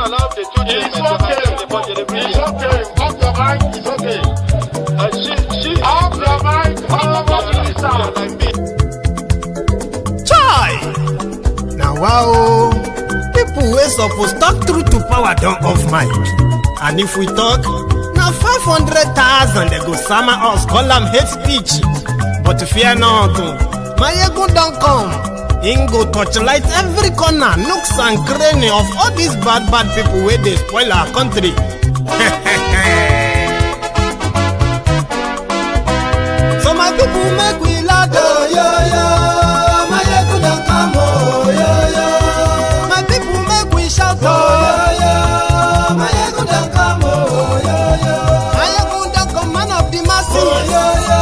allow the children. It's okay. It's okay. Off your mic. It's okay. Off your mic. Honorable Minister. Chai! Now wow, people wey suppose talk truth to power don off mic. And if we talk, na 500,000 they go sama us, call am hate speech. But fear not, Mayegun don come. Him go torchlight every corner, nooks and cranny of all these bad people wey dey spoil our country. So my people make we loud, oh yo yo. Mayegun don come, oh yo yo. My people make we shout, oh yo yo. Mayegun don come, oh yo yo. Mayegun don come, man of the masses, oh yo yo.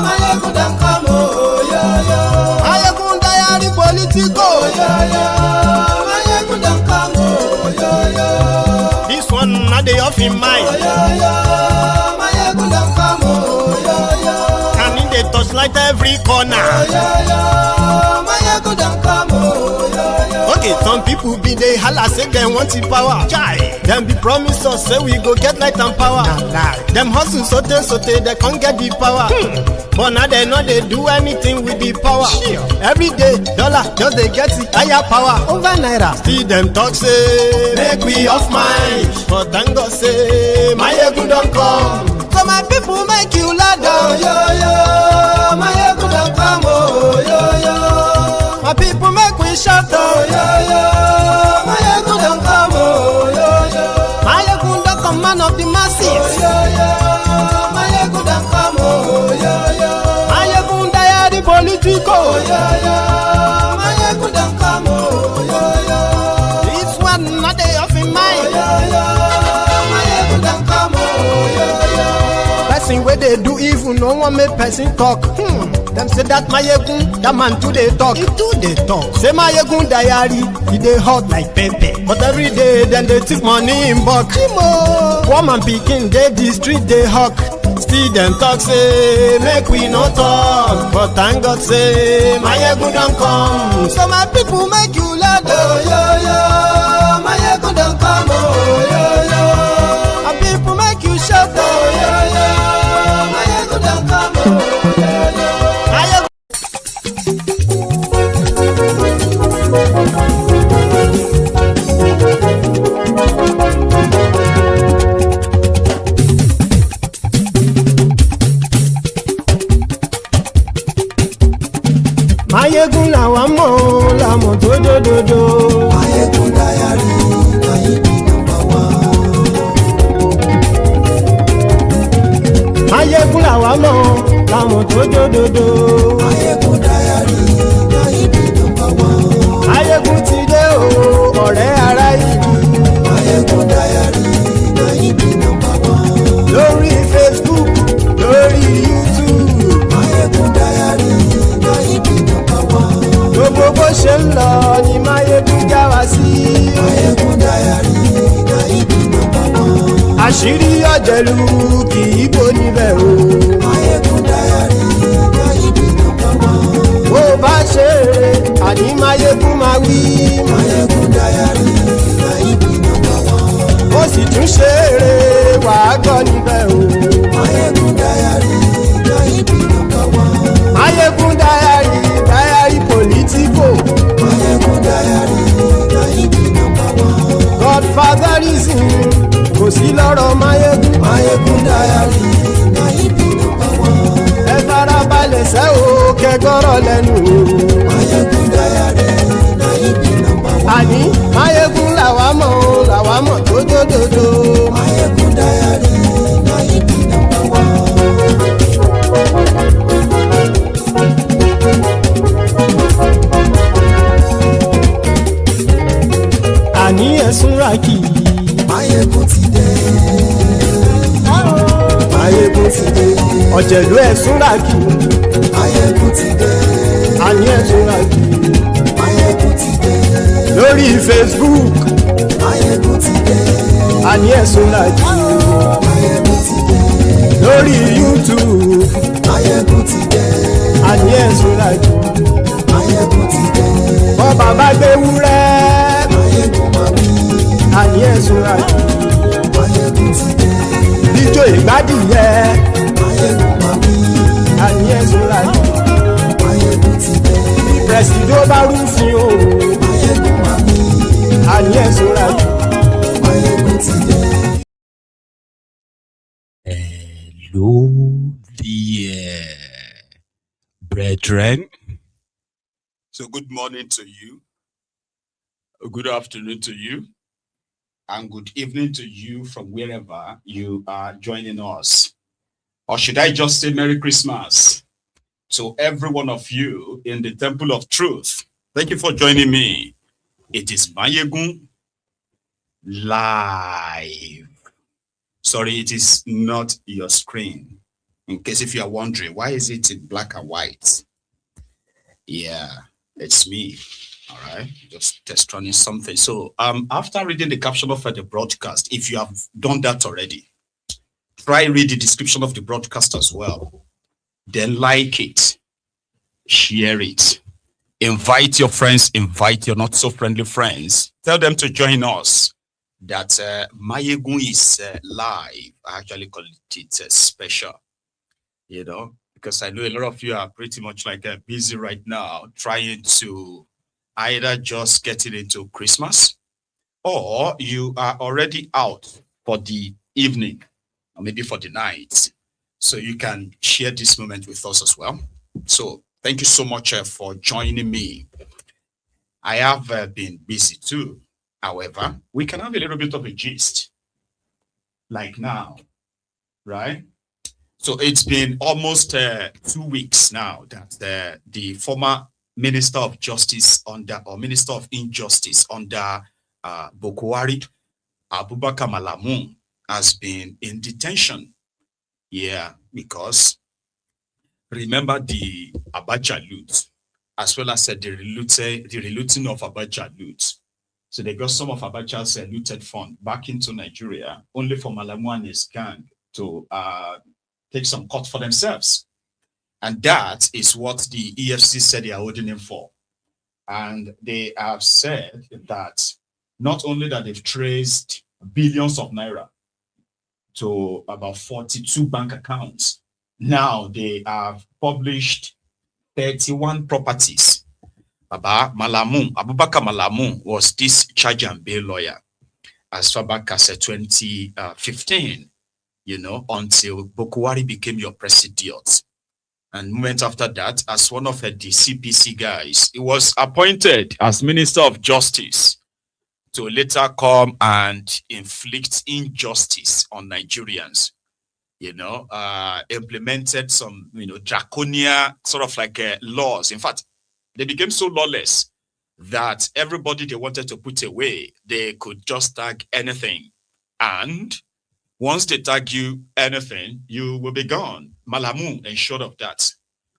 Mayegun don come, oh yo yo. Mayegun diary politico, oh yo yo. Mayegun don come, oh yo yo. This one not dey off in mind, oh yo yo. Mayegun don come, oh yo yo. And in dey touchlight every corner, oh yo yo. Mayegun don come, oh yo yo. Okay, some people be dey holla say dem want the power. Chai, dem be promise us say we go get light and power. Dem hustle sote they can't get the power. But now they know they do anything with the power. Every day, dollar just they get the higher power over naira. Still them talk say make we off mind. But thank God say Mayegun don come. So my people make you loud, oh yo yo. Mayegun don come, oh yo yo. My people make we shout, oh yo yo. Mayegun don come, oh yo yo. Mayegun don come, man of the masses, oh yo yo. Mayegun don come, oh yo yo. Mayegun diary politico, oh yo yo. Mayegun don come, oh yo yo. This one not dey off in mind, oh yo yo. Mayegun don come, oh yo yo. Person wey dey do evil no one make person talk. Them say that Mayegun, that man too dey talk. He too dey talk. Say Mayegun diary, he dey hot like pepper. But every day, then they take money in bulk. Woman pikin dey the street dey hawk. Still them talk say make we no talk. But thank God say Mayegun don come. So my people make you loud, oh yo yo. Mayegun don come, oh yo yo. My people make you shout, oh yo yo. Mayegun don come, oh yo yo. Mayegun làwa mọ̀ làmọ̀ tó dòdòdò. Mayegun diary na he be number one. Mayegun làwa mọ̀ làmọ̀ tó dòdòdò. Mayegun diary na he be number one. Mayegun ti dé o ọ̀rẹ́ ara ìlú. Mayegun diary na he be number one. Lórí Facebook, lórí YouTube. Mayegun diary na he be number one. Gbogbo bó ṣe ń lọ ni Mayegun já wa sí. Mayegun diary na he be number one. Àṣírí ọ̀jẹ̀lú kì í bò níbẹ̀ o. Mayegun diary na he be number one. Bó bá ṣe eré àní Mayegun máa wí. Mayegun diary na he be number one. Ó sì tún ṣe eré wàá gbọ́ níbẹ̀ o. Mayegun diary na he be number one. Mayegun diary politico. Mayegun diary na he be number one. Godfatherism kò sí lọ́rọ̀ Mayegun. Mayegun diary na he be number one. Ẹ farabalẹ̀ sẹ́ o kẹgọ́rọ̀ lẹ́nu o. Mayegun diary na he be number one. Àní Mayegun làwa mọ̀ tó dòdòdò. Mayegun diary na he be number one. Àní ẹ̀sùn ràkì. Mayegun ti dé. Mayegun ti dé. Ọ̀jẹ̀lú ẹ̀sùn ràkì. Mayegun ti dé. Àní ẹ̀sùn ràkì. Mayegun ti dé. Lórí Facebook. Mayegun ti dé. Àní ẹ̀sùn ràkì. Mayegun ti dé. Lórí YouTube. Mayegun ti dé. Àní ẹ̀sùn ràkì. Mayegun ti dé. Bọ́ bàbá gbé wúrẹ́. Mayegun máa wí. Àní ṣọ́ra jù Máyégún ti dé. Hello there, brethren. So good morning to you, good afternoon to you, and good evening to you from wherever you are joining us. Or should I just say Merry Christmas to every one of you in the Temple of Truth. Thank you for joining me. It is Máyégún live. Sorry, it is not your screen. In case if you are wondering, why is it in black and white? Yeah, it's me. All right, just test running something. So after reading the caption of the broadcast, if you have done that already, try read the description of the broadcast as well. Then like it, share it, invite your friends, invite your not so friendly friends. Tell them to join us. That Máyégún is live. I actually call it special, you know, because I know a lot of you are pretty much like busy right now trying to either just getting into Christmas or you are already out for the evening or maybe for the night. So you can share this moment with us as well. So thank you so much for joining me. I have been busy too. However, we can have a little bit of a gist, like now, right? So it's been almost 2 weeks now that the former Minister of Justice or Minister of Injustice under Boko Haram, Abubakar Malamu, has been in detention. Yeah, because remember the Abacha loot, as well as the relooting of Abacha loot. So they got some of Abacha's looted fund back into Nigeria, only for Malamu and his gang to take some cut for themselves. And that is what the EFCC said they are holding him for. And they have said that not only that they've traced billions of naira to about 42 bank accounts, now they have published 31 properties. Abubakar Malamu was this charge and bail lawyer as far back as 2015, you know, until Boko Haram became your president. And moment after that, as one of the CPC guys, he was appointed as Minister of Justice to later come and inflict injustice on Nigerians. You know, implemented some, you know, draconian sort of like laws. In fact, they became so lawless that everybody they wanted to put away, they could just tag anything. And once they tag you anything, you will be gone. Malamu ensured of that.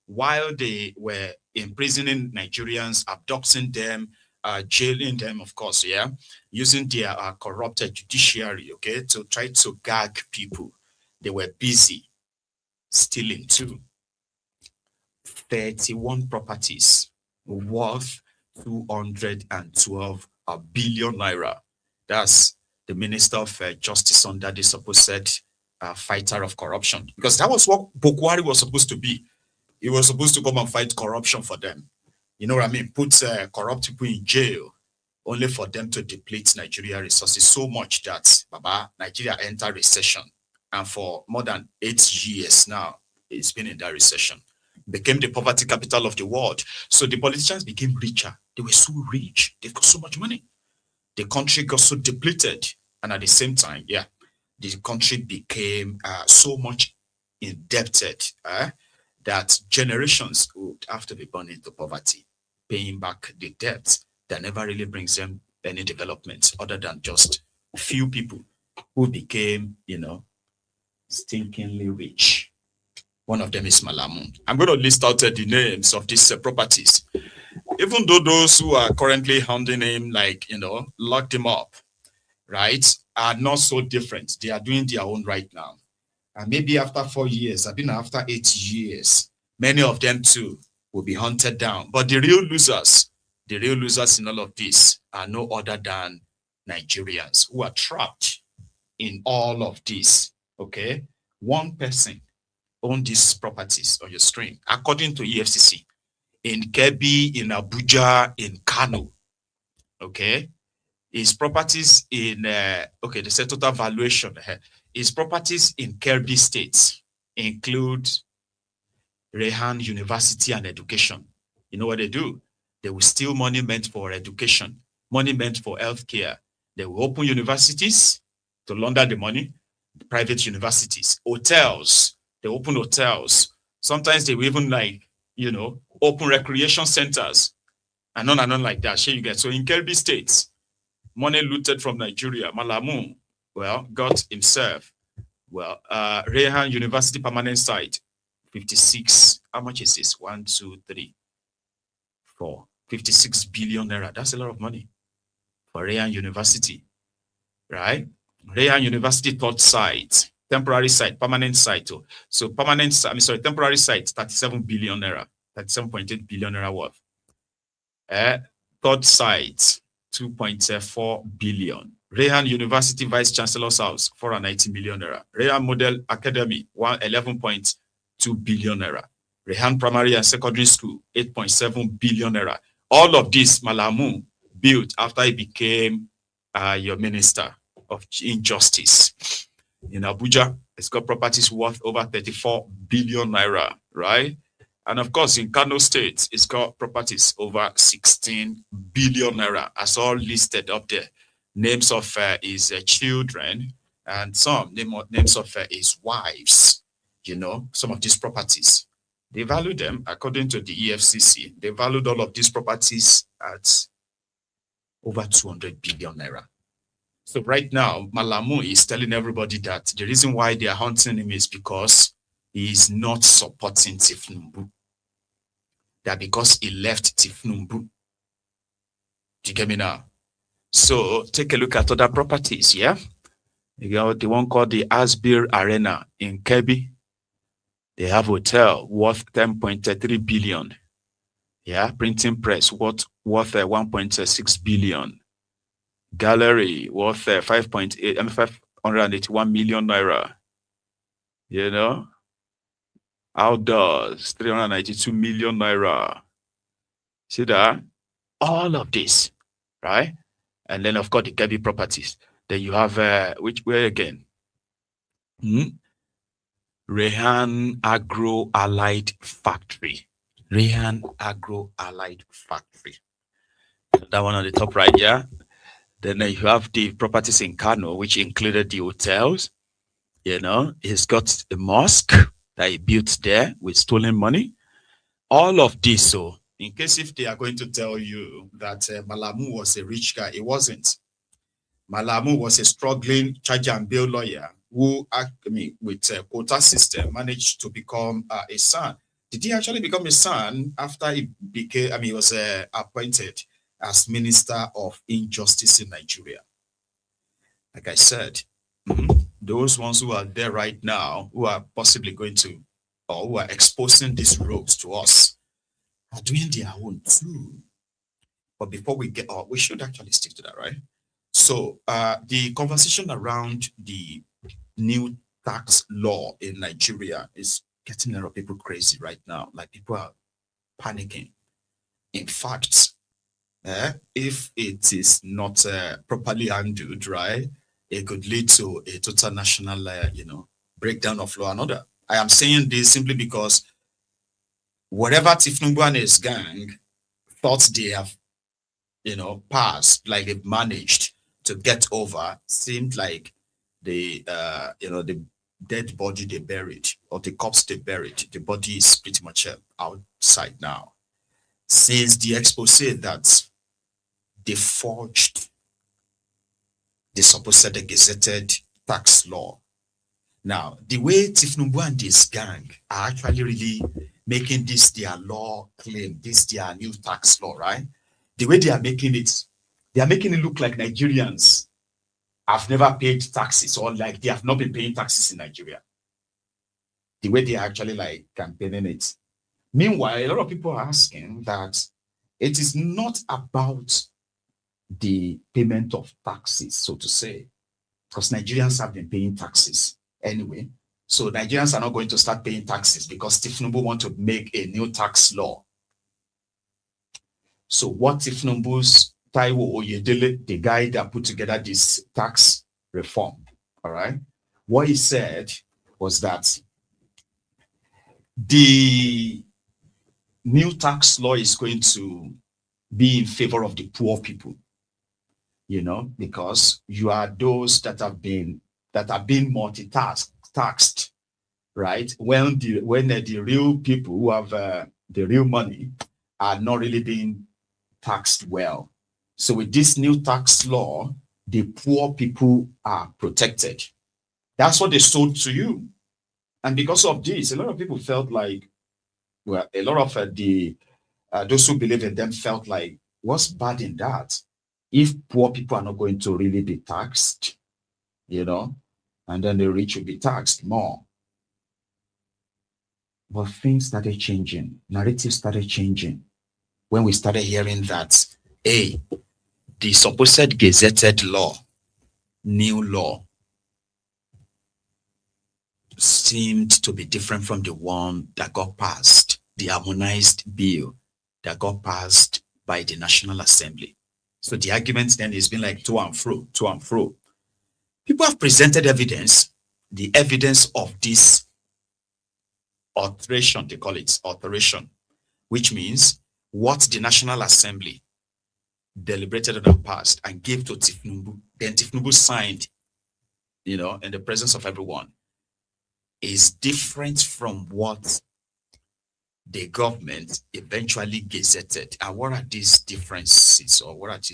While they were imprisoning Nigerians, abducting them, jailing them, of course, yeah, using their corrupted judiciary, okay, to try to gag people. They were busy stealing too. 31 properties worth 212 billion naira. That's the Minister of Justice under the supposed fighter of corruption. Because that was what Boko Haram was supposed to be. He was supposed to come and fight corruption for them. You know what I mean? Put corrupt people in jail only for them to deplete Nigeria resources so much that Nigeria entered recession. And for more than 8 years now, it's been in that recession. Became the poverty capital of the world. So the politicians became richer. They were so rich. They've got so much money. The country got so depleted. And at the same time, yeah, the country became so much indebted that generations would have to be born into poverty, paying back the debt that never really brings them any development other than just few people who became, you know, stinkingly rich. One of them is Malamu. I'm going to list out the names of these properties. Even though those who are currently hounding him, like, you know, locked him up, right, are not so different. They are doing their own right now. And maybe after 4 years, I've been after 8 years, many of them too will be hunted down. But the real losers in all of this are no other than Nigerians who are trapped in all of this, okay? One person own these properties on your screen, according to EFCC, in Kebbi, in Abuja, in Kano, okay? His properties in, okay, they said total valuation. His properties in Kirby State include Rehan University and Education. You know what they do? They will steal money meant for education, money meant for healthcare. They will open universities to launder the money, private universities, hotels. They open hotels. Sometimes they will even open recreation centers and on like that. Sure, you get. So in Kirby State, money looted from Nigeria, Malamu, got himself, Rehan University permanent site, 56. How much is this? 1, 2, 3, 4. 56 billion naira. That's a lot of money for Rehan University, right? Rehan University third site, temporary site, permanent site. So temporary site, 37 billion naira, 37.8 billion naira worth. Third site, 2.4 billion. Rehan University Vice Chancellor's House, 490 million naira. Rehan Model Academy, 11.2 billion naira. Rehan Primary and Secondary School, 8.7 billion naira. All of this Malamu built after he became your Minister of Injustice. In Abuja, it's got properties worth over 34 billion naira, right? And of course, in Kano State, it's got properties over 16 billion naira, as all listed up there. Names of his children and some names of his wives, some of these properties. They value them, according to the EFCC, they valued all of these properties at over 200 billion naira. So right now, Malamu is telling everybody that the reason why they are hunting him is because he is not supporting Tinubu. That because he left Tinubu. Do you get me now? So take a look at other properties, yeah? You got the one called the Asbir Arena in Kebbi. They have hotel worth 10.3 billion. Yeah, printing press worth 1.6 billion. Gallery worth 581 million naira. Outdoors 392 million naira. See that? All of this, right? And then of course the Kebbi properties. Then you have where again? Rehan Agro Allied Factory. Rehan Agro Allied Factory. That one on the top right, yeah. Then you have the properties in Kano, which included the hotels. He's got a mosque that he built there with stolen money. All of this, so in case if they are going to tell you that Malamu was a rich guy, it wasn't. Malamu was a struggling charge and bill lawyer who, with a quota system, managed to become a son. Did he actually become a son after he became, he was appointed as Minister of Injustice in Nigeria? Like I said, those ones who are there right now, who are possibly going to, or who are exposing these rogues to us, are doing their own too. But before we get we should actually stick to that, right? So the conversation around the new tax law in Nigeria is getting a lot of people crazy right now. Like people are panicking. In fact, if it is not properly handled, right, it could lead to a total national, breakdown of law and order. I am saying this simply because whatever Tinubu and his gang thought they have, passed, like they've managed to get over, seemed like the dead body they buried, or the corpse they buried, the body is pretty much outside now. Since the expose that they forged the supposed gazetted tax law. Now, the way Tinubu and this gang are actually really making this their law claim, this their new tax law, right? The way they are making it look like Nigerians have never paid taxes, or like they have not been paying taxes in Nigeria. The way they are actually like campaigning it. Meanwhile, a lot of people are asking that it is not about the payment of taxes, so to say, because Nigerians have been paying taxes anyway. So Nigerians are not going to start paying taxes because Tinubu want to make a new tax law. So what Tinubu's Taiwo Oyedele, the guy that put together this tax reform, all right, what he said was that the new tax law is going to be in favor of the poor people, because you are those that have been multitasked, right? When the real people who have the real money are not really being taxed well. So with this new tax law, the poor people are protected. That's what they sold to you. And because of this, a lot of people felt like, well, a lot of those who believe in them felt like, what's bad in that? If poor people are not going to really be taxed, and then the rich will be taxed more. But things started changing. Narratives started changing when we started hearing that, hey, the supposed gazetted law, new law, seemed to be different from the one that got passed, the harmonized bill that got passed by the National Assembly. So the argument then has been like to and fro, to and fro. People have presented evidence, the evidence of this alteration, they call it alteration, which means what the National Assembly deliberated and passed and gave to Tinubu, then Tinubu signed, in the presence of everyone, is different from what the government eventually gazetted. And what are these differences, or what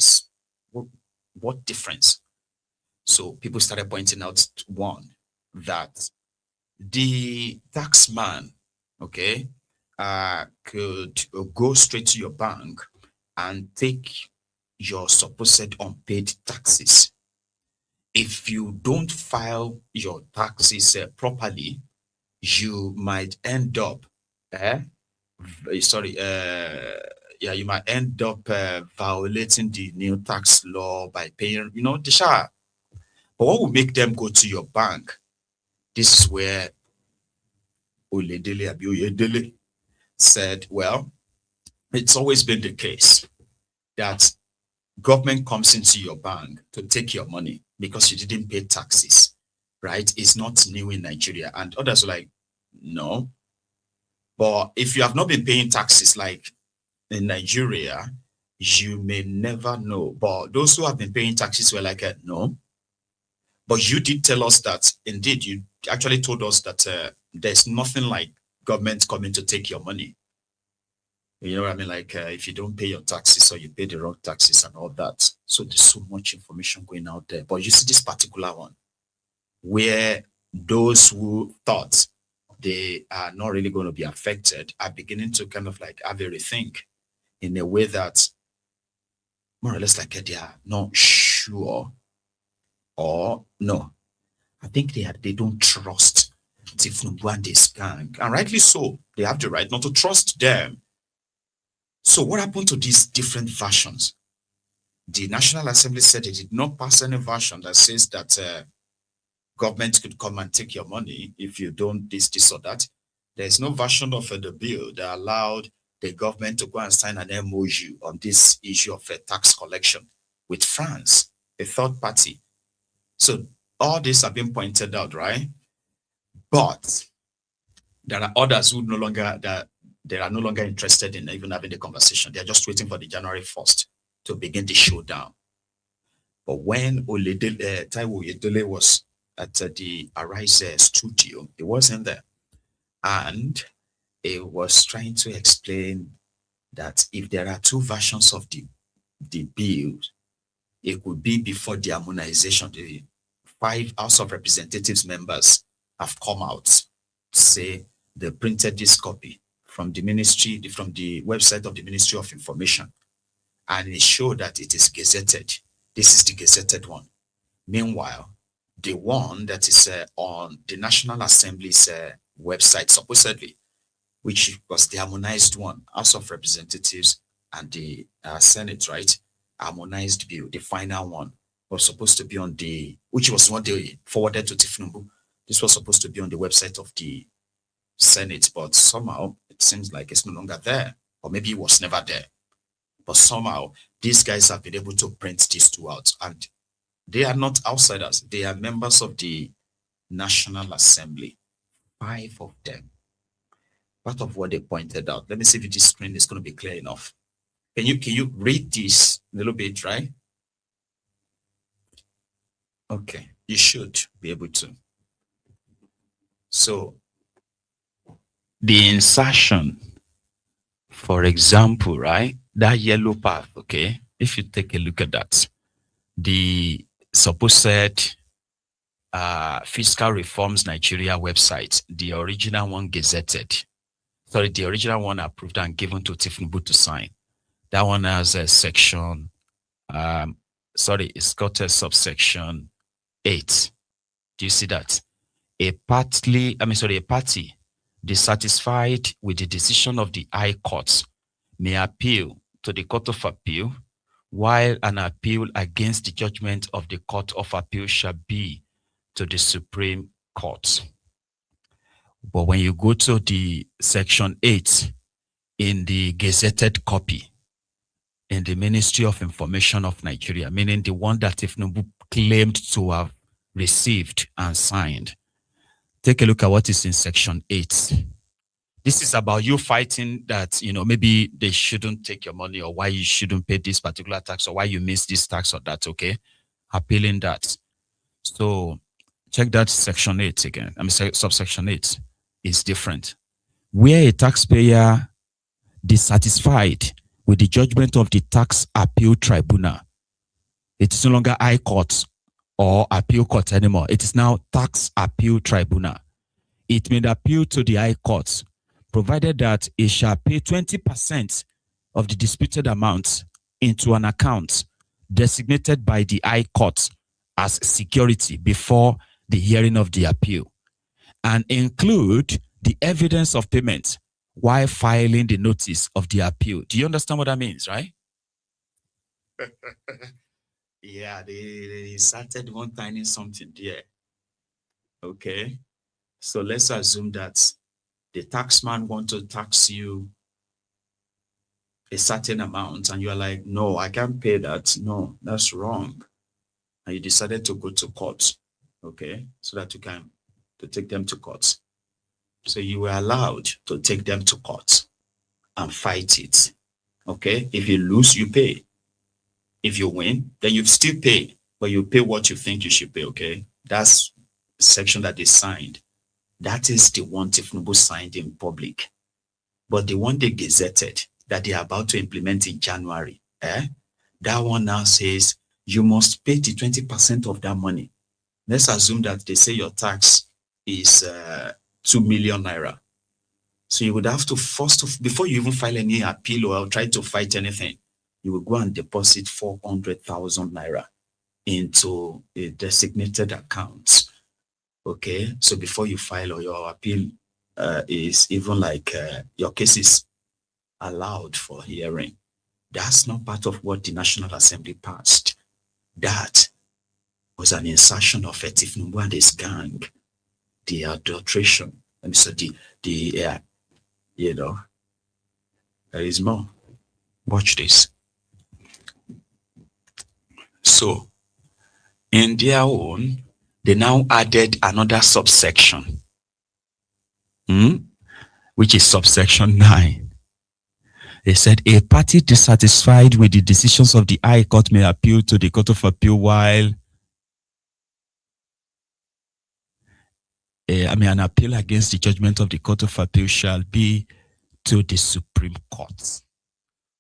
difference? So people started pointing out, one, that the taxman, okay, could go straight to your bank and take your supposed unpaid taxes. If you don't file your taxes properly, you might end up, you might end up violating the new tax law by paying, the sha. But what will make them go to your bank? This is where Oyedele said, well, it's always been the case that government comes into your bank to take your money because you didn't pay taxes, right? It's not new in Nigeria. And others are like, no. But if you have not been paying taxes like in Nigeria, you may never know. But those who have been paying taxes were like, no. But you did tell us that, indeed, you actually told us that there's nothing like government coming to take your money. You know what I mean? Like if you don't pay your taxes or you pay the wrong taxes and all that. So there's so much information going out there. But you see this particular one where those who thought they are not really going to be affected are beginning to kind of like have a rethink in a way that more or less like they are not sure, or no, I think they don't trust Tinubu and this gang, and rightly so. They have the right not to trust them. So what happened to these different versions? The National Assembly said they did not pass any version that says that government could come and take your money if you don't this or that. There's no version of the bill that allowed the government to go and sign an MOU on this issue of tax collection with France, a third party. So all this have been pointed out, right? But there are others who they are no longer interested in even having the conversation. They're just waiting for the January 1st to begin the showdown. But when Taiwo Oyedele was at the Arise studio, he wasn't there. And he was trying to explain that if there are two versions of the bill, it could be before the harmonization. The 5 House of Representatives members have come out to say they printed this copy from the ministry, from the website of the Ministry of Information, and it showed that it is gazetted. This is the gazetted one. Meanwhile, the one that is on the National Assembly's website, supposedly, which was the harmonized one, House of Representatives and the Senate, right? Harmonized bill, the final one, was supposed to be on which was what they forwarded to Tinubu. This was supposed to be on the website of the Senate, but somehow it seems like it's no longer there, or maybe it was never there. But somehow, these guys have been able to print these two out. And they are not outsiders. They are members of the National Assembly. 5 of them. Part of what they pointed out. Let me see if this screen is going to be clear enough. Can you read this a little bit, right? Okay, you should be able to. So, the insertion, for example, right? That yellow path, okay? If you take a look at that, the supposed Fiscal Reforms Nigeria website, the original one gazetted, sorry, the original one approved and given to Tinubu to sign. That one has a section, it's got a subsection 8. Do you see that? A party dissatisfied with the decision of the High Court may appeal to the Court of Appeal, while an appeal against the judgment of the Court of Appeal shall be to the Supreme Court. But when you go to the section 8 in the gazetted copy in the Ministry of Information of Nigeria, meaning the one that Tinubu claimed to have received and signed, take a look at what is in section 8. This is about you fighting that, maybe they shouldn't take your money, or why you shouldn't pay this particular tax, or why you miss this tax or that, okay? Appealing that. So check that section 8 again. Subsection 8 is different. Where a taxpayer dissatisfied with the judgment of the Tax Appeal Tribunal, it is no longer High Court or Appeal Court anymore. It is now Tax Appeal Tribunal. It may appeal to the High Court, provided that it shall pay 20% of the disputed amount into an account designated by the High Court as security before the hearing of the appeal, and include the evidence of payment while filing the notice of the appeal. Do you understand what that means, right? Yeah, they started one tiny something there. Okay. So let's assume that the taxman wants to tax you a certain amount, and you're like, no, I can't pay that. No, that's wrong. And you decided to go to court, okay, so that you can take them to court. So you were allowed to take them to court and fight it, okay? If you lose, you pay. If you win, then you still pay, but you pay what you think you should pay, okay? That's the section that they signed. That is the one Tinubu signed in public. But the one they gazetted that they are about to implement in January, that one now says you must pay the 20% of that money. Let's assume that they say your tax is 2 million naira. So you would have to first, before you even file any appeal or try to fight anything, you will go and deposit 400,000 naira into a designated account. Okay, so before you file or your appeal is even like your case is allowed for hearing. That's not part of what the National Assembly passed. That was an insertion of Tinubu and his gang, the adulteration. And so there is more. Watch this. So, in their own, they now added another subsection, which is subsection 9. They said a party dissatisfied with the decisions of the High Court may appeal to the Court of Appeal while an appeal against the judgment of the Court of Appeal shall be to the Supreme Court.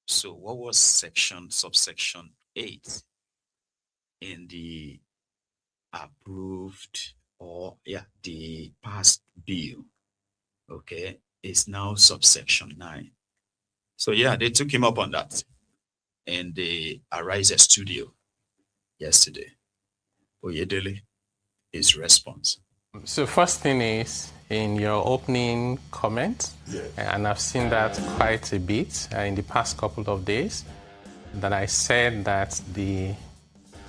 So what was subsection 8 in the approved the passed bill? Okay, it's now subsection 9. So yeah, they took him up on that in the Arise studio yesterday. Oyedele, his response. So first thing is, in your opening comment, and I've seen that quite a bit in the past couple of days, that I said that the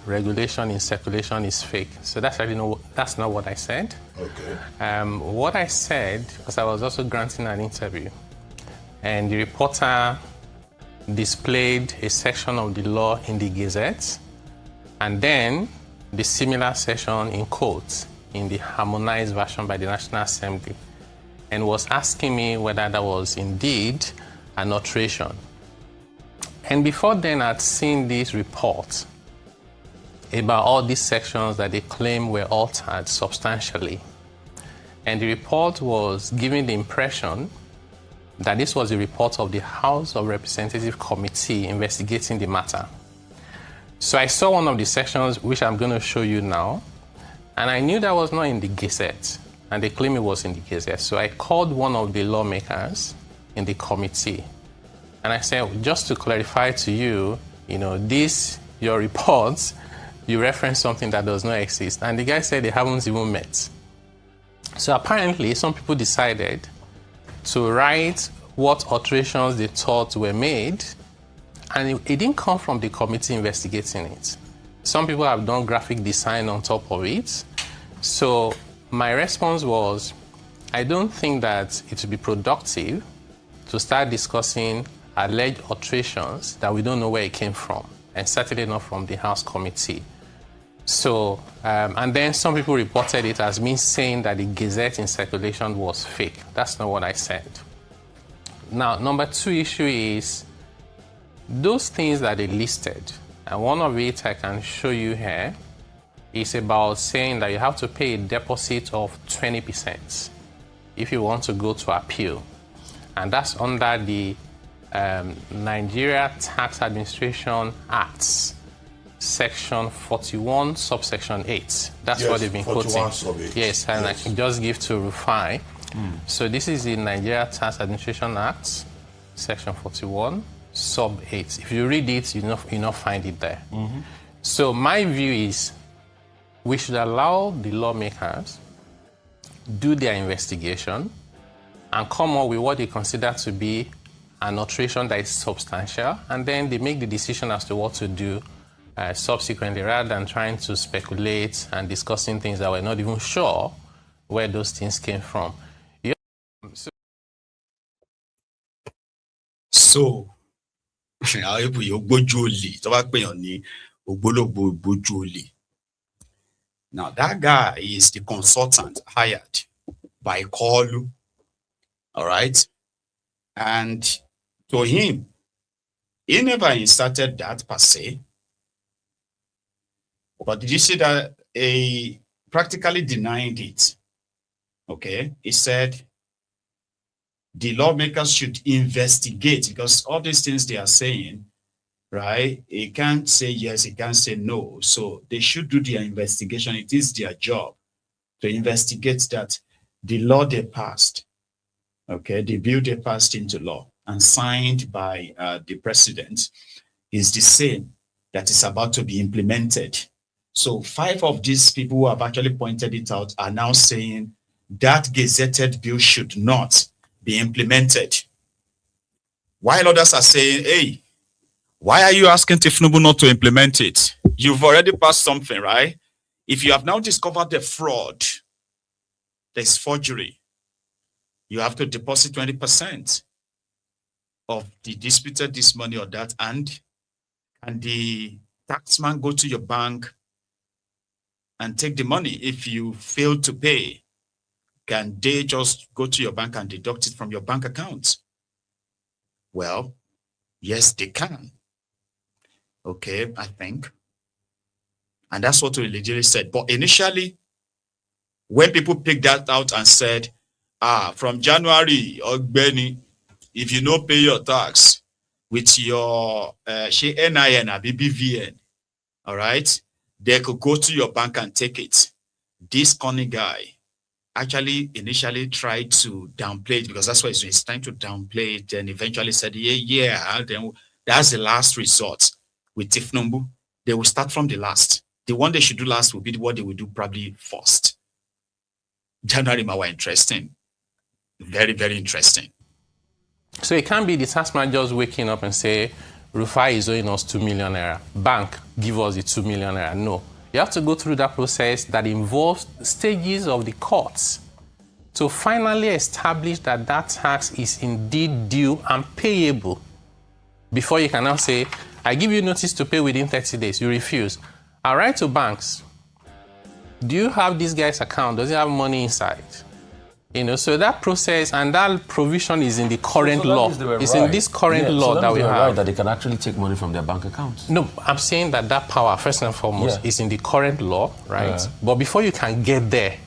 regulation in circulation is fake. So that's not what I said. Okay. What I said, because I was also granting an interview, and the reporter displayed a section of the law in the Gazette, and then the similar section in quotes in the harmonized version by the National Assembly, and was asking me whether that was indeed an alteration. And before then, I'd seen this report about all these sections that they claim were altered substantially. And the report was giving the impression that this was a report of the House of Representatives Committee investigating the matter. So I saw one of the sections, which I'm going to show you now, and I knew that was not in the Gazette, and they claim it was in the Gazette. So I called one of the lawmakers in the committee, and I said, just to clarify to you, your reports, you reference something that does not exist. And the guy said they haven't even met. So apparently, some people decided to write what alterations they thought were made, and it didn't come from the committee investigating it. Some people have done graphic design on top of it. So my response was, I don't think that it would be productive to start discussing alleged alterations that we don't know where it came from, and certainly not from the House committee. So, and then some people reported it as me saying that the Gazette in circulation was fake. That's not what I said. Now, number two issue is those things that they listed, and one of it I can show you here, is about saying that you have to pay a deposit of 20% if you want to go to appeal. And that's under the Nigeria Tax Administration Acts, Section 41, subsection 8. That's what they've been quoting. Yes, and I can just give to Rufai. So this is the Nigeria Tax Administration Act, Section 41, sub 8. If you read it, you not find it there. So my view is we should allow the lawmakers do their investigation and come up with what they consider to be an alteration that is substantial, and then they make the decision as to what to do subsequently, rather than trying to speculate and discussing things that we're not even sure where those things came from. So, now that guy is the consultant hired by Kolu, all right? And to him, he never inserted that per se. But did you see that he practically denied it? Okay, he said the lawmakers should investigate, because all these things they are saying, right? He can't say yes, he can't say no. So they should do their investigation. It is their job to investigate that the law they passed, okay, the bill they passed into law and signed by the president is the same that is about to be implemented. So 5 of these people who have actually pointed it out are now saying that gazetted bill should not be implemented, while others are saying, hey, why are you asking Tinubu not to implement it? You've already passed something, right? If you have now discovered the fraud, there's forgery, you have to deposit 20% of the disputed this money or that, and the taxman go to your bank and take the money. If you fail to pay, can they just go to your bank and deduct it from your bank account? Well, yes, they can. Okay, I think. And that's what we legally said. But initially, when people picked that out and said, from January, Ogbeni, if you don't pay your tax with your NIN or BBVN, all right, they could go to your bank and take it. This cunning guy actually initially tried to downplay it, because that's why he's trying to downplay it, and eventually said, then that's the last resort with Tinubu. They will start from the last. The one they should do last will be what they will do probably first. January Mawa, interesting. Very, very interesting. So it can't be the taxman just waking up and say, Rufai is owing us 2 million naira. Bank, give us the 2 million naira. No. You have to go through that process that involves stages of the courts to finally establish that that tax is indeed due and payable. before you can now say, I give you notice to pay within 30 days. You refuse. I write to banks. Do you have this guy's account? Does he have money inside? You know, so that process and that provision is in the current law. It's in this current law that we have. Right, that they can actually take money from their bank accounts. No, I'm saying that power, first and foremost, is in the current law, right? Yeah. But before you can get there,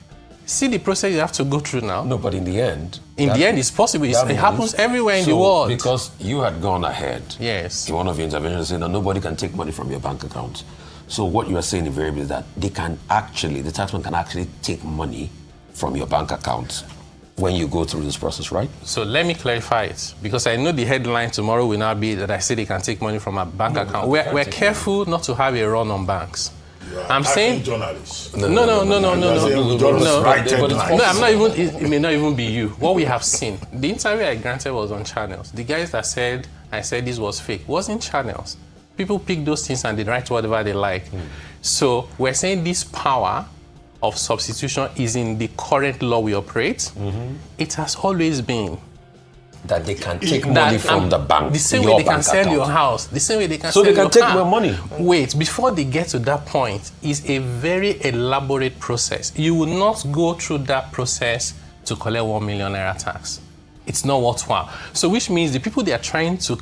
see the process you have to go through now. No, but in the end, it's possible. It happens everywhere in the world. Because you had gone ahead, yes, in one of your interventions, saying that nobody can take money from your bank account. So what you are saying invariably is that the taxman can actually take money from your bank account when you go through this process, right? So let me clarify it, because I know the headline tomorrow will not be that I say they can take money from a bank account. We're careful not to have a run on banks. I'm saying journalists. No. I'm not even. It may not even be you. What we have seen, the interview I granted was on channels. The guys that said I said this was fake wasn't channels. People pick those things and they write whatever they like. So we're saying this power of substitution is in the current law we operate. It has always been. That they can take money from the bank. The same way they can sell your house. The same way they can sell your car. So they can take more money. Wait, before they get to that point, is a very elaborate process. You will not go through that process to collect 1 million naira tax. It's not worthwhile. So which means the people they are trying to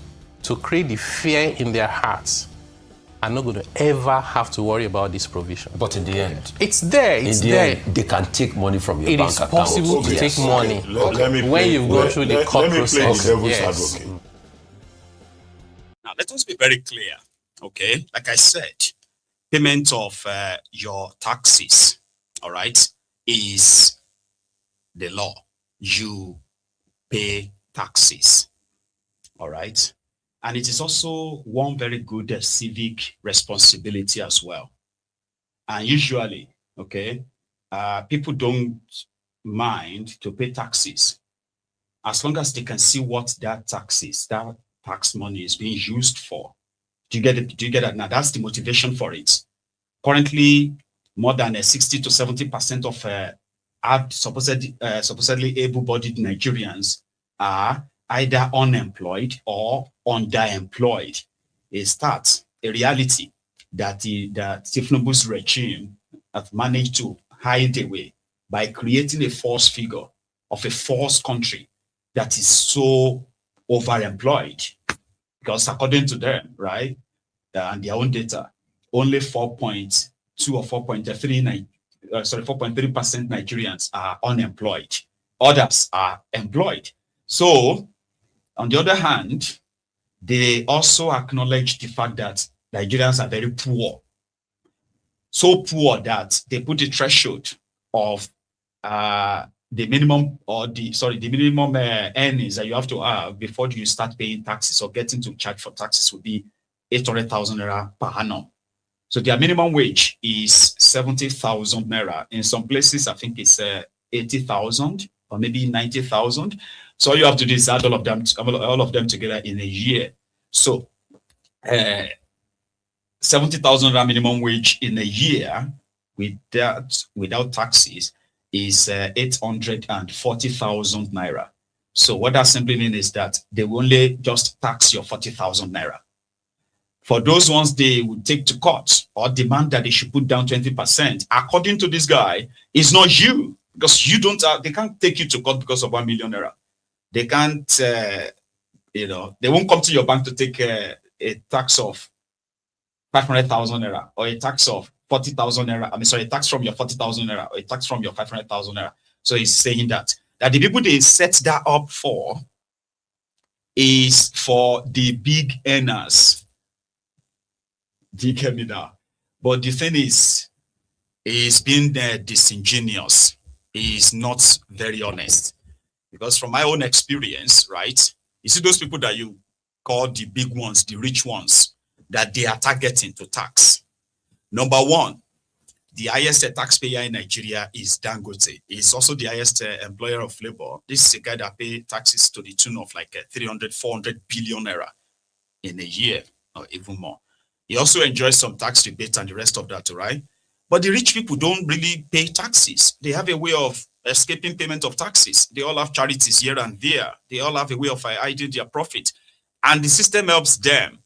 create the fear in their hearts are not going to ever have to worry about this provision. But in the end, it's there. It's there. They can take money from your bank account. It is possible to take money when you've gone through the court process. Yes. Now, let us be very clear, okay? Like I said, payment of your taxes, all right, is the law. You pay taxes, all right? And it is also one very good civic responsibility as well. And usually, okay, people don't mind to pay taxes as long as they can see what that tax money is being used for. Do you get it? Do you get it? Now that's the motivation for it. Currently, more than 60 to 70% of supposedly able-bodied Nigerians are either unemployed or underemployed. A reality that Tinubu's regime have managed to hide away by creating a false figure of a false country that is so overemployed. Because according to them, right, and their own data, only 4.2 or 4.3% Nigerians are unemployed. Others are employed. So, on the other hand, they also acknowledge the fact that Nigerians are very poor. So poor that they put a threshold of the minimum earnings that you have to have before you start paying taxes or getting to charge for taxes would be 800,000 naira per annum. So their minimum wage is 70,000 naira. In some places, I think it's 80,000 or maybe 90,000. So all you have to do is add all of them together in a year. So 70,000 minimum wage in a year without taxes is 840,000 naira. So what that simply means is that they will only just tax your 40,000 naira. For those ones they would take to court or demand that they should put down 20%, according to this guy, it's not you, because you don't they can't take you to court because of 1 million naira. They can't, they won't come to your bank to take a tax of 500,000 naira or a tax of 40,000 naira. A tax from your 40,000 naira or a tax from your 500,000 naira. So he's saying that the people they set that up for is for the big earners. Do you get me now? But the thing is, he's being disingenuous. He's not very honest. Because from my own experience, right, you see those people that you call the big ones, the rich ones, that they are targeting to tax. Number one, the highest taxpayer in Nigeria is Dangote. He's also the highest employer of labor. This is a guy that pays taxes to the tune of like 300, 400 billion naira in a year or even more. He also enjoys some tax rebate and the rest of that, right? But the rich people don't really pay taxes. They have a way of escaping payment of taxes. They all have charities here and there. They all have a way of hiding their profit. And the system helps them.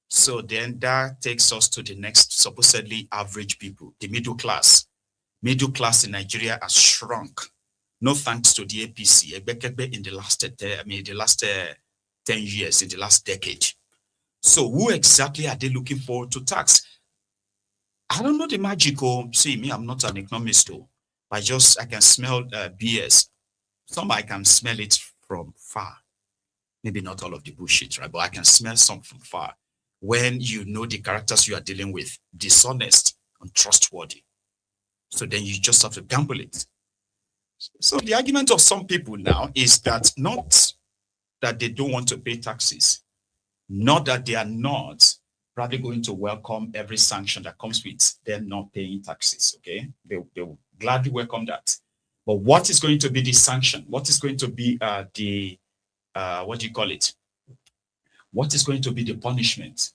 So then that takes us to the next supposedly average people, the middle class. Middle class in Nigeria has shrunk. No thanks to the APC in the last, 10 years, in the last decade. So who exactly are they looking for to tax? I don't know the magical. See, me, I'm not an economist, though. I can smell BS. Some I can smell it from far. Maybe not all of the bullshit, right? But I can smell some from far. When you know the characters you are dealing with, dishonest, untrustworthy. So then you just have to gamble it. So the argument of some people now is that not that they don't want to pay taxes, not that they are not probably going to welcome every sanction that comes with them not paying taxes, okay? They will gladly welcome that. But what is going to be the sanction? What is going to be what do you call it? What is going to be the punishment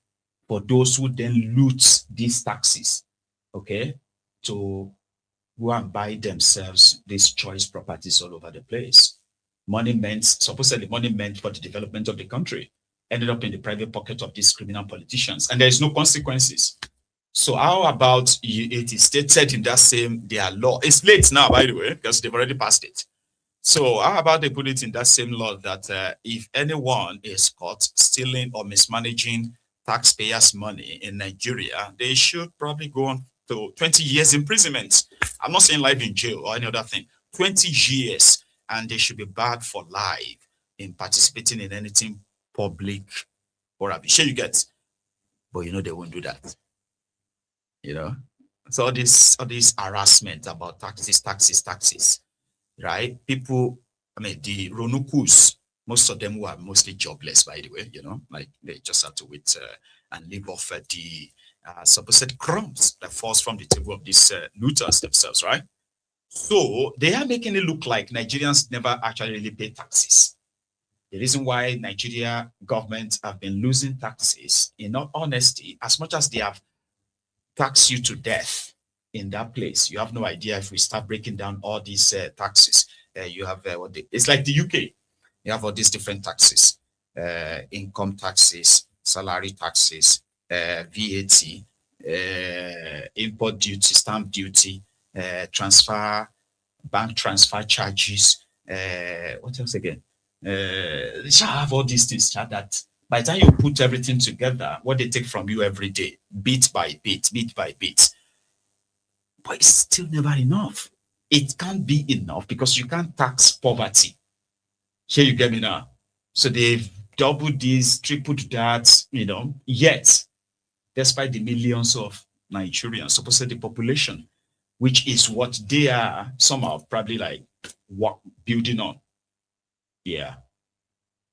for those who then loot these taxes, okay, to go and buy themselves these choice properties all over the place? Supposedly money meant for the development of the country ended up in the private pocket of these criminal politicians, and there is no consequences. So how about it is stated in that same their law? It's late now, by the way, because they've already passed it. So how about they put it in that same law that if anyone is caught stealing or mismanaging taxpayers' money in Nigeria, they should probably go on to 20 years imprisonment. I'm not saying life in jail or any other thing. 20 years, and they should be barred for life in participating in anything public or I'm sure you get. But you know they won't do that. You know, so all this harassment about taxes, right? People, I mean, the Ronukus, most of them who are mostly jobless, by the way, you know, like they just have to wait and live off the supposed crumbs that falls from the table of these looters themselves, right? So they are making it look like Nigerians never actually really pay taxes. The reason why Nigeria government have been losing taxes, in all honesty, as much as they have taxed you to death in that place, you have no idea. If we start breaking down all these taxes, you have it's like the UK. You have all these different taxes, income taxes, salary taxes, VAT, import duty, stamp duty, transfer, bank transfer charges. What else again? They shall have all these things that by the time you put everything together, what they take from you every day, bit by bit, but it's still never enough. It can't be enough because you can't tax poverty. Here you get me now. So they've doubled this, tripled that, you know, yet, despite the millions of Nigerians, supposedly the population, which is what they are somehow probably like building on. Yeah,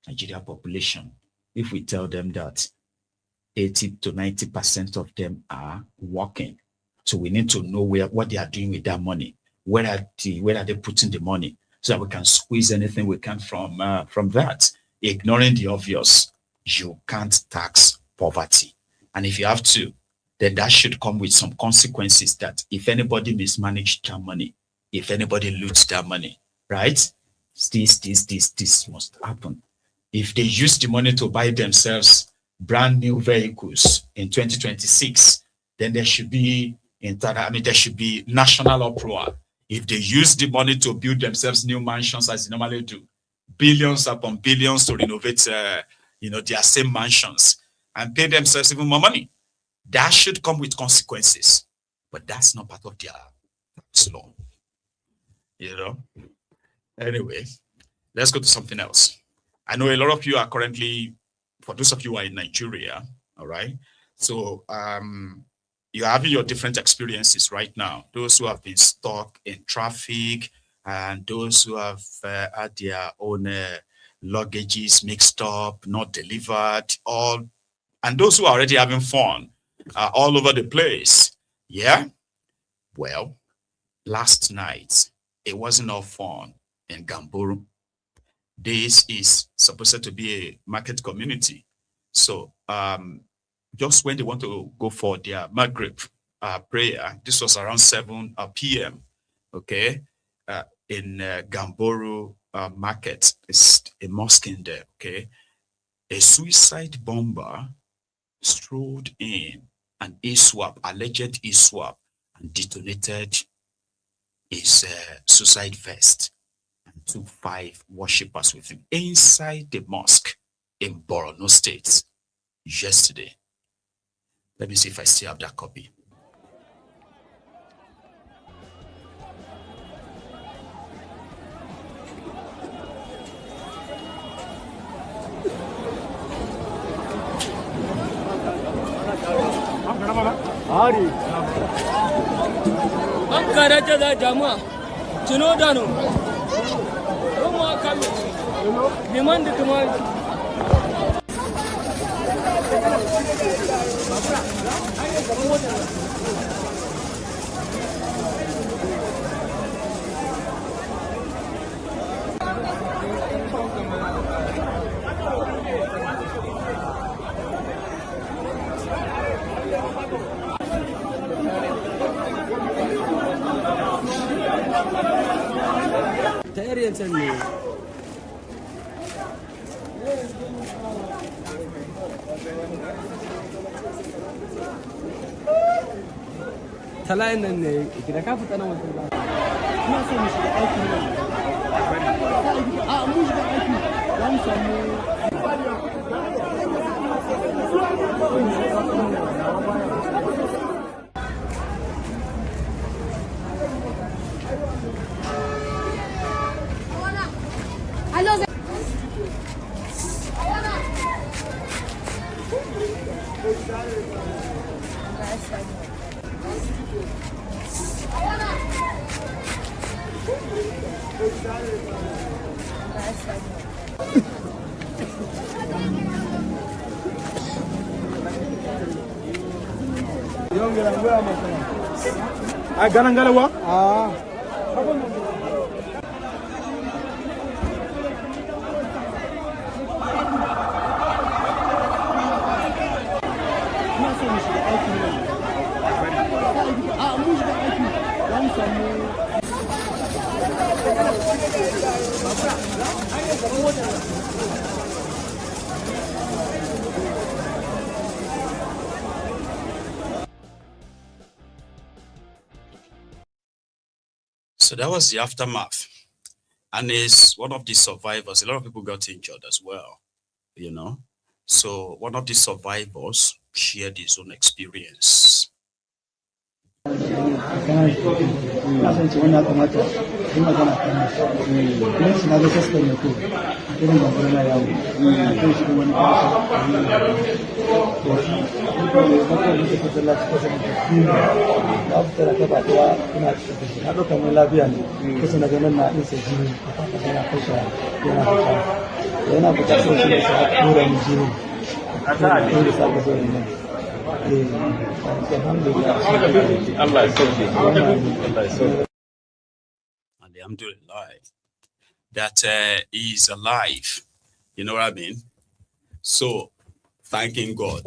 Nigeria population. If we tell them that 80 to 90% of them are working, so we need to know what they are doing with that money. Where are they putting the money, so that we can squeeze anything we can from that. Ignoring the obvious, you can't tax poverty, and if you have to, then that should come with some consequences. That if anybody mismanaged that money, if anybody loots that money, right? This must happen. If they use the money to buy themselves brand new vehicles in 2026, then there should be there should be national uproar. If they use the money to build themselves new mansions as they normally do, billions upon billions to renovate their same mansions and pay themselves even more money, that should come with consequences. But that's not part of their tax law. You know? Anyway, let's go to something else. I know a lot of you are currently, for those of you who are in Nigeria, all right? So you're having your different experiences right now. Those who have been stuck in traffic and those who have had their own luggages mixed up, not delivered, and those who are already having fun all over the place. Yeah? Well, last night, it wasn't all fun in Gamborun. This is supposed to be a market community. So just when they want to go for their Maghrib prayer, this was around 7 p.m. Okay, in Gamborun market. It's a mosque in there. Okay, A suicide bomber strolled in an ISWAP, alleged ISWAP, and detonated his suicide vest and took 5 worshippers with him inside the mosque in Borno State yesterday. Let me see if I still have that copy. Talayan nan ne gida ka fita nan wajen ba. Ina so mu shiga aiki ne. A mu shiga aiki za mu samu Ganangalawa? So that was the aftermath. And is one of the survivors. A lot of people got injured as well, you know. So one of the survivors shared his own experience. kasance wani ya kamata yi magana kan shi don shi na ga sassan da ko irin da wani yawo kan shi wani kashi to shi kuma ne kuma ne ke tsalla cikin sanin da fita da kaba daya ina cikin da shi na doka mai lafiya ne kusa na ganin na insa jini a kafa yana kashe yana fita sai shi da shi a tura mu jini a ta da sa ka zo ne Alhamdulillah, that he is alive. You know what I mean? So, thanking God.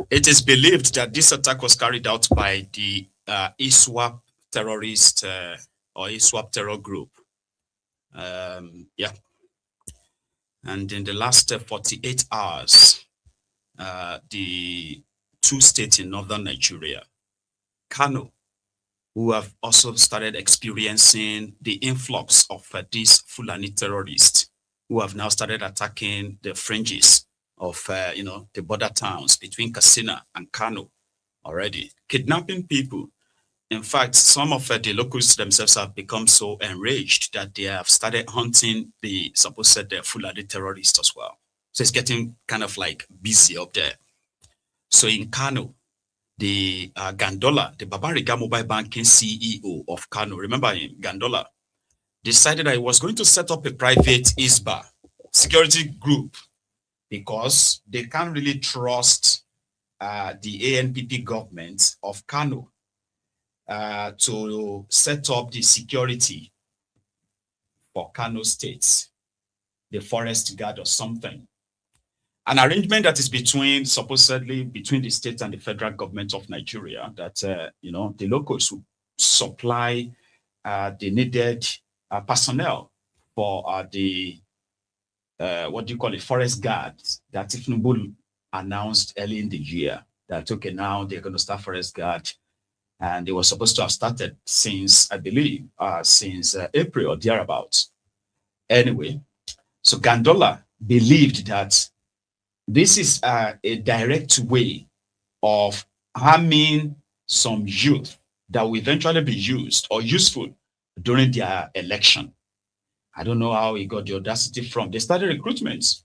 It is believed that this attack was carried out by the ISWAP terrorist or ISWAP terror group. Yeah. And in the last 48 hours, the 2 states in northern Nigeria, Kano, who have also started experiencing the influx of these Fulani terrorists, who have now started attacking the fringes of, the border towns between Katsina and Kano already, kidnapping people. In fact, some of the locals themselves have become so enraged that they have started hunting the supposed Fulani terrorists as well. So it's getting kind of like busy up there. So in Kano, the Gandola, the Babariga Mobile Banking CEO of Kano, remember him, Gandola, decided that he was going to set up a private ISBA security group because they can't really trust the ANPP government of Kano to set up the security for Kano State, the forest guard or something. An arrangement that is supposedly between the state and the federal government of Nigeria, that, the locals would supply the needed personnel for the what do you call it, forest guards that Tinubu announced early in the year that, okay, now they're going to start forest guard. And they were supposed to have started since, I believe, since April or thereabouts. Anyway, so Gandola believed that this is a direct way of harming some youth that will eventually be used or useful during their election. I don't know how he got the audacity from. They started recruitment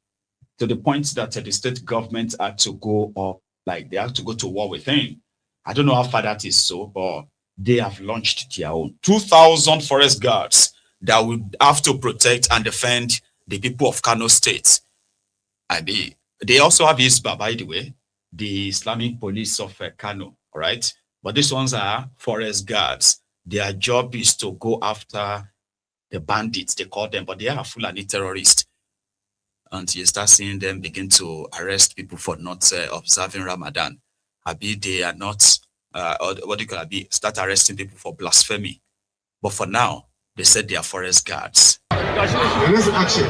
to the point that the state government had to go up, like they had to go to war with him. I don't know how far that is so, but they have launched their own 2,000 forest guards that would have to protect and defend the people of Kano State. They also have ISWAP, by the way, the Islamic police of Kano, all right? But these ones are forest guards. Their job is to go after the bandits, they call them, but they are Fulani terrorists. And you start seeing them begin to arrest people for not observing Ramadan. They are not, or what do you call it, start arresting people for blasphemy. But for now, they said they are forest guards. Let's action.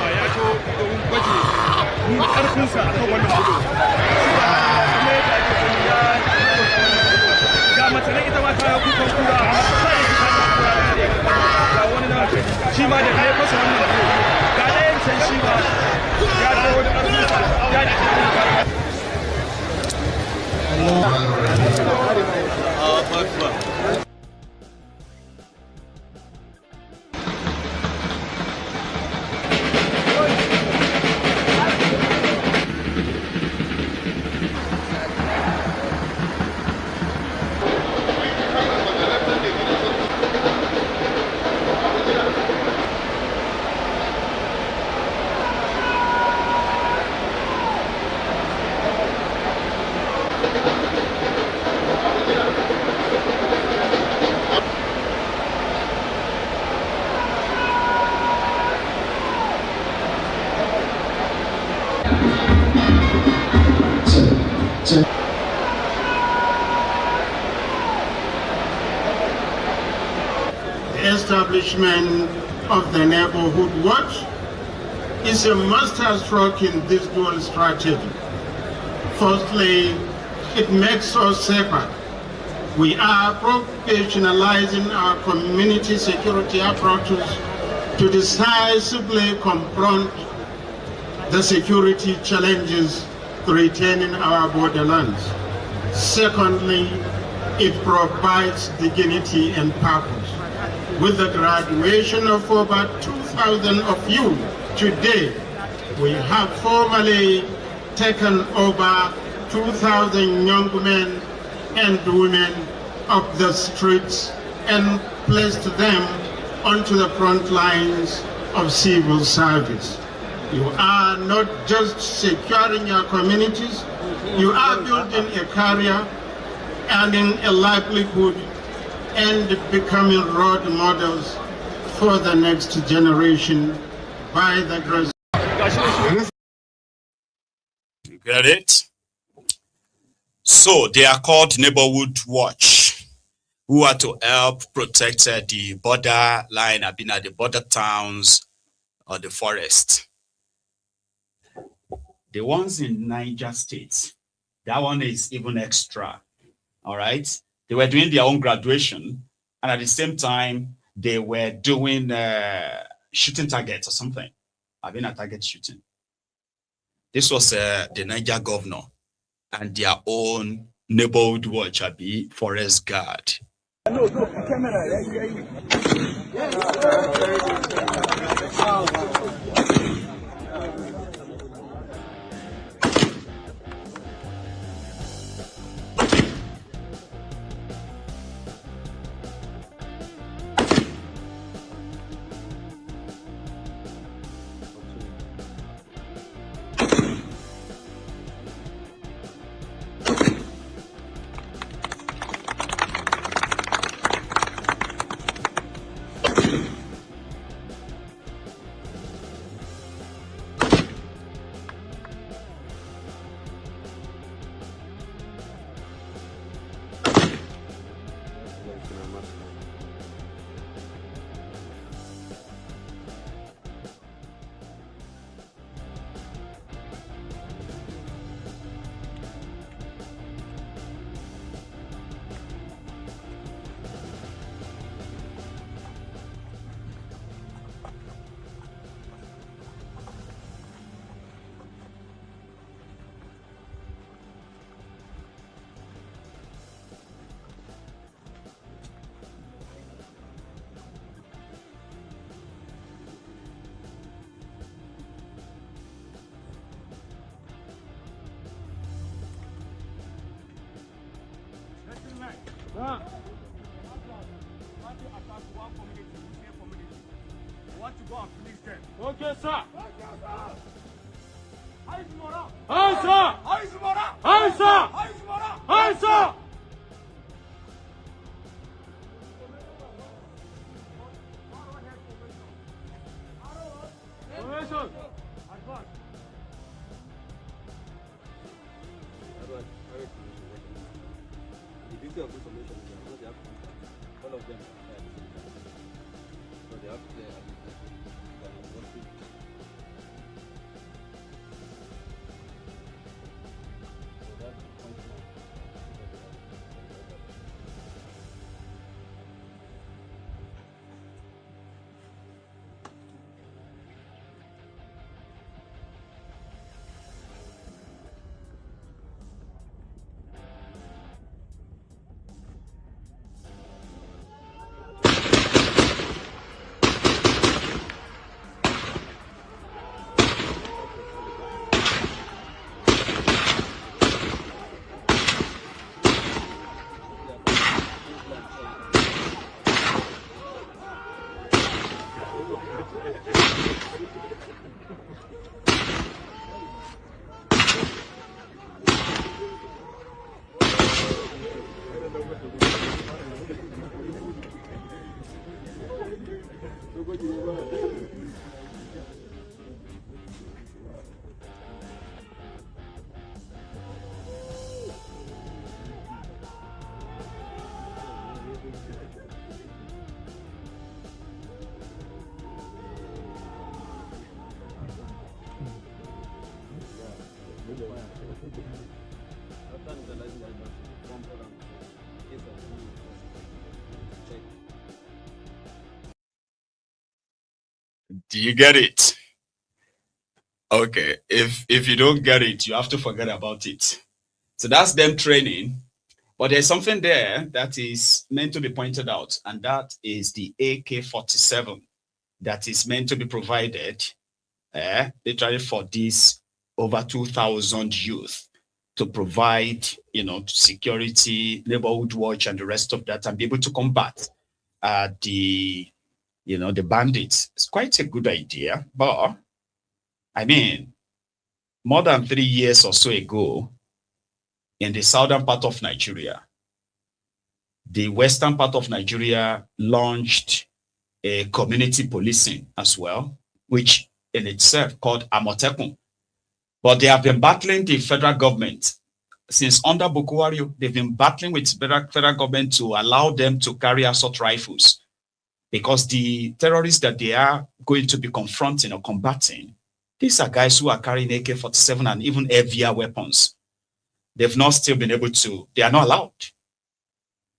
Establishment of the neighborhood watch is a masterstroke in this dual strategy. Firstly, it makes us safer. We are professionalizing our community security approaches to decisively confront the security challenges threatening our borderlands. Secondly, it provides dignity and purpose. With the graduation of over 2,000 of you today, we have formally taken over 2,000 young men and women off the streets and placed them onto the front lines of civil service. You are not just securing your communities, you are building a career, earning a livelihood, and becoming role models for the next generation by the grace. You get it? So they are called Neighborhood Watch, who are to help protect the border line, the border towns or the forest. The ones in Niger State, that one is even extra, all right? They were doing their own graduation, and at the same time, they were doing shooting targets or something. A target shooting. This was the Niger governor and their own neighborhood watch, forest guard. Okay, sir. Hi, sir. Hi, sir. Hi, sir. Formation. Advance. The beauty of this formation is that they have all of them. So they have clear Do you get it? Okay. If you don't get it, you have to forget about it. So that's them training. But there's something there that is meant to be pointed out, and that is the AK-47 that is meant to be provided literally for these over 2,000 youth to provide, security, neighborhood watch, and the rest of that, and be able to combat the bandits. It's quite a good idea, but I mean, more than 3 years or so ago, in the southern part of Nigeria, the western part of Nigeria launched a community policing as well, which in itself called Amotekun. But they have been battling the federal government since under Boko Haram. They've been battling with federal government to allow them to carry assault rifles, because the terrorists that they are going to be confronting or combating, these are guys who are carrying AK-47 and even heavier weapons. They've not still been able to, they are not allowed.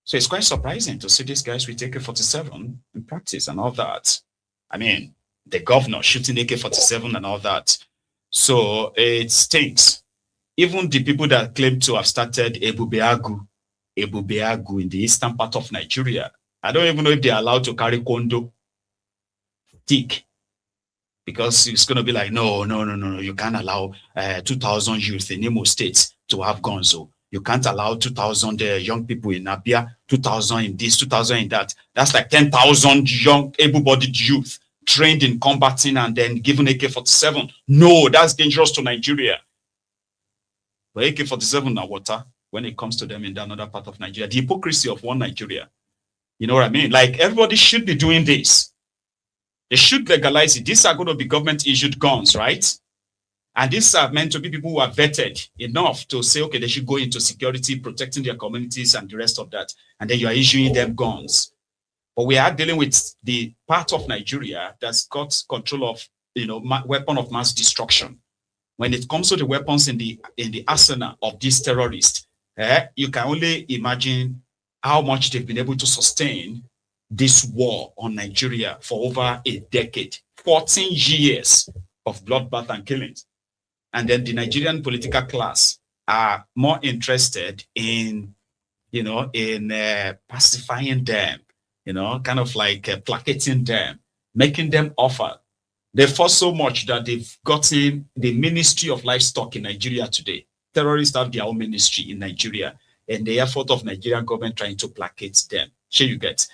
So it's quite surprising to see these guys with AK-47 in practice and all that. I mean, the governor shooting AK-47 and all that. So it stinks. Even the people that claim to have started Ebubeagu in the eastern part of Nigeria, I don't even know if they're allowed to carry kondo, thick, because it's going to be like, no, you can't allow 2,000 youth in Imo State to have guns. So you can't allow 2,000 young people in Abia, 2,000 in this, 2,000 in that. That's like 10,000 young, able-bodied youth trained in combating and then given AK-47. No, that's dangerous to Nigeria. But AK-47 now water when it comes to them in another part of Nigeria. The hypocrisy of one Nigeria. You know what I mean? Like, everybody should be doing this. They should legalize it. These are going to be government-issued guns, right? And these are meant to be people who are vetted enough to say, okay, they should go into security, protecting their communities and the rest of that. And then you are issuing them guns. But we are dealing with the part of Nigeria that's got control of, weapon of mass destruction. When it comes to the weapons in the arsenal of these terrorists, you can only imagine how much they've been able to sustain this war on Nigeria for over a decade, 14 years of bloodbath and killings. And then the Nigerian political class are more interested in, pacifying them, kind of like placating them, making them offer. They fought so much that they've gotten the Ministry of Livestock in Nigeria today. Terrorists have their own ministry in Nigeria. in the effort of Nigerian government trying to placate them. Sure, you get.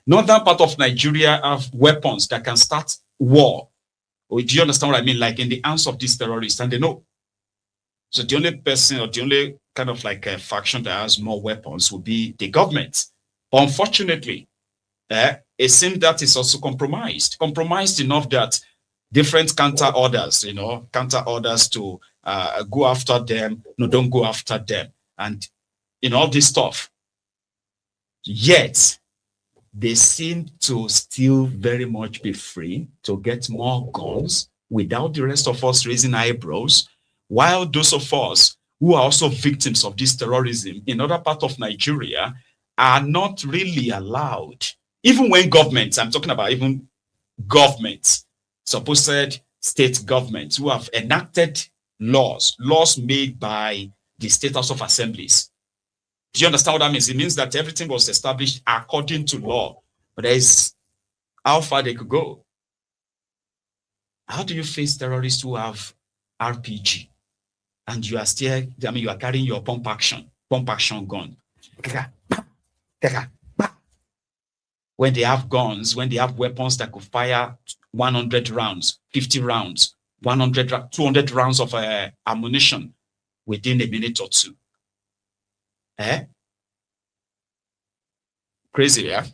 Northern part of Nigeria have weapons that can start war. Or do you understand what I mean? Like in the hands of these terrorists, and they know. So the only person or the only kind of like a faction that has more weapons will be the government. But unfortunately, it seems that is also compromised. Compromised enough that different counter orders to go after them. No, don't go after them. And all this stuff. Yet, they seem to still very much be free to get more guns without the rest of us raising eyebrows, while those of us who are also victims of this terrorism in other parts of Nigeria are not really allowed. Even when governments, I'm talking about even governments, supposed state governments who have enacted laws made by the State House of Assemblies. Do you understand what that means? It means that everything was established according to law, but there is how far they could go. How do you face terrorists who have RPG and you are still, you are carrying your pump action gun? When they have guns, when they have weapons that could fire 100 rounds, 50 rounds, 100, 200 rounds of ammunition within a minute or two. Crazy, yeah?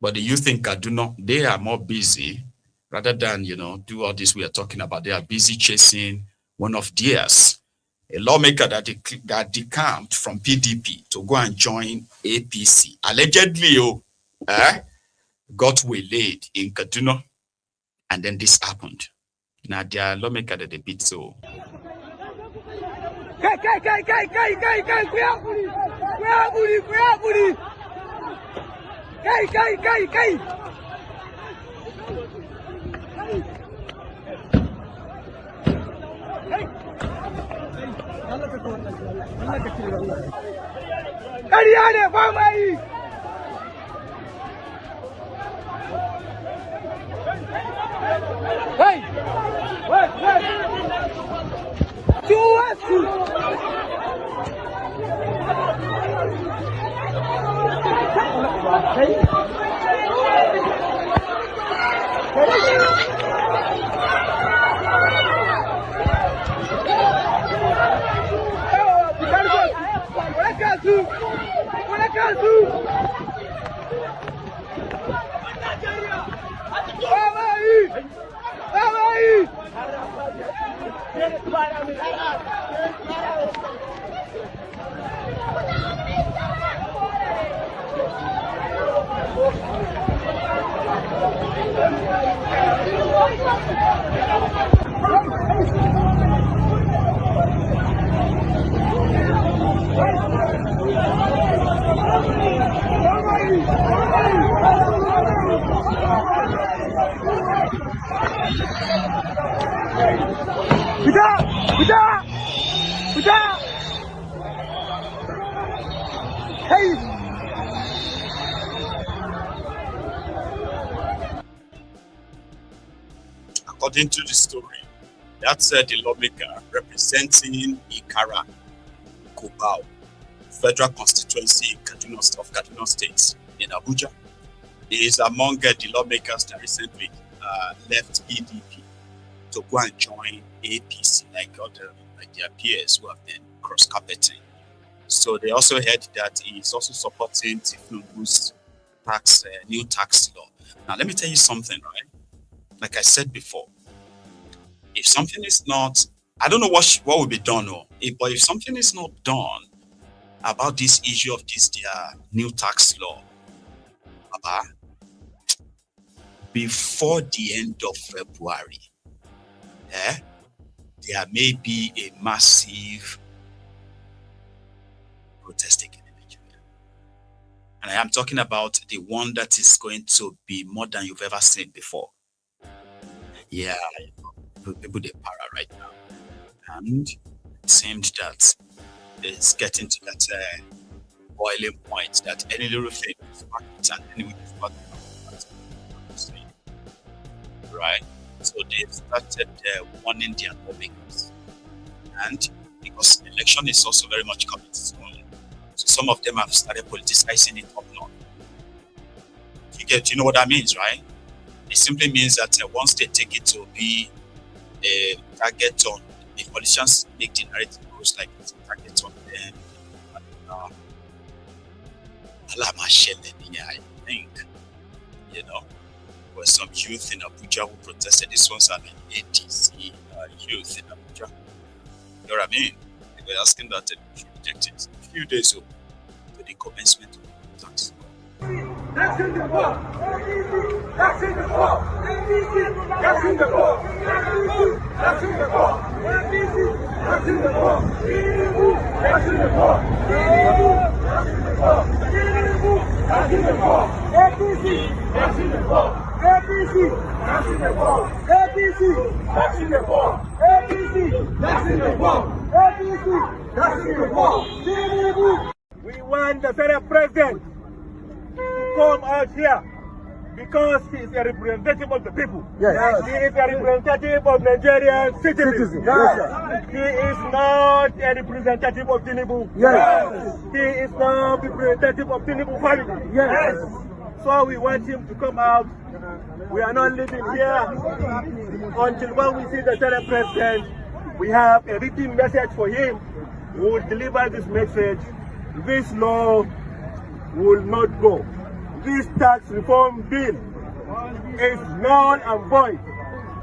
But the youth in Kaduna, they are more busy rather than, do all this we are talking about. They are busy chasing one of theirs, a lawmaker that decamped from PDP to go and join APC. Allegedly, got waylaid in Kaduna, and then this happened. Now, their lawmaker that they beat so. According to the story, that's the lawmaker representing Ikara Kubau, Federal Constituency of Kaduna State in Abuja. He is among the lawmakers that recently left PDP to go and join APC, like their peers who have been cross-carpeting. So they also heard that he is also supporting Tinubu's new tax law. Now, let me tell you something, right? Like I said before, if something is not, I don't know what will be done, but if something is not done about this issue of their new tax law, before the end of February, there may be a massive protest again in Nigeria. And I am talking about the one that is going to be more than you've ever seen before. Yeah, people they para right now. And it seemed that it's getting to that boiling point that any little thing is market and anyone is market. Right? So they've started warning their lawmakers. And because election is also very much coming soon, so some of them have started politicizing it up north. You know what that means, right? It simply means that once they take it to be a target on, the politicians make the narrative goes like it's a target on them. I think, you know, there were some youth in Abuja who protested. These ones are like ADC youth in Abuja. You know what I mean? They were asking that they should reject it. A few days ago, to the commencement of the tax. That's in the ball. That's in the ball. That's in the ball. That's in the ball. That's in the ball. That's in the ball. That's in the ball. APC. That's in the ball. APC. That's in the ball. APC. That's in the ball. APC. That's in the ball. APC. That's in the ball. We want the Senate President to come out here because he is a representative of the people. Yes. He is a representative of Nigerian citizens. Yes. He is not a representative of Tinubu. Yes. He is not a representative of Tinubu family. Yes. So we want him to come out. We are not living here until when we see the Senate President. We have a written message for him. We will deliver this message. This law will not go. This tax reform bill is null and void.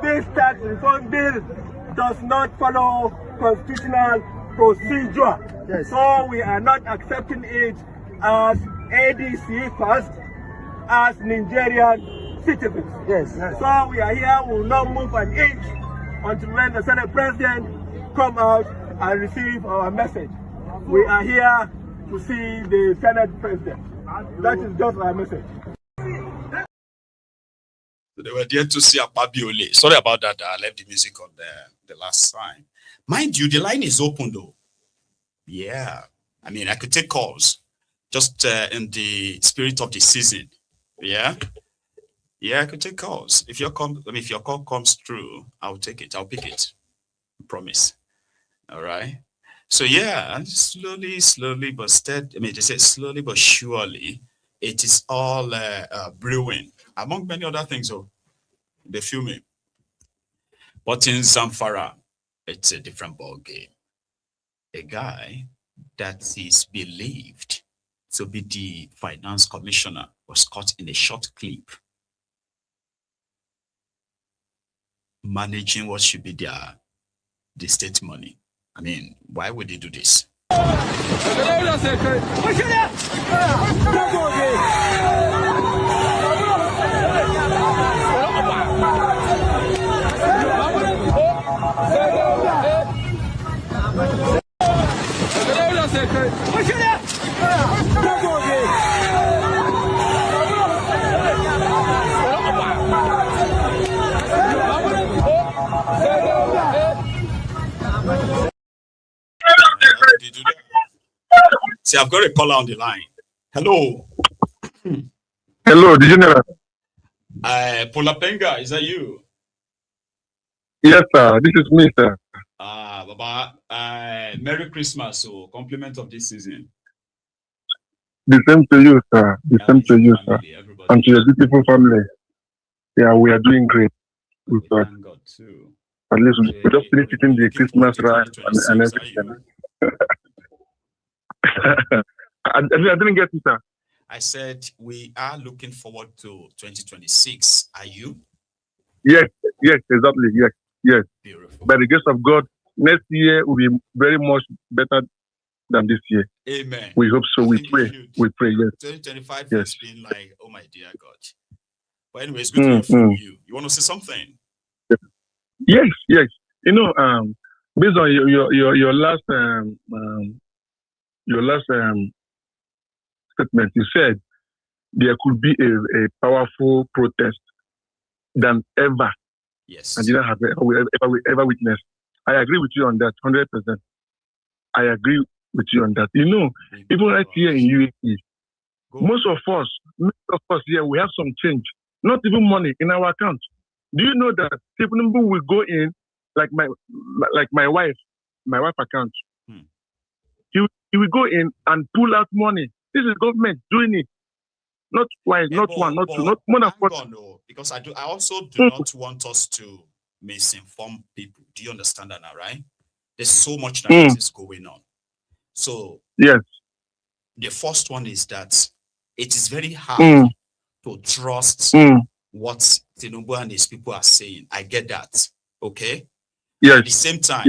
This tax reform bill does not follow constitutional procedure. Yes. So we are not accepting it as ADC first, as Nigerian citizens. Yes. So we are here, we will not move an inch until when the Senate President come out and receive our message. We are here to see the Senate President. That is just our message. They were there to see Ababiole. Sorry about that. I left the music on the last time. Mind you, the line is open though. Yeah. I mean, I could take calls just in the spirit of the season. Yeah. Yeah, I could take calls. If your call comes through, I'll take it. I'll pick it. I promise. All right. So yeah, and slowly but steady. I mean, they say slowly but surely, it is all brewing, among many other things. Oh, they feel me. But in Zamfara, it's a different ball game. A guy that is believed to be the finance commissioner was caught in a short clip, managing what should be the state money. I mean, why would they do this? See, I've got a caller on the line. Hello. Hello, the general. Polapenga, is that you? Yes, sir. This is me, sir. Baba, Merry Christmas, so compliment of this season. The same to you, sir. The same to you, sir. And to your beautiful family. Yeah, we are doing great. Thank God too. At least we just finished eating the Christmas rice and everything. I didn't get it, sir. I said we are looking forward to 2026. Are you? Yes, exactly. Yes. Beautiful. By the grace of God, next year will be very much better than this year. Amen. We hope so. We pray. Yes. 2025 has been like, oh my dear God. But anyway, it's good to hear from you. You want to say something? Yes. You know, based on your last statement, you said there could be a powerful protest than ever. Yes. And didn't have ever witnessed. I agree with you on that, 100%. I agree with you on that. You know, even right here in UAE, most of us here, we have some change, not even money in our account. Do you know that Tinubu will go in like my wife account? He will he will go in and pull out money. This is government doing it. Not twice, not one, not two, not more than 40. Because I also do not want us to misinform people. Do you understand that now, right? There's so much that is going on. So yes, the first one is that it is very hard to trust what Tinubu and his people are saying. I get that. Okay. Yes. At the same time,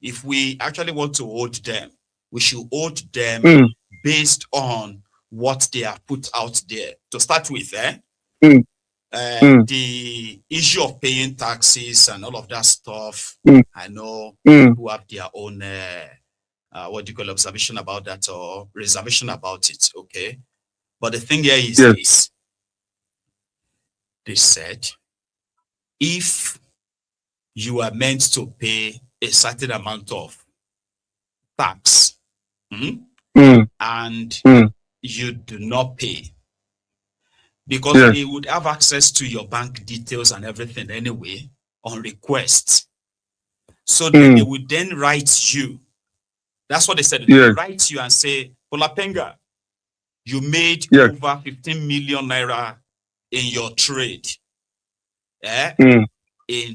if we actually want to hold them, we should hold them based on what they have put out there. To start with, the issue of paying taxes and all of that stuff, I know people have their own observation about that or reservation about it, okay? But the thing here is this. They said, if you are meant to pay a certain amount of tax and you do not pay, because they would have access to your bank details and everything anyway on request. So then they would then write you. That's what they said. They would write you and say, Olapenga, you made over 15 million naira in your trade in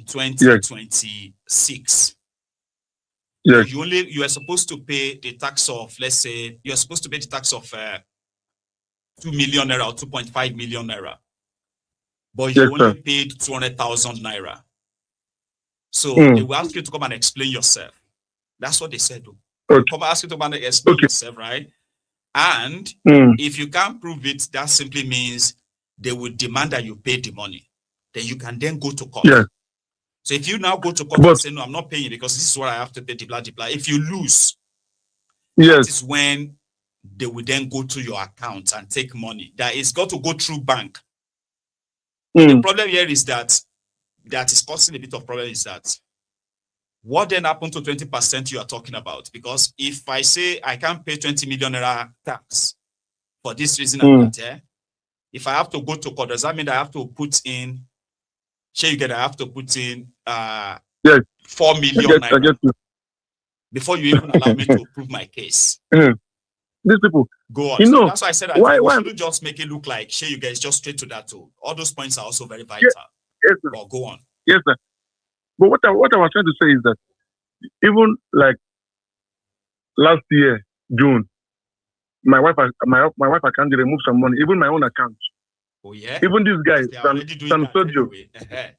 2026. You are supposed to pay the tax of, let's say, you're supposed to pay the tax of 2 million naira or 2.5 million naira. But you only paid 200,000 naira. So they will ask you to come and explain yourself. That's what they said. Come ask you to come and explain yourself, right? And if you can't prove it, that simply means they will demand that you pay the money. Then you can then go to court. So if you now go to court and say, no, I'm not paying because this is what I have to pay, blah. If you lose, that is when they will then go to your account and take money. That is got to go through bank. The problem here is that is causing a bit of problem is that what then happened to 20% you are talking about? Because if I say I can't pay 20 million naira tax for this reason and that, if I have to go to court, does that mean that I have to put in, I have to put in 4 million naira before you even allow me to prove my case? These people go on. So that's why I said that we shouldn't just make it look like you guys just straight to that too. All those points are also very vital. Yes, sir. Well, go on. Yes, sir. But what I was trying to say is that even like last year, June, my wife account removed some money, even my own account. Oh yeah. Even these guys, some studio. Anyway.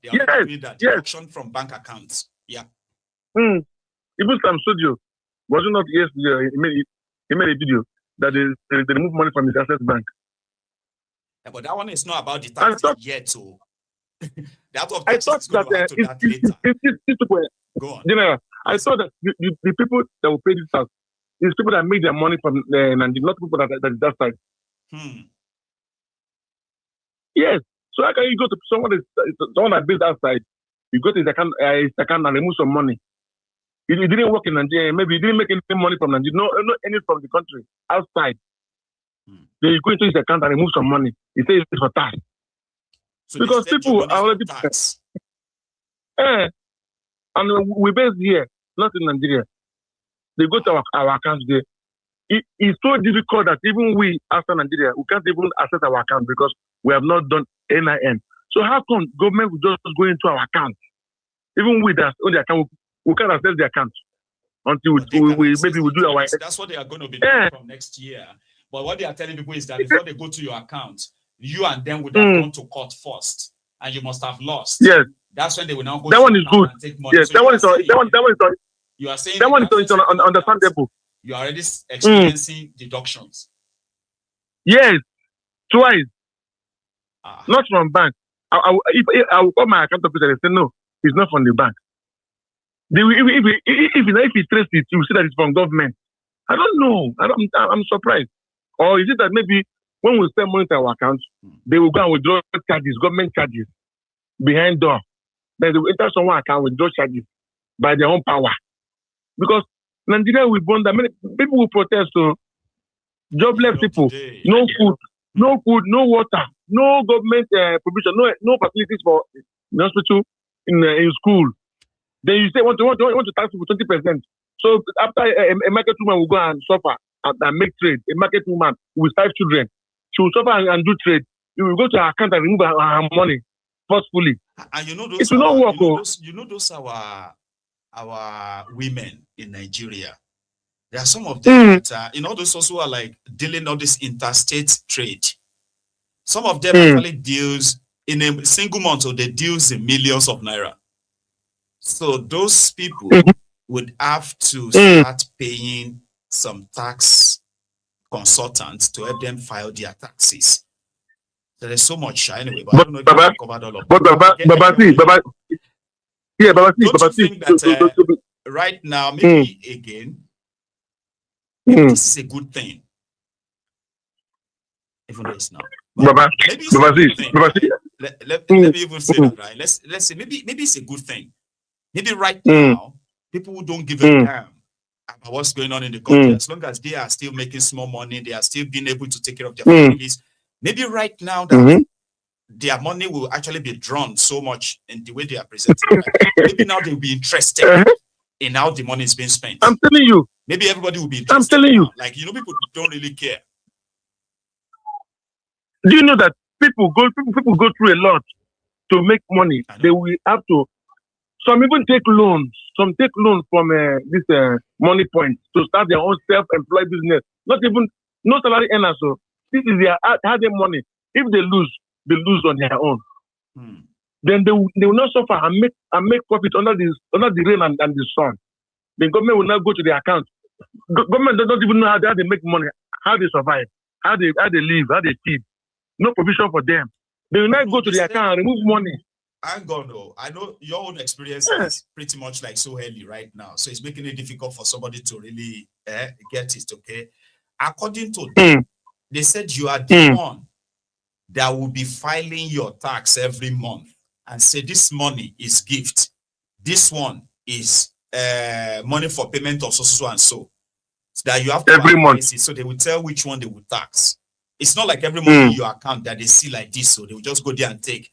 They are doing that deduction from bank accounts. Yeah. Even some studio was it not yesterday? He made a video that they remove money from his access bank. Yeah, but that one is not about the tax yet. So that of I thought that later. Go on. General, I thought that the people that will pay this tax is people that make their money from Nigeria, not people that is that side. Yes. So how can you go to someone that built that side? You go to his account and remove some money. He didn't work in Nigeria. Maybe he didn't make any money from Nigeria. No, any from the country outside. Then you go into his account and remove some money. He says it's for tax. So because people are already tax. And we base here, not in Nigeria. They go to our accounts there. It's so difficult that even we, after Nigeria, we can't even access our account because we have not done NIN. So how come government will just go into our account? Even with us on the account, we can't access the account until we do our. That's what they are going to be doing from next year. But what they are telling people is that before they go to your account, you and them would have gone to court first, and you must have lost. Yes, that's when they will now go. That one is good. And take money. Yes, so that one is on. You are saying that one is understandable. You are already experiencing deductions. Yes, twice. Not from bank. If I will call my account officer and say no, it's not from the bank. If he traces it, you see that it's from government. I don't know. I'm surprised. Or is it that maybe when we send money to our account, they will go and withdraw charges, government charges, behind door. Then they will enter someone's account with those charges by their own power. Because Nigeria will burn that many people will protest. So jobless people, no food, no water, no government provision, no facilities for the hospital, in school. Then you say want to tax people 20%. So after a market woman will go and suffer, and make trade. A market woman with 5 children, she will suffer and do trade. You will go to her account and remove her money forcefully. And you know it will not work. You know those our women in Nigeria. There are some of them that you know those also are like dealing all this interstate trade. Some of them actually deals in a single month, so they deals in millions of naira. So those people would have to start paying some tax consultants to help them file their taxes. There is so much anyway, but I don't know if I covered all of it. Don't you think that right now, maybe again, maybe this is a good thing? Even though it's not. Maybe it's a good thing. Right? Let me even say that, right? Let's say maybe it's a good thing. Maybe right now, people who don't give a damn about what's going on in the country, as long as they are still making small money, they are still being able to take care of their families. Maybe right now that their money will actually be drawn so much in the way they are presenting. Right? Maybe now they'll be interested in how the money is being spent. I'm telling you. Maybe everybody will be interested. I'm telling you. Like, you know, people don't really care. Do you know that people go through a lot to make money? They will have to. Some even take loans. Some take loans from this money point to start their own self-employed business. No salary earners. So this is their hard money. If they lose on their own. Then they will not suffer and make profit under the rain and the sun. The government will not go to their account. Government doesn't even know how they make money, how they survive, how they live, how they feed. No provision for them. They will not go to their account and remove money. I'm gonna. I know your own experience is pretty much like so early right now, so it's making it difficult for somebody to really get it. Okay, according to them, they said you are the one that will be filing your tax every month and say this money is gift, this one is money for payment of so and so. So that you have to every month. It, so they will tell which one they will tax. It's not like every month in your account that they see like this, so they will just go there and take.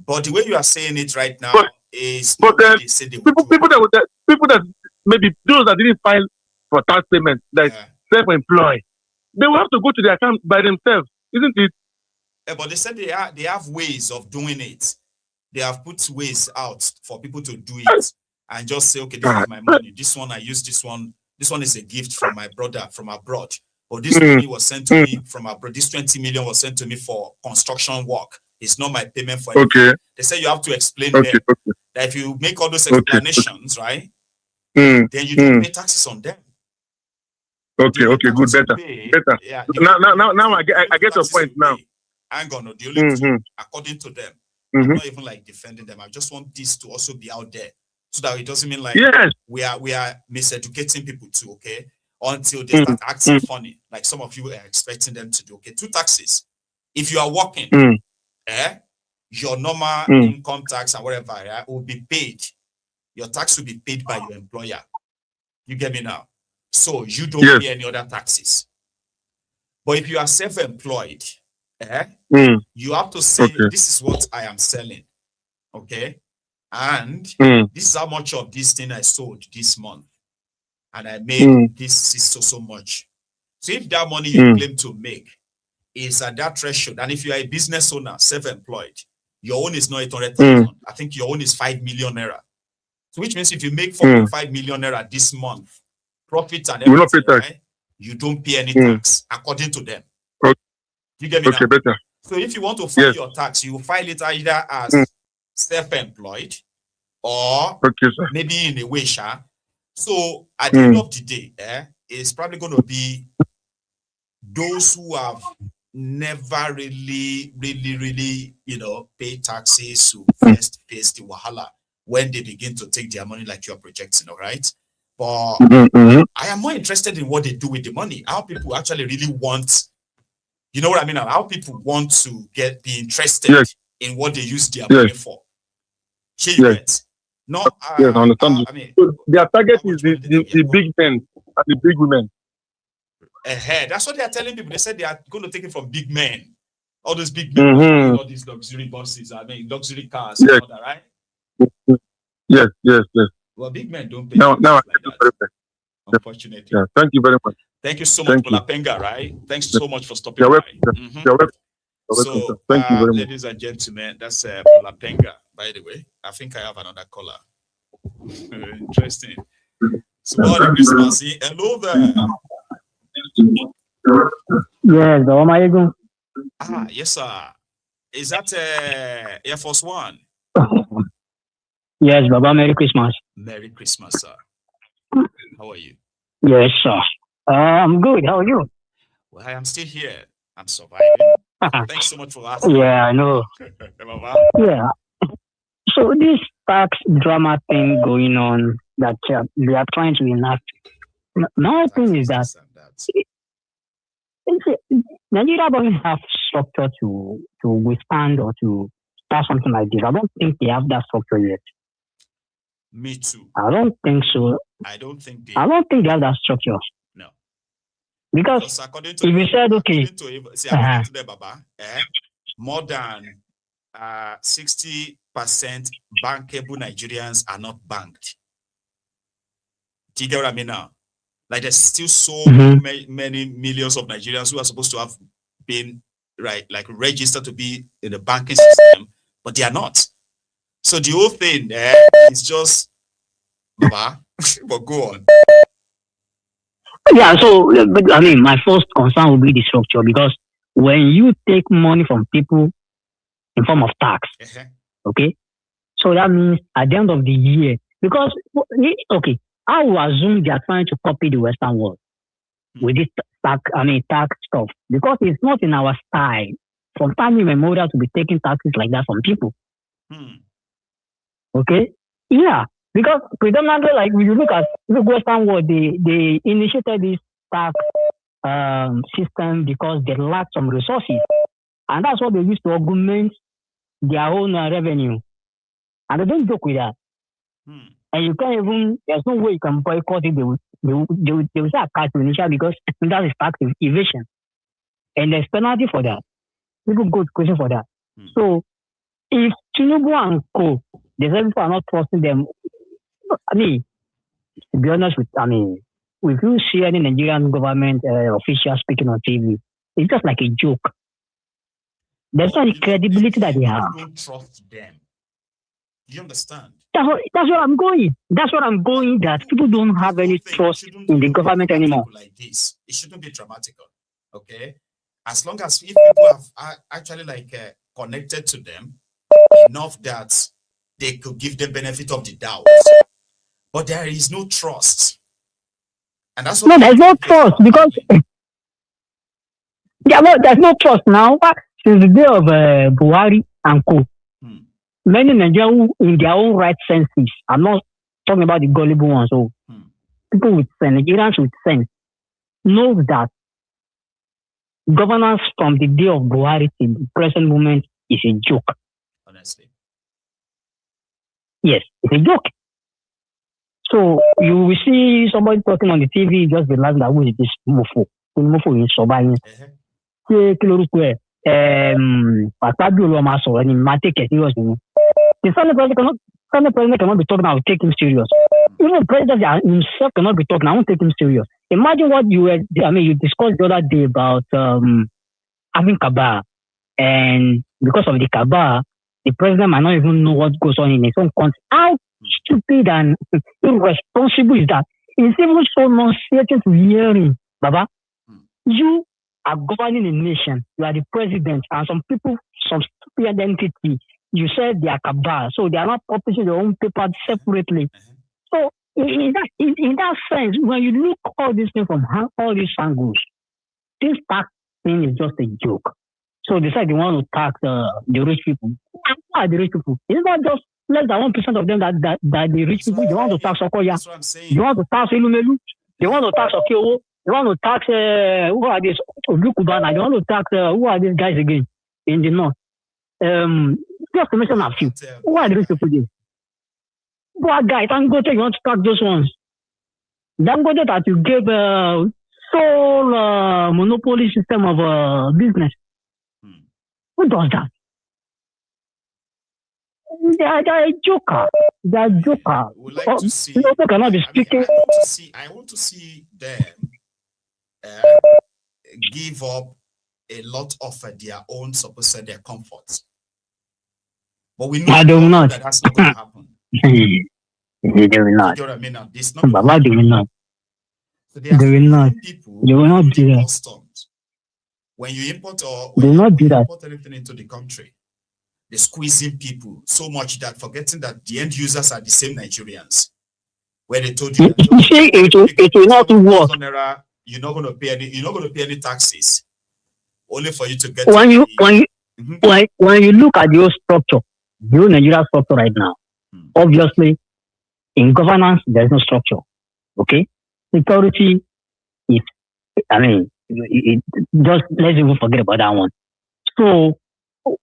But the way you are saying it right now is they say they people that maybe those that didn't file for tax payment, like self-employed, they will have to go to their account by themselves, isn't it? Yeah, but they said they have ways of doing it. They have put ways out for people to do it and just say, okay, this is my money. This one I use. This one is a gift from my brother from abroad. Or this money was sent to me from abroad. This 20 million was sent to me for construction work. It's not my payment for anything. Okay. They say you have to explain them that if you make all those explanations, right, then you don't pay taxes on them. Okay, good, better. Yeah, now I get your point now. Hang on, the only two, according to them, I'm not even like defending them. I just want this to also be out there so that it doesn't mean like we are miseducating people too, okay? Until they start acting funny, like some of you are expecting them to do. Okay, 2 taxes. If you are working, your normal income tax and whatever will be paid. Your tax will be paid by your employer. You get me now? So you don't pay any other taxes. But if you are self-employed, you have to say, this is what I am selling. Okay? And this is how much of this thing I sold this month. And I made this is so much. So if that money you claim to make is at that threshold, and if you are a business owner, self-employed, your own is not 800,000. I think your own is 5 million naira. So which means if you make 4.5 million naira this month, profit and everything, right, you don't pay any tax according to them. You get me now? Better. So if you want to file your tax, you file it either as self-employed or maybe in a way, So at the end of the day, it's probably going to be those who have never really, pay taxes who first face the wahala when they begin to take their money like you're projecting, all right? But I am more interested in what they do with the money, how people actually really want, you know what I mean? How people want to be interested in what they use their money for. No, I understand. So their target is the big men and the big women. That's what they are telling people. They said they are going to take it from big men. All those big men, all these luxury buses, luxury cars, and all that, right? Yes. Well, big men don't pay. Now like that, unfortunately. Yeah, thank you very much. Thank you so much, Thank you. Bolapenga, right? Thanks so much for stopping You're by. welcome. You're welcome. So, thank you very much. ladies and gentlemen, that's Bolapenga, by the way. I think I have another caller. Interesting. So, Merry Christmas. Hello there. Yes, how are you doing? Yes, sir. Is that Air Force One? Yes, Baba, Merry Christmas. Merry Christmas, sir. How are you? Yes, sir. I'm good. How are you? Well, I am still here. I'm surviving. Thanks so much for asking. Yeah, I know. Yeah. So this tax drama thing going on that they are trying to enact. My thing is that Nigeria doesn't have structure to withstand or to start something like this. I don't think they have that structure yet. Me too. I don't think so. I don't think they have that structure. No. Because according to if you said, okay, according to the Baba, more than 60% bankable Nigerians are not banked. Do you get what I mean now? Like there's still so many millions of Nigerians who are supposed to have been registered to be in the banking system, but they are not. So the whole thing is just Baba, but go on. Yeah, so I mean, my first concern will be the structure, because when you take money from people in form of tax, okay, so that means at the end of the year, because okay, I will assume they are trying to copy the Western world with this tax stuff, because it's not in our style from time immemorial to be taking taxes like that from people. Okay, yeah. Because predominantly, like when you look at the Western world, they initiated this tax system because they lacked some resources, and that's what they used to augment their own revenue. And they don't joke with that. And you can't even. There's no way you can boycott it. They will say a cut to initial, because that is tax evasion, and there's penalty for that. People go to question for that. So if Tinubu and co, the people are not trusting them. I mean, to be honest with, if you see any Nigerian government official speaking on TV, it's just like a joke. There's not the credibility that they have. Don't trust them. You understand? That's where I'm going. That's where I'm going. That people don't have any trust in the government anymore. Like this, it shouldn't be dramatical. Okay, as long as if people have actually connected to them enough that they could give them benefit of the doubt. But there is no trust. And that's what no, there's no trust, because there's no trust now. Since the day of Buhari and co, many Nigerians in their own right senses, I'm not talking about the gullible ones, so people with sense, Nigerians with sense, know that governance from the day of Buhari to the present moment is a joke. Honestly. Yes, it's a joke. So you will see somebody talking on the TV, just be like that, who is this mofo? Mofo in Sobayin. The Senate president cannot be talking, I will take him serious. Even the president himself cannot be talking, I won't take him serious. Imagine what you discussed the other day about having Kaaba, and because of the Kaaba, the president might not even know what goes on in his own country. How stupid and irresponsible is that? It's even so nauseating to hearing, Baba. You are governing a nation. You are the president, and some people, some stupid entity, you said they are Kaaba, so they are not publishing their own paper separately. So in that sense, when you look all these things from all these angles, this tax thing is just a joke. So they said they want to tax the rich people. Who are the rich people? It's not just less than 1% of them that the rich people. They want to tax Okoya. They want to tax Elumelu. They want to tax Okeowo. They want to tax who are these? Kubana. They want to tax who are these guys again in the north? Just to mention a few. Who are the rich people there? What guy? Dangote, you want to tax those ones? Dangote that you gave sole monopoly system of business. Who does that? They are a joker. They are joker. Would like to see. Cannot be speaking. I want to see them give up a lot of their own, suppose their comfort. But we know that that's not going to happen. They will not. You know what I mean? Now, this not Baba, they will not. So they will not. People they will not do that. Customs. When you import import anything into the country, they're squeezing people so much that forgetting that the end users are the same Nigerians. Where they told you, you see, it will not work. You're not going to pay any. You're not going to pay any taxes. Only for you to get. When you look at your structure, your Nigeria structure right now, obviously, in governance there is no structure. Okay, security is. I mean, just let's even forget about that one. So,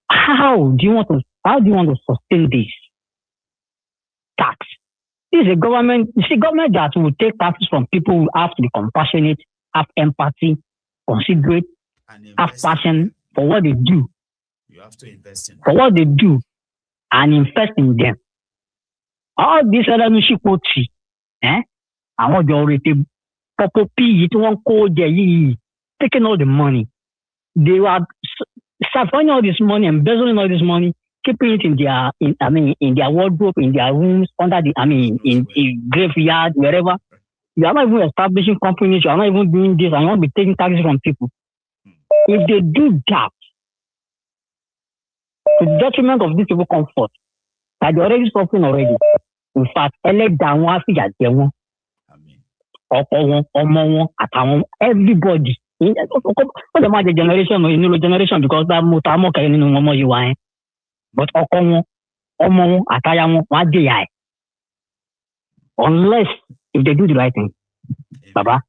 how do you want to sustain this tax? This is a government. You see, government that will take taxes from people who have to be compassionate, have empathy, considerate, have passion for what they do. You have to invest in for what they do and invest in them. All these other mushikoti, I want the already poppy it won't call taking all the money. They are suffering all this money, embezzling all this money, keeping it in their wardrobe, in their rooms, under the in graveyard, wherever. You are not even establishing companies, you are not even doing this, and you won't be taking taxes from people. If they do that, to the detriment of these people's comfort, that they're already suffering already. In fact, everybody. What about the generation or new generation? Because that mutamo can no more you are. But unless if they do the right thing. Baba.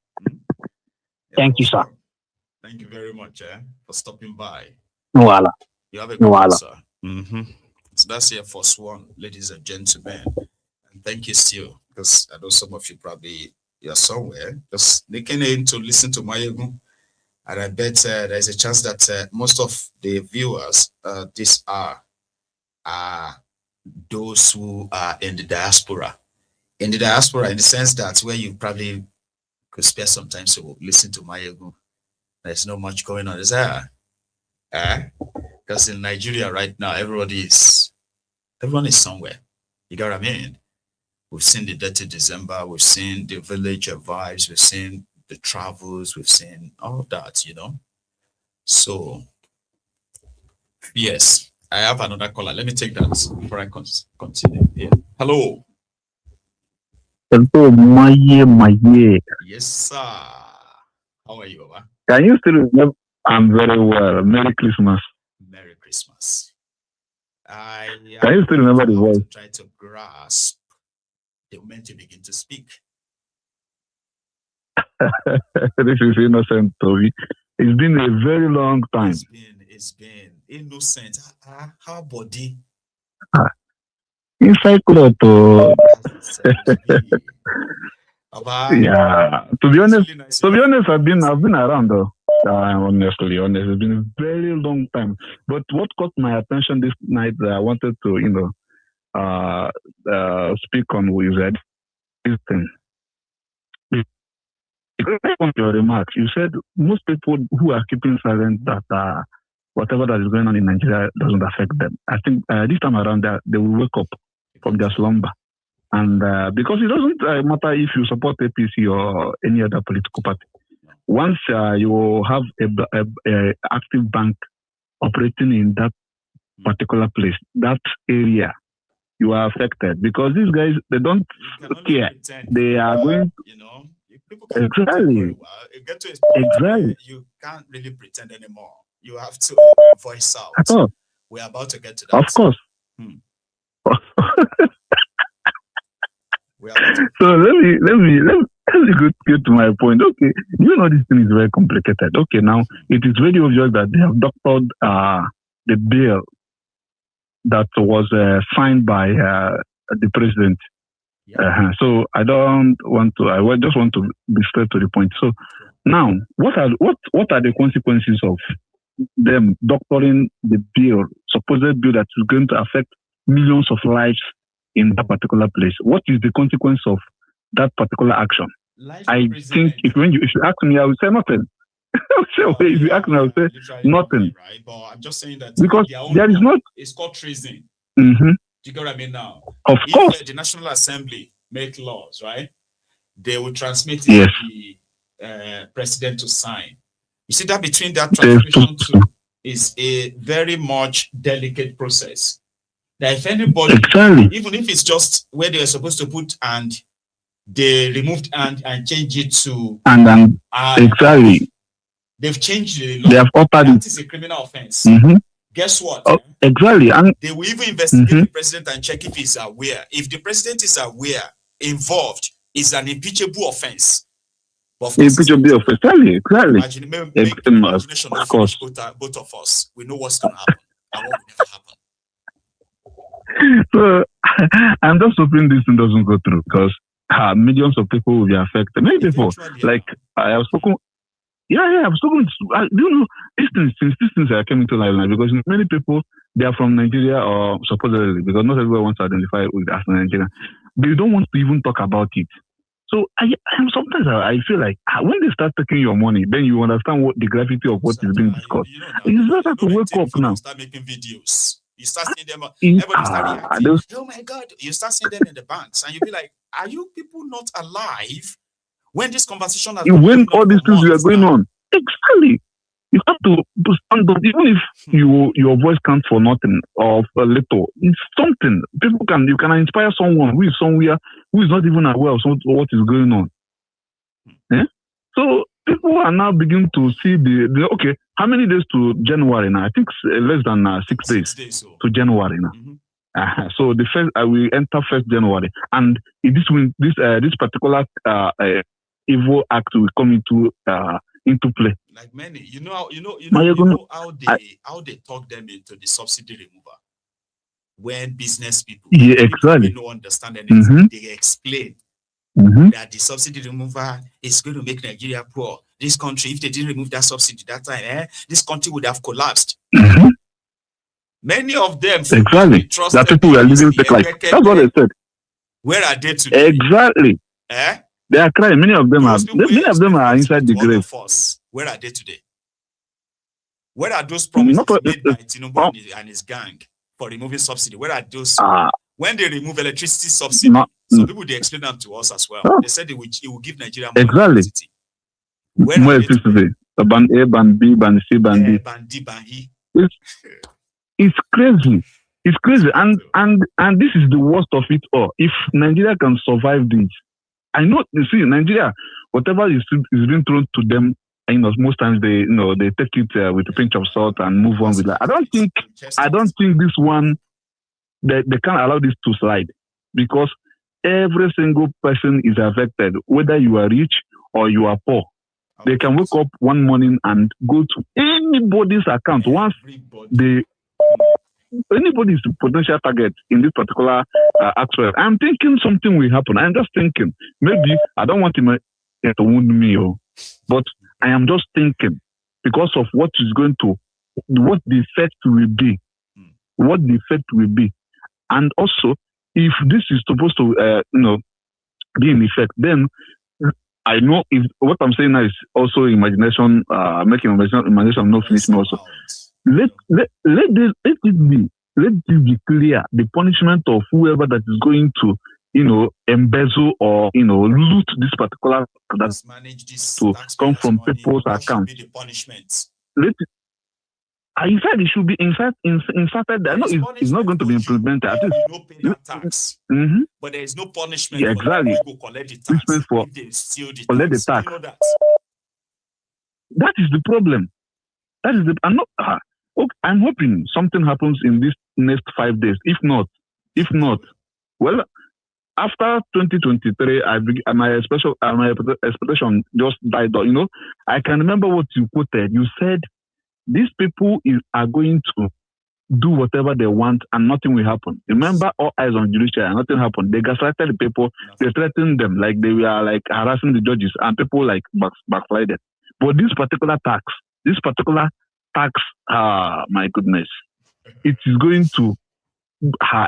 Thank you, sir. Thank you very much for stopping by. No Allah. You have a good one, sir. So that's your first one, ladies and gentlemen. And thank you still, because I know some of you probably you're somewhere just sneaking in to listen to Mayegun. And I bet there's a chance that most of the viewers this are those who are in the diaspora. In the diaspora, in the sense that where you probably could spare some time to listen to Mayegun. There's not much going on, is there? Because in Nigeria right now, everyone is somewhere. You got what I mean? We've seen the Dirty December, we've seen the village vibes, we've seen the travels, we've seen all that, you know. So, yes, I have another caller. Let me take that before I continue here. Hello. Hello, Maye. Yes, sir. How are you, Baba? Can you still remember? I'm very well. Merry Christmas. Merry Christmas. Can you still remember the voice? Try to grasp the moment you begin to speak. This is innocent, Toby. It's been a very long time. It's been innocent. How body? Insecurity. Yeah. To be honest, I've been around though. Honestly, it's been a very long time. But what caught my attention this night that I wanted to, speak on with that is thing. On your remarks, you said most people who are keeping silent that whatever that is going on in Nigeria doesn't affect them. I think this time around they will wake up from their slumber. And because it doesn't matter if you support APC or any other political party. Once you have a active bank operating in that particular place, that area, you are affected. Because these guys, they don't care. They are going... Exactly. You get to a exactly. You can't really pretend anymore. You have to voice out. At all. We're about to get to that. Of course. So let me get to my point. Okay, you know this thing is very complicated. Okay, now it is very obvious that they have doctored the bill that was signed by the president. So I don't want to. I just want to be straight to the point. So now, what are the consequences of them doctoring the bill, supposed bill that is going to affect millions of lives in that particular place? What is the consequence of that particular action? I think if you ask me, I would say nothing. If you ask me, I would say nothing. Right? But I'm just saying that because there is not. It's called treason. Mm-hmm. Do you get what I mean now? Of course. If the National Assembly make laws, right, they will transmit it to the president to sign. You see that between that transmission to is a very much delicate process. That if anybody, even if it's just where they are supposed to put and they removed and changed it to exactly. They've changed the law. They have altered it. That is a criminal offense. Mm-hmm. Guess what? Exactly. And they will even investigate the president and check if he's aware. If the president is aware, involved, is an impeachable offense. Impeachable offense. Exactly. Imagine, imagination of course. Both of us. We know what's going to happen and what will never happen. So I'm just hoping this thing doesn't go through because millions of people will be affected. Many people, like I have spoken. Yeah, I've spoken to, do you know, since these things are coming to life now, because many people, they are from Nigeria or supposedly, because not everyone wants to identify with as Nigeria. They don't want to even talk about it. So sometimes I feel like when they start taking your money, then you understand what the gravity of what is being discussed. It's better to wake up now. Start making videos. You start seeing them, everybody start reacting. Oh my God, you start seeing them in the banks, and you be like, are you people not alive? When this conversation has when all these things are going on, exactly, you have to stand up. Even if your voice counts for nothing or a little, it's something. You can inspire someone who is somewhere who is not even aware of what is going on. Yeah? So people are now beginning to see okay. How many days to January now? I think less than 6 days to January now. Mm-hmm. So the first we enter 1st January, and this particular evil act will come into play. Like many, you know how they talk them into the subsidy removal. When business people, exactly, don't understand anything, they explain that the subsidy removal is going to make Nigeria poor. This country, if they didn't remove that subsidy that time, this country would have collapsed. Mm-hmm. Many of them exactly that people were living fake life. That's what they said. Where are they today? Exactly. They are crying. Many of them are inside the grave. Where are they today? Where are those promises made by Tinubu and his gang for removing subsidy? Where are those? When they remove electricity subsidy, some people they explain them to us as well. They said it will give Nigeria more electricity. More electricity. Band A, band B, band C, band D. Band D, band E. It's crazy. It's crazy. And this is the worst of it all. If Nigeria can survive this, I know, you see, Nigeria, whatever is being thrown to them, most times they take it with a pinch of salt and move on with that. I don't think this one, they can't allow this to slide, because every single person is affected, whether you are rich or you are poor. They can wake up one morning and go to anybody's account once anybody's potential target in this particular aspect. I'm thinking something will happen. I'm just thinking, maybe I don't want him to wound me, but I am just thinking, because of what the effect will be. What the effect will be. And also, if this is supposed to, be in effect, then I know if what I'm saying now is also imagination, making imagination not finish me also. Let it be clear, the punishment of whoever that is going to, embezzle or, loot this particular that manage this to come from people's accounts. In fact, it should be inserted. I know it's not going to be implemented. At least, no pay that tax, but there is no punishment. Yeah, exactly. For collect the tax. For if they steal the collect tax. The tax. You know that. That is the problem. That is the. I'm hoping something happens in this next 5 days. If not, well, after 2023, my expectation just died down. I can remember what you quoted. You said these people are going to do whatever they want and nothing will happen. Remember, all eyes on judiciary and nothing happened. They gaslighted the people. They threatened them like they were like harassing the judges, and people like backslided. But this particular tax, my goodness, it is going to,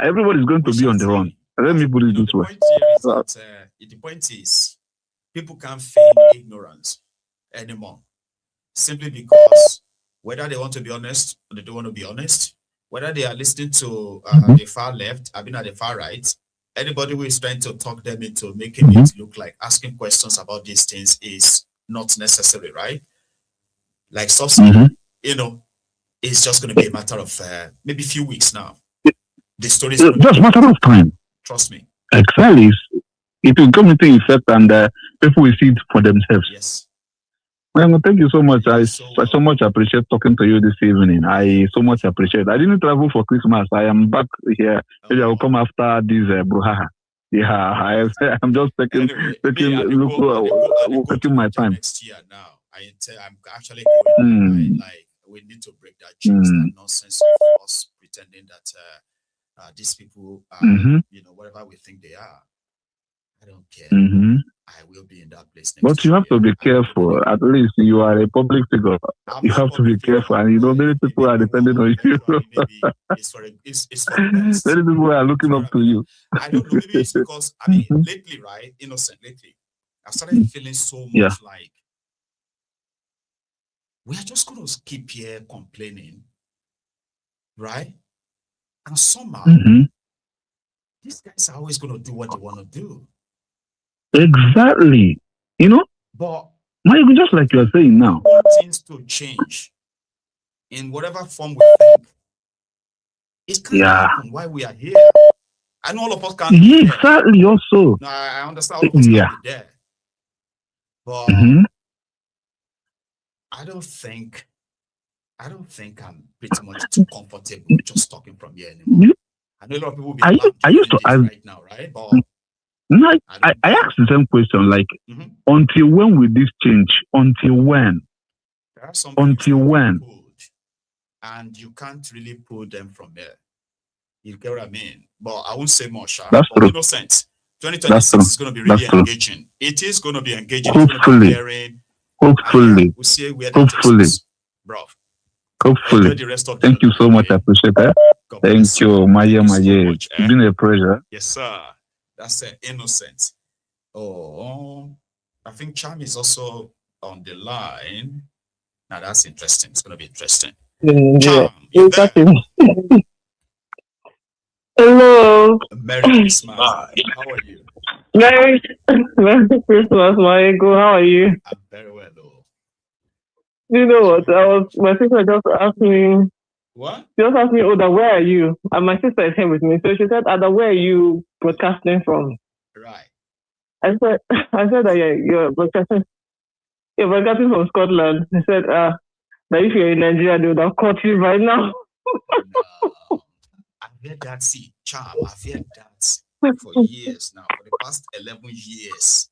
everybody is going to be on the run. Let me put it this way. The point is, people can't feign ignorance anymore, simply because whether they want to be honest or they don't want to be honest, whether they are listening to the far left, I mean at the far right, anybody who is trying to talk them into making it look like asking questions about these things is not necessary, right? Like subsidy, you know, it's just going to be a matter of maybe a few weeks now. The story is just a matter of time. Trust me. Exactly. It will come into effect and people will see it for themselves. Yes. Well, thank you so much. I so much appreciate talking to you this evening. I so much appreciate. I didn't travel for Christmas. I am back here. Maybe I will come after this brouhaha. Yeah, I'm just taking my time. Next year now, I'm actually going like we need to break that jinx, that nonsense of us pretending that these people are, you know, whatever we think they are. I don't care. I will be in that place next But you have to be careful. At least you are a public figure. You have to be careful. And you know, many people are depending on you. It's for the Many people are looking up to you. I don't know. Maybe it's because, I mean, lately, right? Innocent, lately, I've started feeling so much like we are just going to keep here complaining, right? And somehow, these guys are always going to do what they want to do. Exactly. You know? But just like you are saying now. Things to change in whatever form we think. It's kind of happen why we are here. I know all of us can't be there. Exactly, also. No, I understand all of us can't be there. But I don't think I'm pretty much too comfortable just talking from here anymore. I know a lot of people will be I used to ask right now, right? But no, I asked the same question, like, until when will this change? Until when? Until when? And you can't really pull them from there. You get what I mean? But I won't say much. That's true. No sense. 2026 is going to be really engaging. It is going to be engaging. Hopefully. Hopefully. We'll see where that takes us, bro. Hopefully. Thank you so much. I appreciate that. Thank you, Maya. It's been a pleasure. Yes, sir. That's innocent. Oh, I think Charm is also on the line. Now that's interesting. It's going to be interesting. Charm, you there? Hello. Merry Christmas. How are you? Merry Christmas, Maego. How are you? I'm very well, though. You know what? My sister just asked me. What? She just asked me, Oda, where are you? And my sister is here with me. So she said, Ada, where are you broadcasting from? Right. I said that you're broadcasting from Scotland. She said, that if you're in Nigeria, they would have caught you right now. No. I've heard that, Charm. I've heard that for years now, for the past 11 years.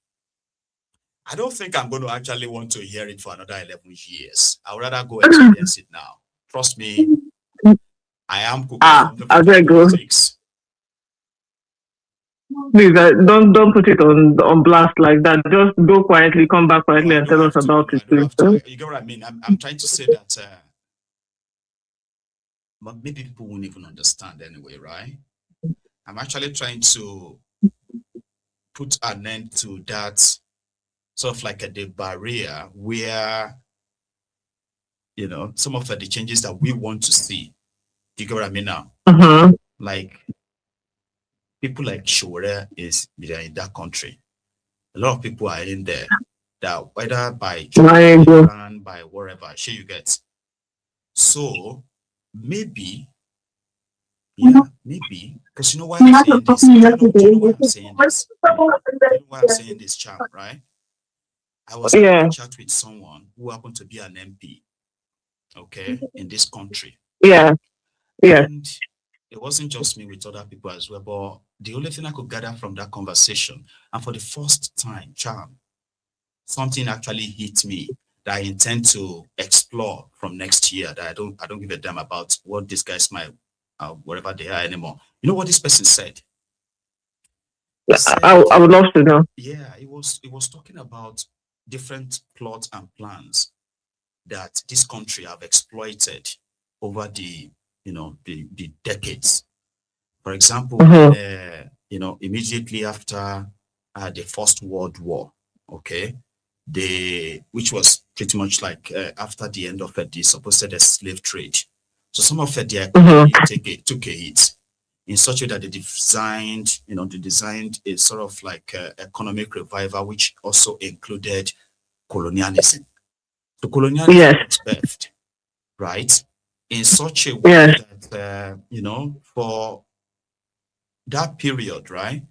I don't think I'm going to actually want to hear it for another 11 years. I would rather go experience it now. Trust me, I am cooking okay, go. Please, don't put it on blast like that. Just go quietly, come back quietly, and tell us about it. You get what I mean? I'm trying to say that, but maybe people won't even understand anyway, right? I'm actually trying to put an end to that sort of like the barrier where, you know, some of the changes that we want to see. Do you get what I mean now? Like, people like Shore is in that country. A lot of people are in there that whether by Japan, by wherever, sure you get. So maybe, because you know why I'm saying this? You know why I'm saying this? You know why I'm saying this, Charm, right? I was in a chat with someone who happened to be an MP, okay, in this country. Yeah. And it wasn't just me, with other people as well, but the only thing I could gather from that conversation, and for the first time, Charm, something actually hit me that I intend to explore from next year, that I don't give a damn about what these guys might, whatever they are anymore. You know what this person said? I would love to know. Yeah, it was talking about different plots and plans that this country have exploited over the decades. For example, immediately after the First World War, okay, which was pretty much like after the end of the supposed slave trade. So some of their economy took a hit in such a way that they designed a sort of like economic revival, which also included colonialism. So colonialism was birthed, right, in such a way that, for that period, right,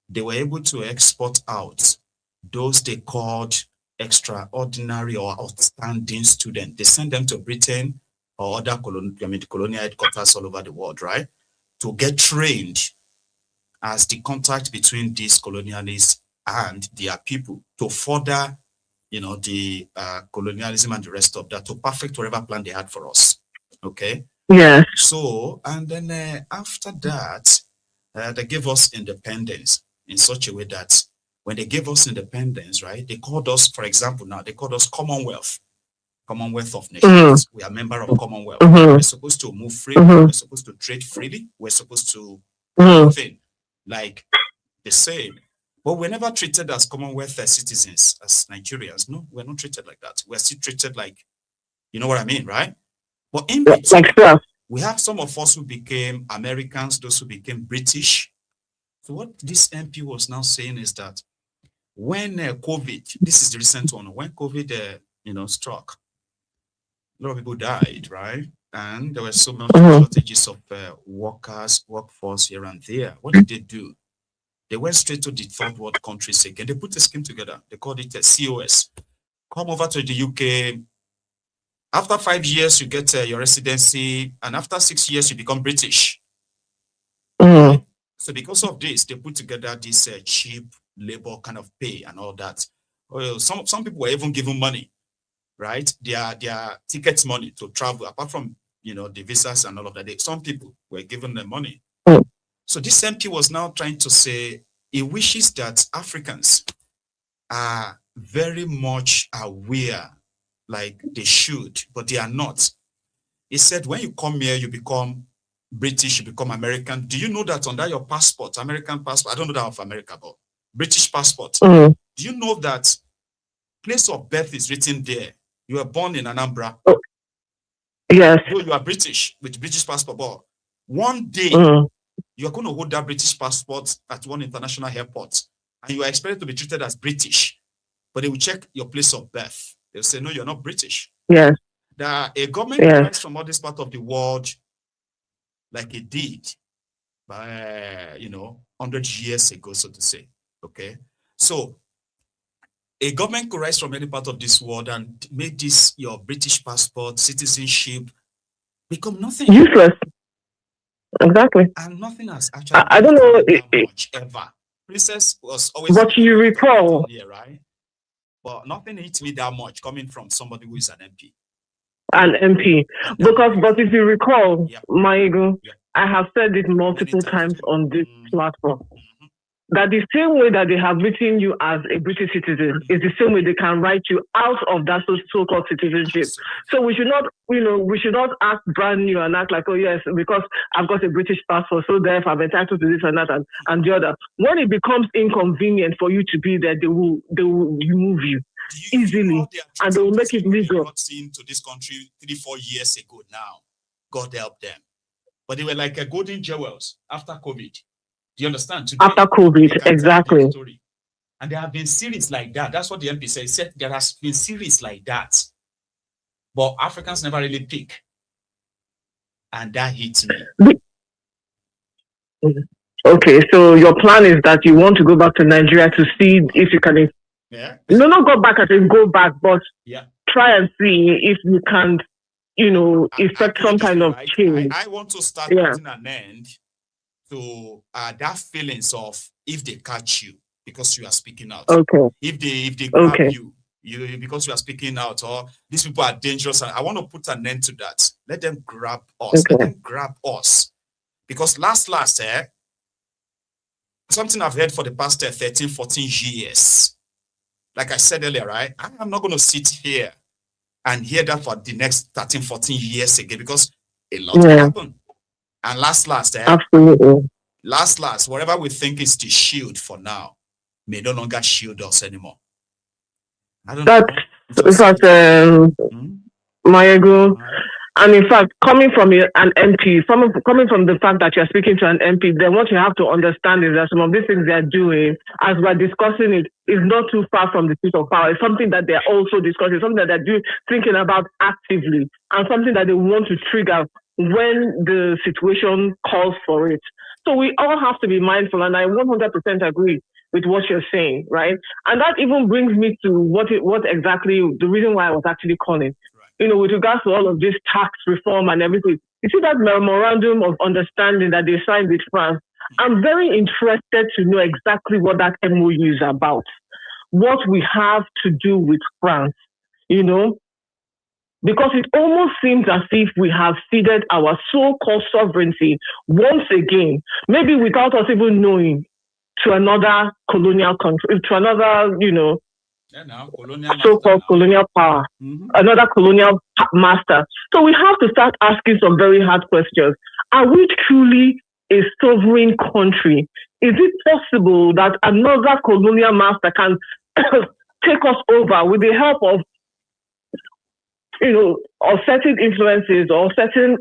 they were able to export out those they called extraordinary or outstanding students. They sent them to Britain or other colonial headquarters all over the world, right, to get trained as the contact between these colonialists and their people to further, the colonialism and the rest of that, to perfect whatever plan they had for us. Okay. Yeah. So, and then after that, they gave us independence in such a way that when they gave us independence, right, they called us, for example, now they called us Commonwealth of Nations. We are a member of Commonwealth. We're supposed to move freely. We're supposed to trade freely. We're supposed to everything like the same. But we're never treated as Commonwealth citizens, as Nigerians. No, we're not treated like that. We're still treated like, you know what I mean, right? But in between, we have some of us who became Americans, those who became British. So what this MP was now saying is that when COVID, this is the recent one, when COVID, struck, a lot of people died, right? And there were so many shortages of workforce here and there. What did they do? They went straight to the third world countries again. They put a scheme together. They called it a COS. Come over to the UK. After 5 years, you get your residency. And after 6 years, you become British. Right? So because of this, they put together this cheap labor kind of pay and all that. Well, some people were even given money, right? Their tickets money to travel, apart from, the visas and all of that. Some people were given the money. So this MP was now trying to say he wishes that Africans are very much aware, like they should, but they are not. He said, when you come here, you become British, you become American. Do you know that under your passport, American passport, I don't know that of America, but British passport, do you know that place of birth is written there? You were born in Anambra. Yes. Though you are British with British passport, but one day you're going to hold that British passport at one international airport and you are expected to be treated as British, but they will check your place of birth. They'll say, no, you're not British. Yes. A government from all this part of the world, like it did, 100 years ago, so to say. Okay. So a government could rise from any part of this world and make this your British passport, citizenship, become nothing. Useless. Exactly. And nothing has actually I don't know much ever. Princess was always what you recall here, right? But nothing hits me that much coming from somebody who is an MP. An MP. But if you recall, Maigo, I have said it multiple times on this platform. That the same way that they have written you as a British citizen is the same way they can write you out of that so-called citizenship. So we should not act brand new and act like, oh yes, because I've got a British passport, so therefore I'm entitled to this and that and the other. When it becomes inconvenient for you to be there, they will remove you easily and they will make it legal. Not seen to this country 3-4 years ago now. God help them. But they were like a golden jewels after COVID. Do you understand? Today, after COVID, exactly. And there have been series like that. That's what the MP said. He said there has been series like that. But Africans never really pick. And that hits me. Okay, so your plan is that you want to go back to Nigeria to see if you can... No, not go back, I think go back, but try and see if you can, effect some kind of change. I want to start putting an end to that feelings of if they catch you because you are speaking out. Okay. If they grab you because you are speaking out, or these people are dangerous. I want to put an end to that. Let them grab us. Let them grab us. Because last, something I've heard for the past 13, 14 years. Like I said earlier, right? I am not going to sit here and hear that for the next 13, 14 years again because a lot will happen. And last, absolutely. Last, whatever we think is the shield for now may no longer shield us anymore. That's in fact, Mayego. And in fact, coming from an MP, coming from the fact that you're speaking to an MP, then what you have to understand is that some of these things they're doing, as we're discussing it, is not too far from the seat of power. It's something that they're also discussing, something that they're thinking about actively, and something that they want to trigger when the situation calls for it. So we all have to be mindful, and I 100% agree with what you're saying, right? And that even brings me to what exactly the reason why I was actually calling. With regards to all of this tax reform and everything, you see that memorandum of understanding that they signed with France. I'm very interested to know exactly what that MOU is about, what we have to do with France, because it almost seems as if we have ceded our so-called sovereignty once again, maybe without us even knowing, to another colonial country, to another, so-called colonial power, another colonial master. So we have to start asking some very hard questions. Are we truly a sovereign country? Is it possible that another colonial master can take us over with the help of, of certain influences or certain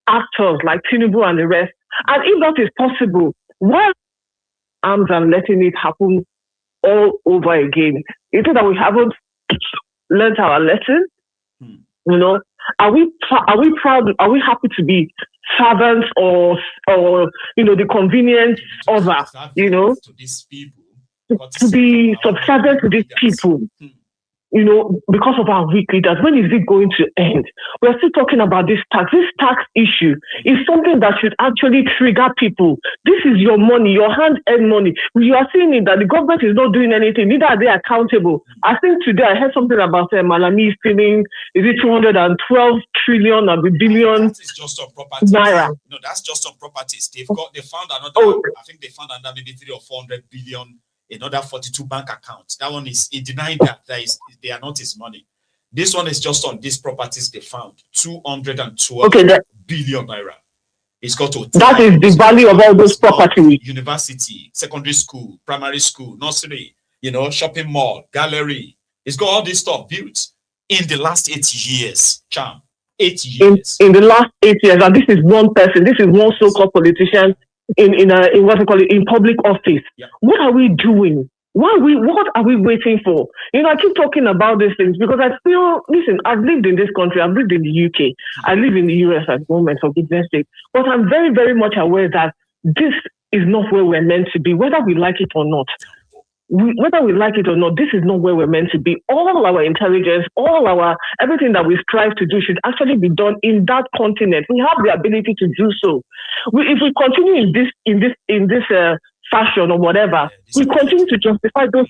actors like Tinubu and the rest? And if that is possible, why arms and letting it happen all over again? Is it that we haven't learned our lesson? Are we proud? Are we happy to be servants or the convenience of us? To these people, to be subservient to these people. Because of our weak leaders. When is it going to end? We're still talking about this tax. This tax issue is something that should actually trigger people. This is your money, your hand-earned money. You are seeing it that the government is not doing anything. Neither are they accountable. I think today I heard something about Malami stealing, is it 212 trillion or billion? That is just on properties. Naira. No, that's just on properties. They found another, I think they found another maybe 300 or 400 billion. Another 42 bank accounts. That one is denying that they are not his money. This one is just on these properties they found. 212 billion naira. It's got to. That is the value of all those properties. University, secondary school, primary school, nursery, shopping mall, gallery. It's got all this stuff built in the last 8 years. 8 years. In the last 8 years, and this is one person. This is one so-called politician. In what we call it, in public office. Yeah. What are we doing? What are we waiting for? I keep talking about these things because I feel, listen, I've lived in this country, I've lived in the UK, I live in the US at the moment, for goodness sake. But I'm very, very much aware that this is not where we're meant to be, whether we like it or not. Whether we like it or not, this is not where we're meant to be. All our intelligence, everything that we strive to do should actually be done in that continent. We have the ability to do so. If we continue in this fashion or whatever, we continue to justify those.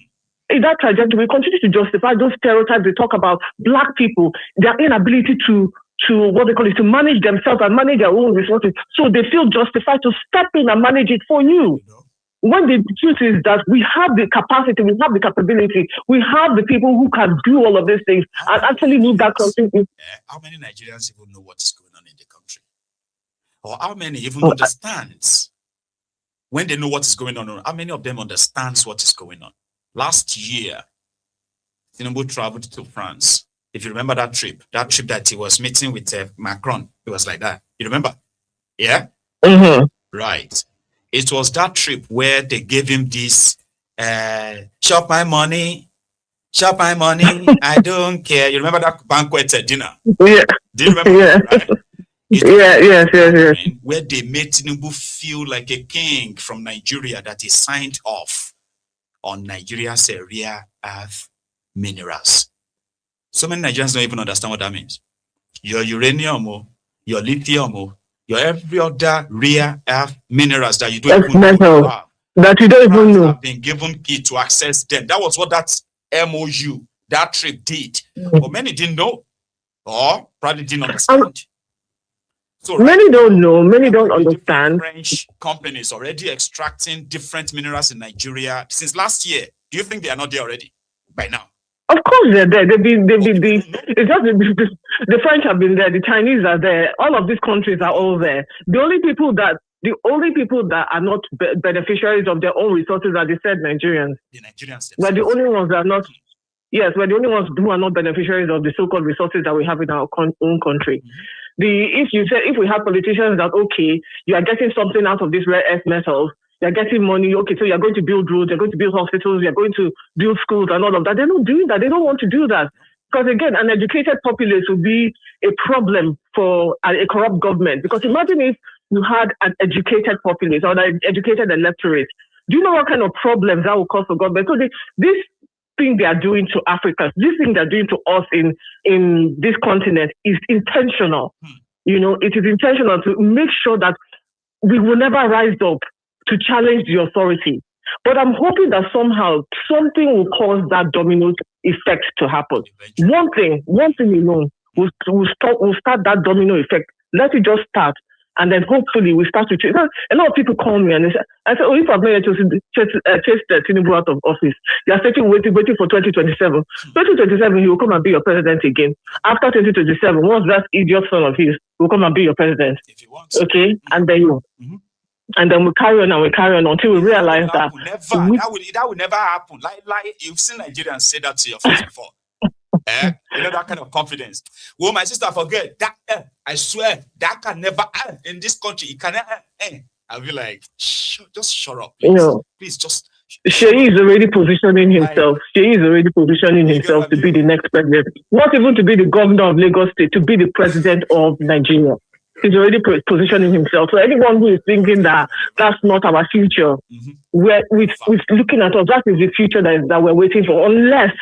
In that trajectory, we continue to justify those stereotypes. We talk about black people, their inability to what they call it, to manage themselves and manage their own resources. So they feel justified to step in and manage it for you. When the truth is that we have the capacity, we have the capability, we have the people who can do all of these things and actually move that country. How many Nigerians even know what is going on in the country? Or how many even understands when they know what is going on? How many of them understands what is going on? Last year, Tinubu traveled to France. If you remember that trip that he was meeting with Macron, it was like that. You remember? Yeah? Mm-hmm. Right. It was that trip where they gave him this, shop my money, I don't care. You remember that banquet dinner? Yeah. Do you remember? Yeah. Right? Yes. Where they made Tinubu feel like a king from Nigeria that he signed off on Nigeria's rare earth minerals. So many Nigerians don't even understand what that means. Your uranium, your lithium, your every other rare earth minerals that you don't even know that you don't even know have been given key to access them. That was what that MOU, that trip did. But many didn't know or probably didn't understand. So many don't know, many don't understand. French companies already extracting different minerals in Nigeria since last year. Do you think they are not there already by now? Of course they're there. It's just the French have been there, the Chinese are there, all of these countries are all there. The only people that are not beneficiaries of their own resources are the said Nigerians. The Nigerians. We're the only ones that are not. Yes, we're the only ones who are not beneficiaries of the so-called resources that we have in our own country. If we have politicians that, okay, you are getting something out of these rare earth metals, you're getting money, okay, so you're going to build roads, you're going to build hospitals, you're going to build schools and all of that. They're not doing that. They don't want to do that. Because again, an educated populace would be a problem for a corrupt government. Because imagine if you had an educated populace or an educated electorate. Do you know what kind of problems that will cause for government? So this thing they are doing to Africans, this thing they're doing to us in this continent is intentional. You know, it is intentional to make sure that we will never rise up to challenge the authority. But I'm hoping that somehow something will cause that domino effect to happen. One thing alone will start that domino effect. Let it just start. And then hopefully we start to change. A lot of people call me and they say, oh, if I've not yet chased Tinubu out of office, you are waiting for 2027. 2027, he will come and be your president again. After 2027, once that idiot son of his will come and be your president. If he wants. Okay? And then and then we carry on until we realize that will never happen. Like you've seen Nigerians say that to your face before. You know, that kind of confidence. Well, my sister, forget that. I swear that can never in this country. It can. I'll be like, just shut up, please. You know, please just. Sheyi is already positioning himself. Sheyi is already positioning himself to be the next president. Not even to be the governor of Lagos State, to be the president of Nigeria. He's already positioning himself. So anyone who is thinking that that's not our future, we're looking at us, that is the future that we're waiting for. Unless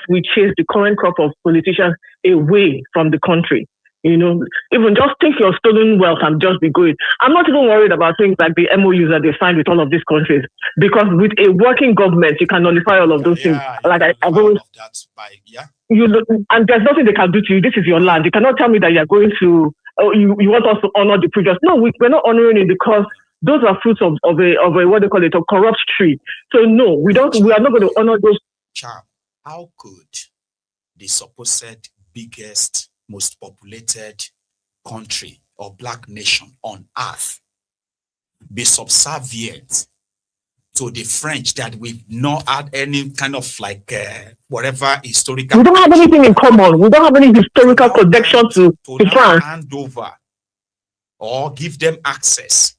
we chase the current crop of politicians away from the country. You know, even just take your stolen wealth and just be going. I'm not even worried about things like the MOUs that they signed with all of these countries, because with a working government, you can nullify all of those things. Like I've always, and there's nothing they can do to you. This is your land. You cannot tell me that you're going to. You want us to honor the previous. No, we're not honoring it because those are fruits of a what they call it, a corrupt tree. So no, we are not going to honor those. How could the supposed biggest, most populated country or black nation on earth be subservient to the French that we've not had any kind of like whatever historical. We don't have anything in common. We don't have any historical connection to France. Hand over or give them access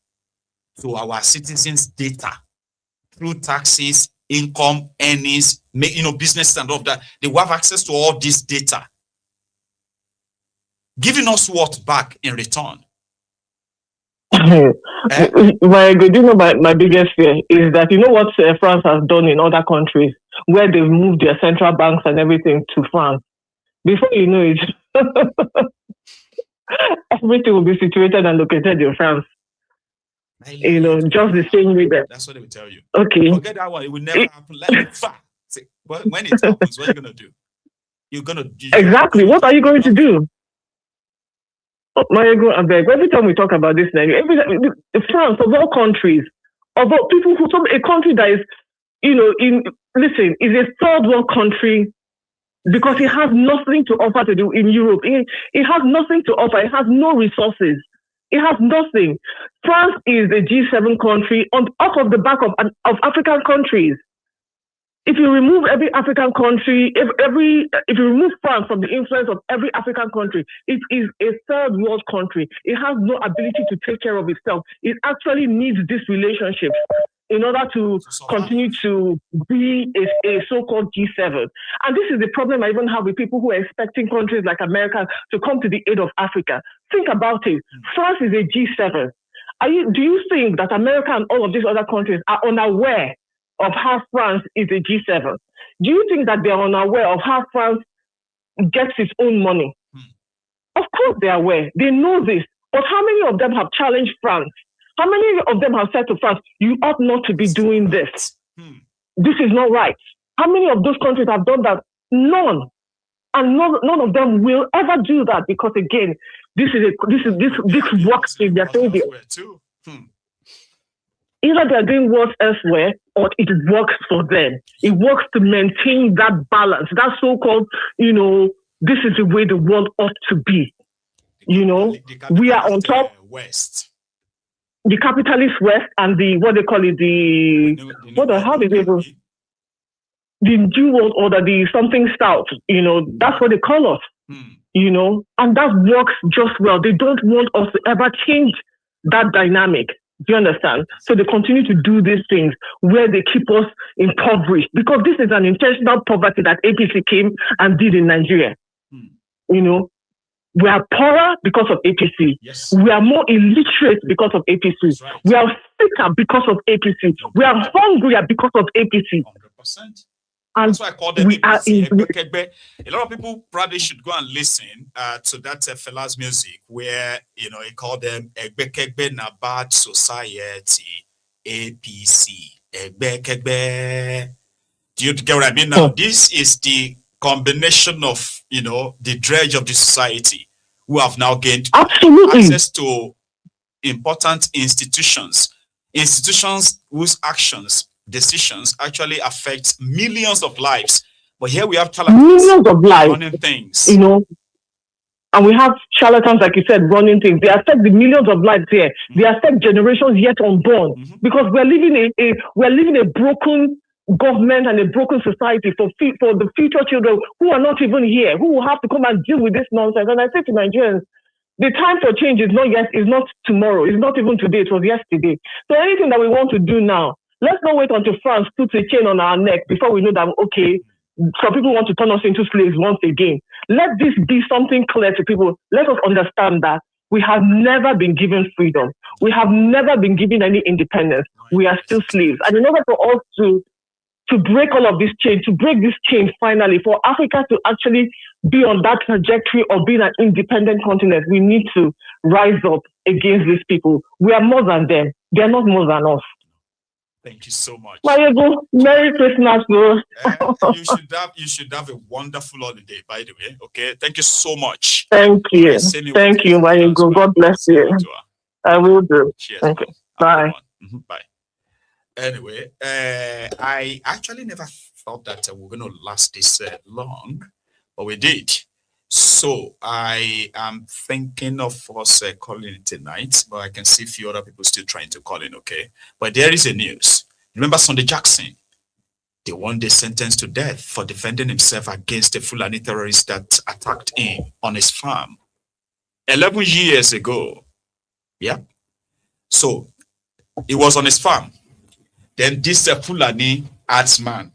to our citizens' data through taxes, income, earnings, business and all of that. They will have access to all this data, giving us what back in return? My biggest fear is that, you know what France has done in other countries where they've moved their central banks and everything to France. Before you know it, everything will be situated and located in France. You know, just the same way that. That's what they will tell you. Okay. Forget that one. It will never happen. When it happens, what are you going to do? You're going to do. Exactly. What are you going to do? Every time we talk about this, France, of all countries, a country that is, is a third world country because it has nothing to offer to do in Europe. It has nothing to offer. It has no resources. It has nothing. France is a G7 country off of the back of African countries. If you remove every African country, if you remove France from the influence of every African country, it is a third world country. It has no ability to take care of itself. It actually needs this relationship in order to continue to be a so-called G7. And this is the problem I even have with people who are expecting countries like America to come to the aid of Africa. Think about it. France is a G7. Do you think that America and all of these other countries are unaware of how France is a G7? Do you think that they are unaware of how France gets its own money? Of course they are aware. They know this. But how many of them have challenged France? How many of them have said to France, you ought not to be doing this? This is not right. How many of those countries have done that? None. And none of them will ever do that because, again, this works in their favor. Either they're doing worse elsewhere or it works for them. It works to maintain that balance, that so-called, this is the way the world ought to be. We are on top. West. The capitalist West and how do they go? the New World Order, the something stout, that's what they call us, and that works just well. They don't want us to ever change that dynamic. Do you understand? So they continue to do these things where they keep us impoverished, because this is an intentional poverty that APC came and did in Nigeria. We are poorer because of APC. Yes. We are more illiterate because of APC. Right. We are sicker because of APC. We are hungrier because of APC. 100%. And that's why I call them we are a lot of people probably should go and listen to that fella's music where, he called them Egbekegbe na bad society, APC. Egbekegbe. Do you get what I mean now? This is the combination of, the dredge of the society who have now gained access to important institutions whose decisions actually affect millions of lives. But here we have millions of lives running things. And we have charlatans, like you said, running things. They affect the millions of lives here. They affect generations yet unborn. Because we're living a broken government and a broken society for the future children who are not even here, who will have to come and deal with this nonsense. And I say to Nigerians, the time for change is not tomorrow, it's not even today, it was yesterday. So anything that we want to do now, let's not wait until France puts a chain on our neck before we know that, okay, some people want to turn us into slaves once again. Let this be something clear to people. Let us understand that we have never been given freedom. We have never been given any independence. We are still slaves. And in order for us to break all of this chain, to break this chain finally, for Africa to actually be on that trajectory of being an independent continent, we need to rise up against these people. We are more than them. They are not more than us. Thank you so much. Merry Christmas, bro. You should have a wonderful holiday, by the way. Okay. Thank you so much. Thank you. Thank you, Mayego. God bless you. I will do. Cheers. Thank you. Bye. Bye. Anyway, I actually never thought that we're going to last this long, but we did. So I am thinking of us calling it tonight, but I can see a few other people still trying to call in, okay? But there is a news. Remember Sunday Jackson, the one they sentenced to death for defending himself against the Fulani terrorists that attacked him on his farm 11 years ago. Yeah. So he was on his farm. Then this Fulani herdsman,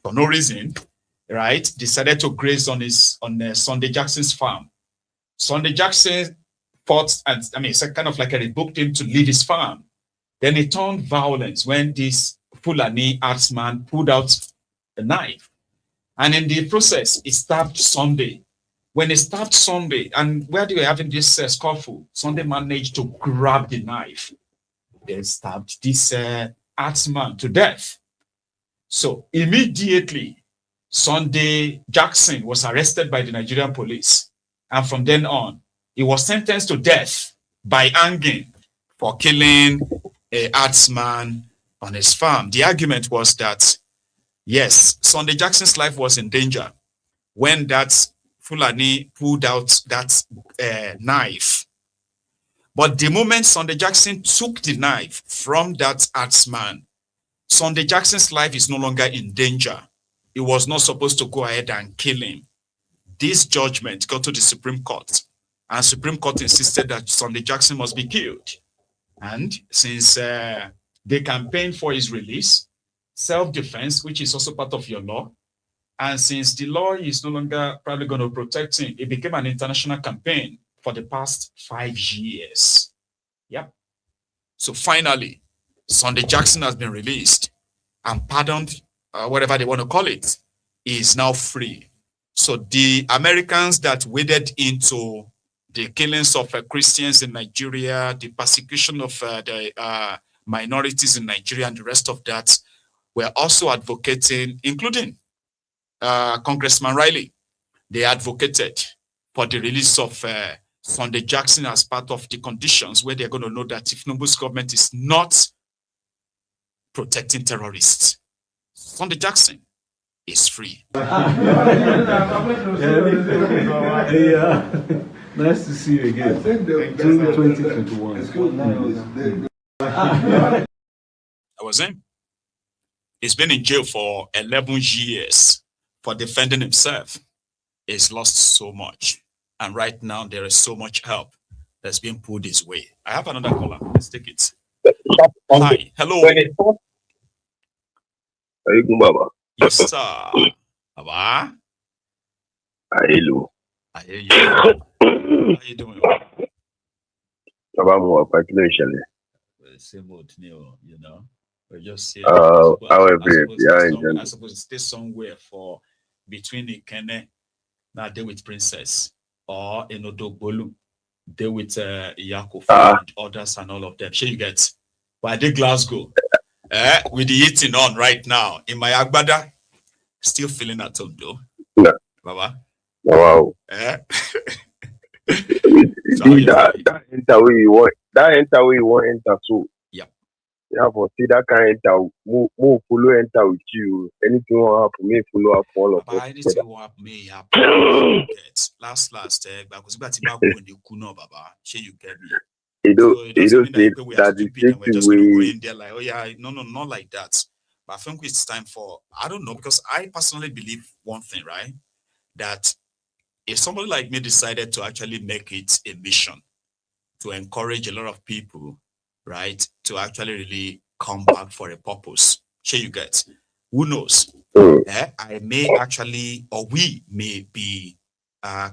for no reason, right, decided to graze on Sunday Jackson's farm. Sunday Jackson fought, and it's kind of like rebooked him to leave his farm. Then he turned violent when this Fulani herdsman pulled out a knife. And in the process, he stabbed Sunday. When he stabbed Sunday, and where they were having this scuffle, Sunday managed to grab the knife. Then stabbed this herdsman to death. So immediately, Sunday Jackson was arrested by the Nigerian police. And from then on, he was sentenced to death by hanging for killing a herdsman on his farm. The argument was that, yes, Sunday Jackson's life was in danger when that Fulani pulled out that knife. But the moment Sunday Jackson took the knife from that herdsman, Sunday Jackson's life is no longer in danger. He was not supposed to go ahead and kill him. This judgment got to the Supreme Court, and Supreme Court insisted that Sunday Jackson must be killed. And since they campaigned for his release, self-defense, which is also part of your law, and since the law is no longer probably going to protect him, it became an international campaign for the past 5 years. Yep. So finally, Sunday Jackson has been released and pardoned, whatever they want to call it, is now free. So the Americans that waded into the killings of Christians in Nigeria, the persecution of the minorities in Nigeria and the rest of that, were also advocating, including Congressman Riley. They advocated for the release of Sunday Jackson as part of the conditions where they're going to know that if Tinubu's government is not protecting terrorists, Sunday Jackson is free. Nice to see you again. June 2021. I was in. He's been in jail for 11 years for defending himself. He's lost so much. And right now, there is so much help that's being pulled his way. I have another caller. Let's take it. Hi. Hello. Baba. Yes, sir. Baba. Hello. I hear you. How you doing? Baba, more particularly. Same old, you know. We're just here. I'm supposed to stay somewhere for between Ikene, now deal with Princess, or Enodobolu, deal with Yakof and others and all of them. Sure you get. But I did Glasgow. With the eating on right now in my Agbada, still feeling at home though. Yeah. Baba. Wow. That enter where you want. That enter where you want enter too. Yep. Yeah, but see that kind enter. More follow enter with you. Anything will happen, me follow up all of us. Anything will happen, me happen. Last, because back when you could know, Baba. Sure you get me. It don't say that the same we're just going to go in there like, oh yeah, no, not like that. But I think it's time for, I don't know, because I personally believe one thing, right? That if somebody like me decided to actually make it a mission to encourage a lot of people, right, to actually really come back for a purpose, sure you get, who knows? I may actually, or we may be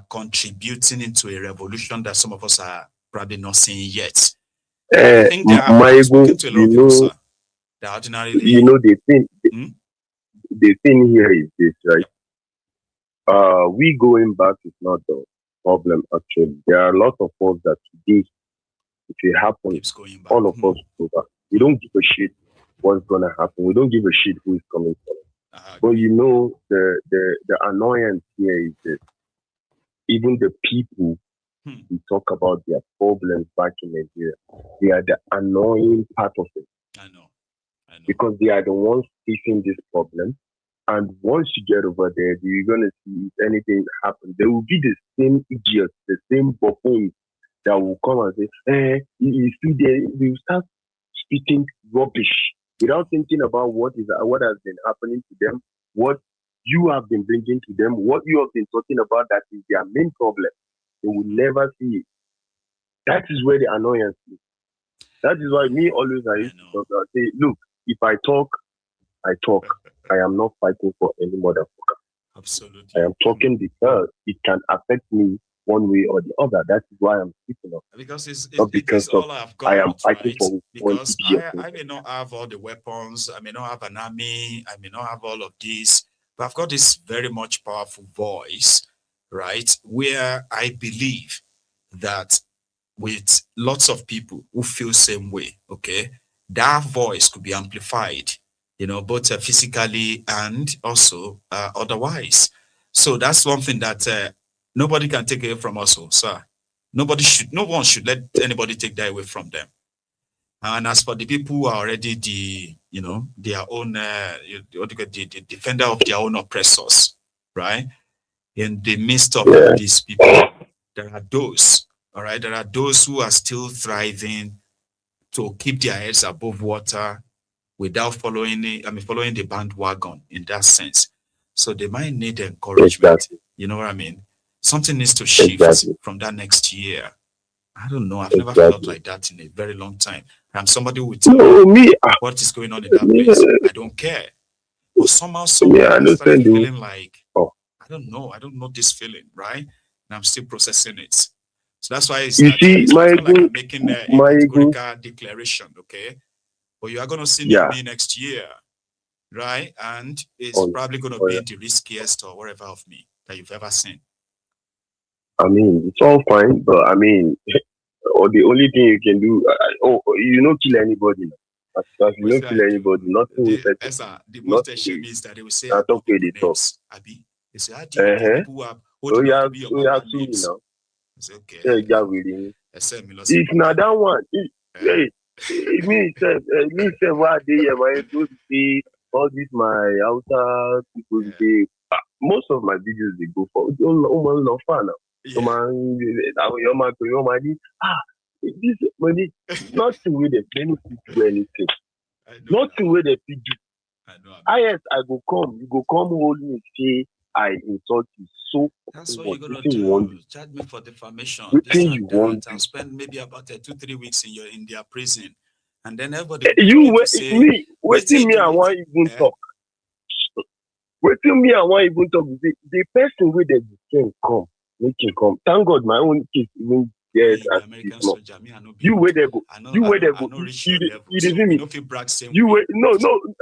contributing into a revolution that some of us are probably not seeing yet. I think there are spoken to a lot of people, sir. That ordinarily, the thing here is this, right? Yep. We going back is not the problem actually. There are a lot of us that today, if it happens, all of us go back. We don't give a shit what's gonna happen. We don't give a shit who is coming for us. But you know, the annoyance here is this. Even the people we talk about their problems back in Nigeria, they are the annoying part of it. I know. Because they are the ones facing this problem. And once you get over there, you're going to see if anything happens. There will be the same idiots, the same buffoons that will come and say, you see, they will start speaking rubbish without thinking about what has been happening to them, what you have been bringing to them, what you have been talking about that is their main problem. They will never see it. That is where the annoyance is. That is why me always I used to talk, I say, look, if I talk, I talk. I am not fighting for any motherfucker. Absolutely. I am talking because it can affect me one way or the other. That is why I'm speaking up. Because it's all I've got. I am fighting right? for because I may not have all the weapons. I may not have an army. I may not have all of this. But I've got this very much powerful voice, right? Where I believe that with lots of people who feel same way, okay, that voice could be amplified, you know, both physically and also otherwise. So that's one thing that nobody can take away from us, sir. No one should let anybody take that away from them. And as for the people who are already their own, the defender of their own oppressors, right? In the midst of all these people, there are those, all right? There are those who are still thriving to keep their heads above water without following the bandwagon in that sense. So they might need encouragement. Exactly. You know what I mean? Something needs to shift from that next year. I don't know. I've never felt like that in a very long time. I'm somebody who will tell me what is going on in that place. I don't care. But somehow I started feeling like, I don't know this feeling, right? And I'm still processing it. So that's why it's like I'm making a categorical declaration, okay? But you are going to see me next year, right? And it's probably going to be the riskiest or whatever of me that you've ever seen. I mean, it's all fine, but I mean, or the only thing you can do, you don't kill anybody. You don't kill anybody. Nothing will happen. The most shame is that they will say, that's okay, they talk. Abi, they say, how do you know people who are holding on to be your mama names? I say, okay. If not that one, me say what they are supposed to see all this my outer people say. Most of my videos they go for this money, nothing with the benefit to anything. Nothing with the PG. Yes, I go come. You go come hold me, say I insult you. So that's what you're gonna do. Charge me for defamation. What This you and want? that. I'll spend maybe about 2-3 weeks in their prison, and then everybody you will say, me. Waiting me, I want even talk. Waiting me, I want even talk. The person with the can come, make him come. Thank God, my own case even get at this moment. You where they go? You where they go? You didn't me. You wait. No.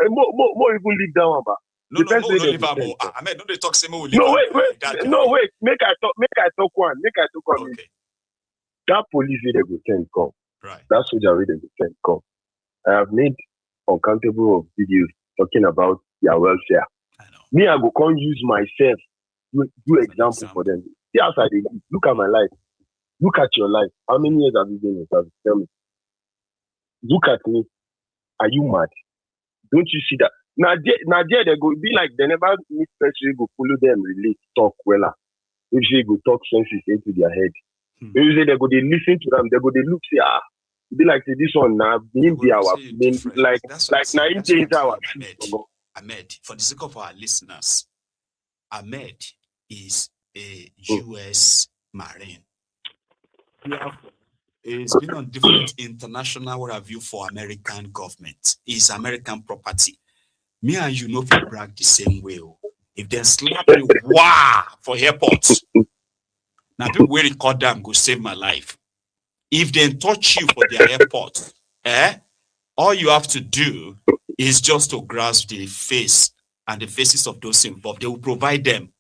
More even leave that one back. No, leave am. Ahmed, no, they talk same way. No, wait. Make I talk one. Okay. That police they go send come. Right. That soldier they go send come. I have made uncountable of videos talking about their welfare. I know. Me, I go come use myself do example for them. See outside they look at my life. Look at your life. How many years have you been in service? Tell me. Look at me. Are you mad? Don't you see that? Now they go be like they never meet person go follow them relate talk well. If they go talk senses into their head. Usually they go they listen to them, they go they look say be like say, this one now be our main like 9 days our Ahmed, for the sake of our listeners, Ahmed is a US Marine. He's been on different international review for American government. It's American property. Me and you know if you brag the same way. If they slap you, for airports. Now people will record them, go save my life. If they touch you for their airport, all you have to do is just to grasp the face and the faces of those involved. They will provide them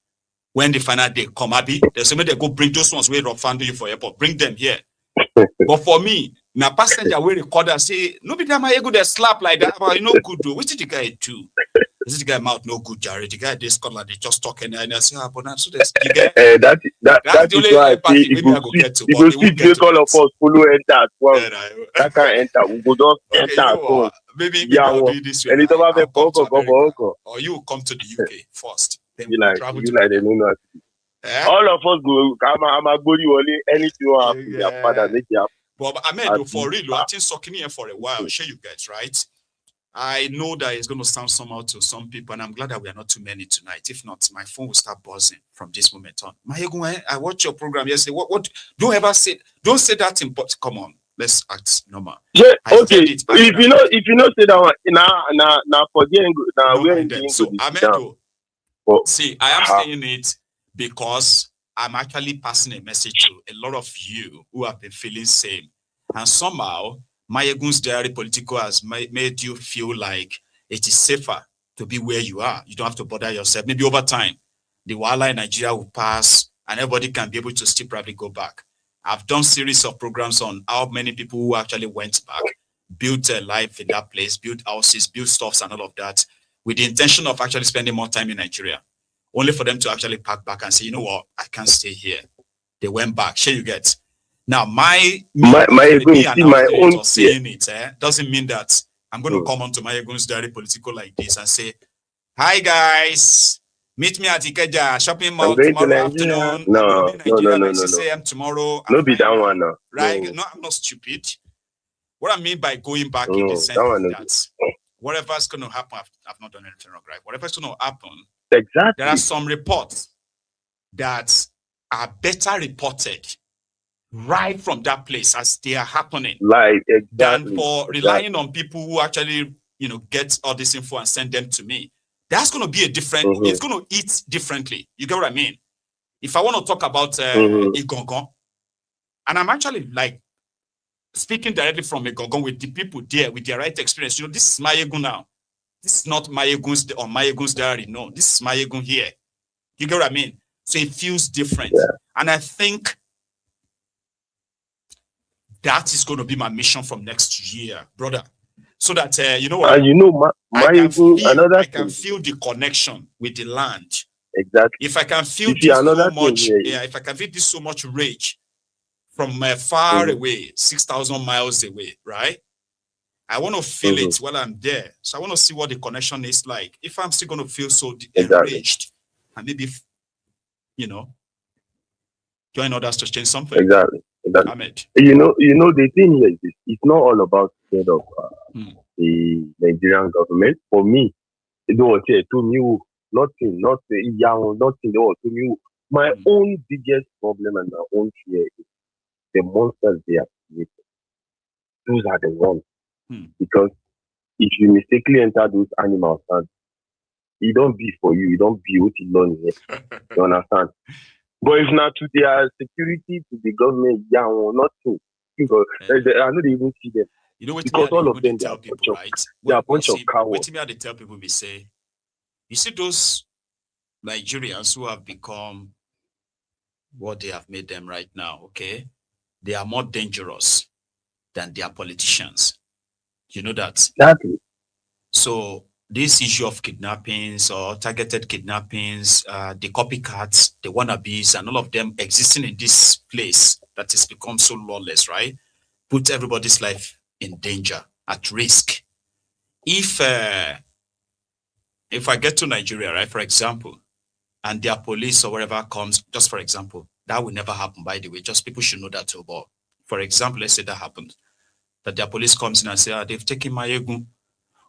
when the final day come. There's somebody they go bring those ones where refund you for airport. Bring them here. But for me, now passenger will record and say, no be time I go there slap like that. But you know good though. What did the guy do? This guy mouth no good, Jared. The guy this Scotland they just talking and I say, but now so that's that is why I say if you see all of us follow enter. Well, that can enter. We go just enter. Maybe I'll do this way. And or you come to the UK first. Then you like they know all of us go. I'm a good only anything will happen. Their father make it happen. But Ahmed, for real, I've been sucking here for a while. Sure, you guys, right? I know that it's going to sound somehow to some people, and I'm glad that we are not too many tonight. If not, my phone will start buzzing from this moment on. I watched your program yesterday. What? Don't say that in. But come on, let's act normal. Yeah, okay. If you know say that one, now forget now we're going so Ahmed, see, I am saying it because I'm actually passing a message to a lot of you who have been feeling same, and somehow Mayegun's diary political has made you feel like it is safer to be where you are. You don't have to bother yourself. Maybe over time, the Wala in Nigeria will pass and everybody can be able to still probably go back. I've done series of programs on how many people who actually went back, built a life in that place, built houses, built stuffs and all of that, with the intention of actually spending more time in Nigeria, only for them to actually pack back and say, you know what, I can't stay here. They went back. Sure, you get. Now, my own saying it doesn't mean that I'm going to come onto my Egun's diary political like this and say, hi guys, meet me at Ikeja shopping mall tomorrow afternoon. No. 6 a.m. tomorrow. No be that one now. Right? No, I'm not stupid. What I mean by going back in the sense that whatever's going to happen, I've not done anything wrong, right? Whatever's going to happen, exactly. There are some reports that are better reported right from that place as they are happening, than for relying on people who actually, get all this info and send them to me. That's going to be a different, it's going to eat differently. You get what I mean? If I want to talk about Igongon, and I'm actually speaking directly from Igongon with the people there, with their right experience, this is Mayegun now. This is not Mayegun's or Mayegun's diary. No, this is Mayegun here. You get what I mean? So it feels different. Yeah. And I think that is going to be my mission from next year, brother. So that, you know what? And I can feel the connection with the land. Exactly. If I can feel this so much, if I can feel this so much rage from far away, 6,000 miles away, right? I want to feel it while I'm there. So I want to see what the connection is like. If I'm still going to feel so enraged, and maybe, join others to change something. Exactly. Ahmed. You know, the thing here is it's not all about the Nigerian government. For me, They don't say to me, nothing, young, nothing. They want to me. My own biggest problem and my own fear is the monsters they have created. Those are the ones. Because if you mistakenly enter those animals, it don't be for you. It don't be what you learn here. You understand? But if not to their security, to the government, yeah, or nothing. Because I don't even see them. You know what? Because all of them, they are people, right? They are a bunch of cowards. What me they tell people, we say, you see those Nigerians who have become what they have made them right now, okay? They are more dangerous than their politicians. You know that? Exactly. So this issue of kidnappings or targeted kidnappings, the copycats, the wannabes, and all of them existing in this place that has become so lawless, right? Put everybody's life in danger, at risk. If I get to Nigeria, right, for example, and their police or whatever comes, just for example, that will never happen, by the way. Just people should know that too. But for example, let's say that happened, that their police comes in and say, they've taken Mayegun,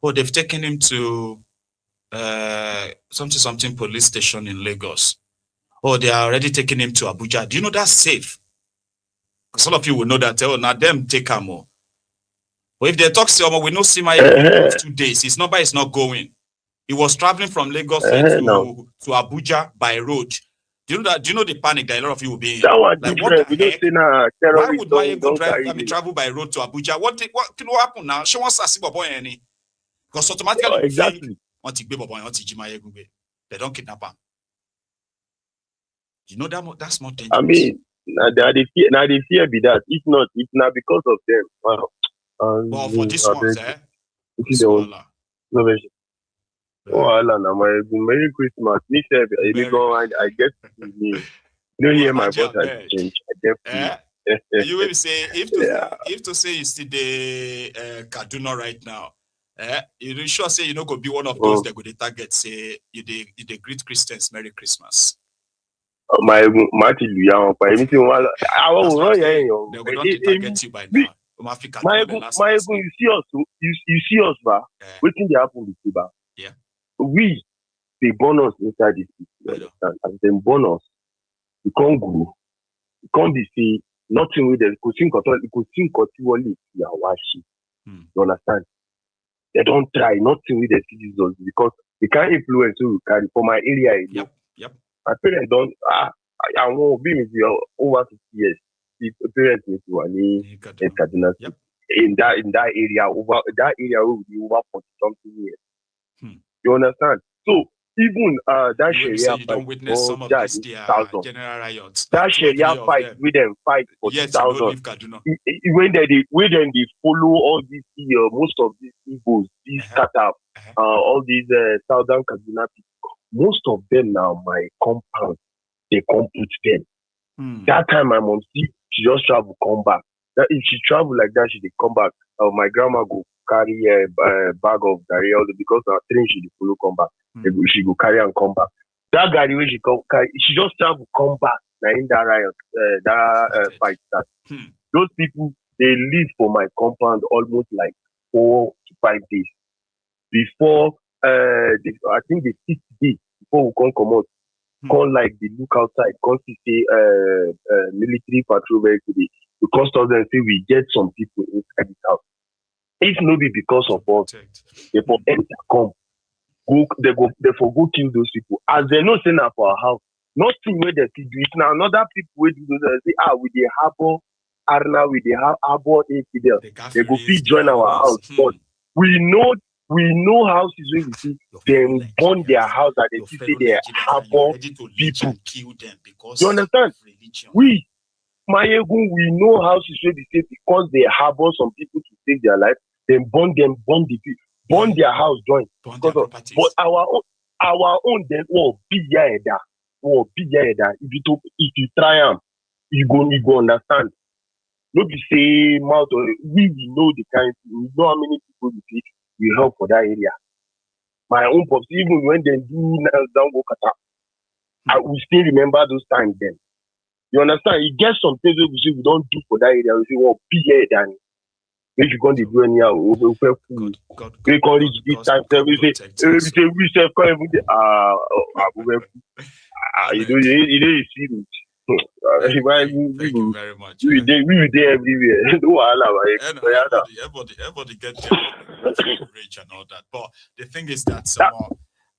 or they've taken him to something police station in Lagos, or they are already taking him to Abuja. Do you know that's safe? Because all of you will know that, now them take him more. But if they talk to we know see Mayegun for 2 days, his number is not going. He was traveling from Lagos to Abuja by road. Do you know that? Do you know the panic that a lot of you will be in? That one like, different. We don't say now. Why would Mayegun travel by road to Abuja? What happen now? She wants to see Bobo any. Because automatically exactly. They don't kidnap him. You know that's more dangerous. I mean, now they fear be that. If not because of them. Wow. But for this one, Merry Christmas. Me say, I get you don't hear my voice has changed. You will say if to say you see the Kaduna right now. You sure say you know go be one of those that go the target say you the greet Christians Merry Christmas. My Luya, I will target you by now. You see us, ba. Waiting they happen with you, ba. Yeah. We they born us inside this people, understand? As them born us, we can't go. We can't be say nothing with them. You understand? They don't try nothing with the citizens because they can't influence who carry for my area. Yep. My parents don't. I won't be with you over 50 years. The parents need to in Kaduna. Yep. In that area will be over 40 something years. You understand? So even that Sharia you don't witness some of these general riots. That Sharia fight with them fight for 2000. When they follow all these most of these Igbos, these Qatar, all these Southern Kaduna people, most of them now my compound, they come put them. That time my mom she just travel come back. That if she travel like that, she dey come back. My grandma go carry a bag of garri because her train she dey follow come back. She go carry and come back. That garri when she come carry, she just travel come back. Now in that riot, fight start. Those people they live for my compound almost like 4 to 5 days before. I think the 6th day before we come out. Call like the look outside, call to say military patrol vehicle. Because of them say we get some people inside the house. If no be because of us, they for enter come. They for go kill those people. As they know say now for our house, nothing where they do it now. Another people where do those say with the harbor Arna with the harbor incident. They go fit join our house. But we know houses where we see them burn their house and they say they harbor people. You understand? We know houses where we say because they harbor some people to save their life, then burn their house join. But our own then big yada. If you try them, you go understand. Not to say mouth or we know the kind, we know how many people we help for that area. My own pops, even when they do down go Qatar, we still remember those times then. You understand? It gets some things we say we don't do for that area. We say, be here, Danny. Make you going to do anyhow. We can't reach this time. We say we say you know, you see me. Thank you very much. We were there everywhere. Everybody get their rich and all that. But the thing is that somehow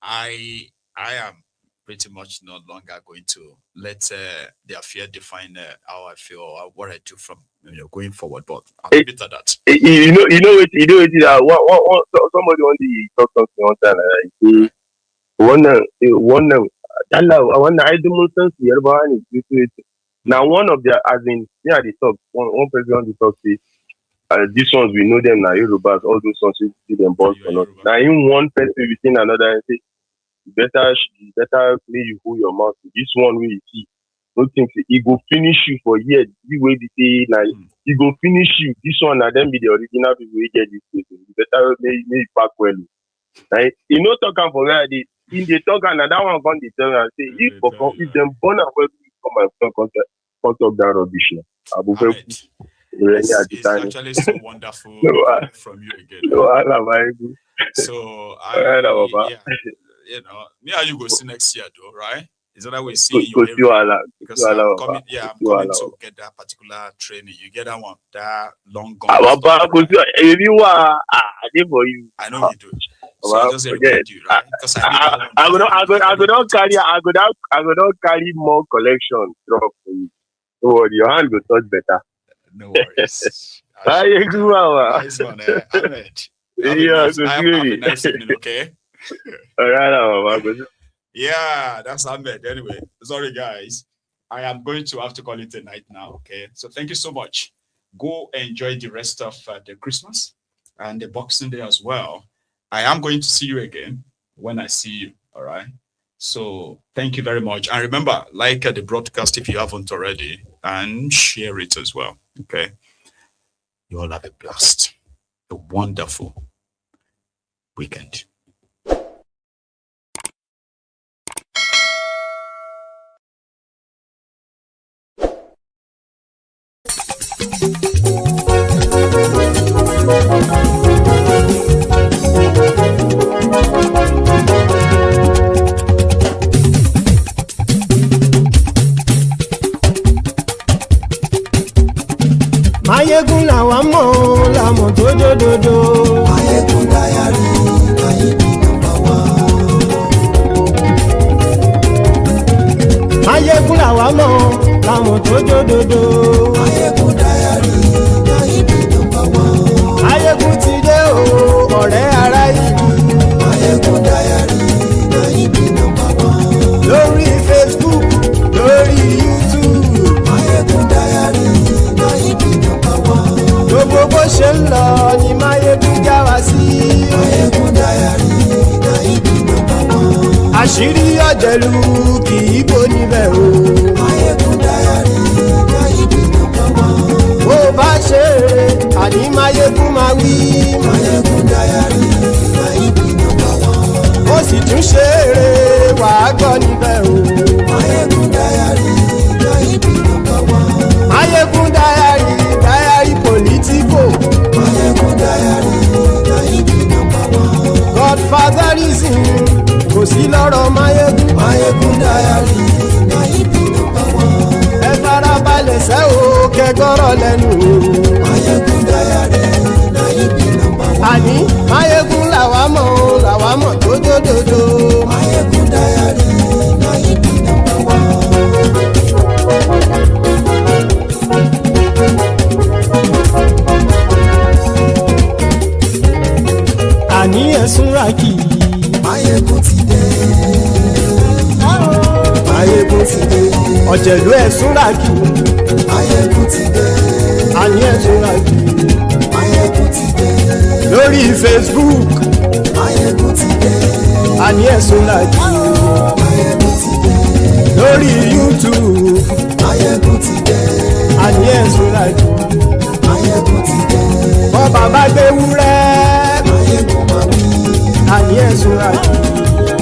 I am pretty much no longer going to let their fear define how I feel or what I do from going forward. But I'll leave it at that. You know, somebody on the talk something one time. Now one of their, as in, yeah, the talk. One person on the talk say, these ones we know them now, Yorubas. All those ones we see them boss or not. Now in one person we see another and say, better play you hold your mouth. This one we see, don't think he go finish you for years. The way they say now, he go finish you. This one and then be the original people we get this person. Better make back well. Right? You know talking for where they in the talk and that one come the tell and say if them born and well come and talk that rubbish. It's actually so wonderful from you again. So you know, me and you go see next year though, right? Is that we see you because I'm coming to get that particular training. You get that one, that long gone. I know you do. So I just remind you, right? Because I go not carry more collection drop for you. So your hand will touch better. No worries. Nice one, Ahmed. Have a nice evening, okay? Yeah, that's Ahmed. Anyway, sorry guys. I am going to have to call it a night now, okay? So thank you so much. Go enjoy the rest of the Christmas and the Boxing Day as well. I am going to see you again when I see you, all right? So thank you very much. And remember, like the broadcast if you haven't already, and share it as well, okay? You all have a blast, a wonderful weekend. Mayegun làwa mọ̀ làmọ̀ tó jódodo. Mayegun Diary, Mayegun number one. Mayegun làwa mọ̀ làmọ̀ tó jódodo. Mayegun Diary, Mayegun number one. Mayegun ti dé o, ọ̀rẹ́ ara ìlú. Mayegun Diary, Mayegun number one. Lórí Facebook, lórí YouTube. Mayegun Diary, Mayegun number one. Gbogbo bó ṣe ń lọ ni Mayegun já wa sí. Mayegun Diary, Mayegun number one. Àṣírí ọ̀jẹ̀lú kì í bò níbẹ̀ o. Mayegun Diary, Mayegun number one. Bó bá ṣe eré, àní Mayegun máa wí. Mayegun Diary, Mayegun number one. Ó sì tún ṣe eré, wàá gbọ́ níbẹ̀ o. Mayegun Diary, Mayegun number one. Mayegun Diary, Diary Politico. Mayegun Diary, Mayegun number one. Godfatherism kò sí lọ́rọ̀ Mayegun. Mayegun Diary, Mayegun number one. Ẹ farabalẹ̀ sẹ́ o kẹgọ́rọ̀ lẹ́nu o. Mayegun Diary, Mayegun number one. Àní Mayegun làwa mọ̀ tó dódòdó. Mayegun Diary, Mayegun number one. Àní ẹ̀sùn ràkì. Mayegun ti dé. Mayegun ti dé. Ọ̀jẹ̀lú ẹ̀sùn ràkì. Mayegun ti dé. Àní ẹ̀sùn ràkì. Mayegun ti dé. Lórí Facebook. Mayegun ti dé. Àní ẹ̀sùn ràkì. Mayegun ti dé. Lórí YouTube. Mayegun ti dé. Àní ẹ̀sùn ràkì. Mayegun ti dé. Bọ́ bàbá gbé wúrẹ́. Mayegun máa wí. Àní ẹ̀sùn ràkì.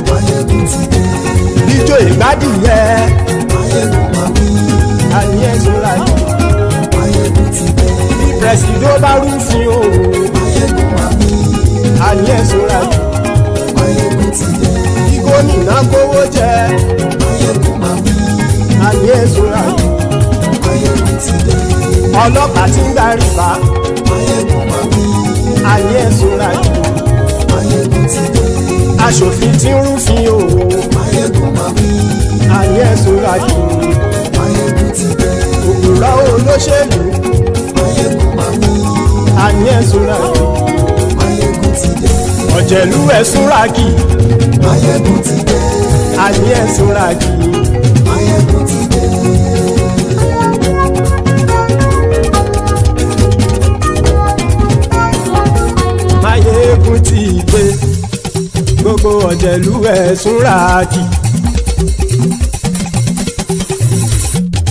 Mayegun ti dé. Ijó ìgbádìyẹ. Mayegun máa wí. Àní ẹ̀sùn ràkì. Mayegun ti dé. pẹ̀sìdó bá rúfin o. Máyégún mami. Àní ẹ̀sùn ra yìí. Máyégún ti dé. Kí gómìnà kówó jẹ. Máyégún mami. Àní ẹ̀sùn ra yìí. Máyégún ti dé. Ọlọ́pàá tí ń gba rìbá. Máyégún mami. Àní ẹ̀sùn ra yìí. Máyégún ti dé. Aṣòfin tí ń rúfin o. Máyégún mami. Àní ẹ̀sùn ra yìí. Máyégún ti dé. Òkúra olóṣèlú. Máyégún mami. Àní ẹ̀sùn ra yìí. Máyégún ti dé. Ọ̀jẹ̀lú ẹ̀sùn ra kì. Máyégún ti dé. Àní ẹ̀sùn ra kì. Máyégún ti dé. Máyégún ti dé. Gbogbo ọ̀jẹ̀lú ẹ̀sùn ra kì.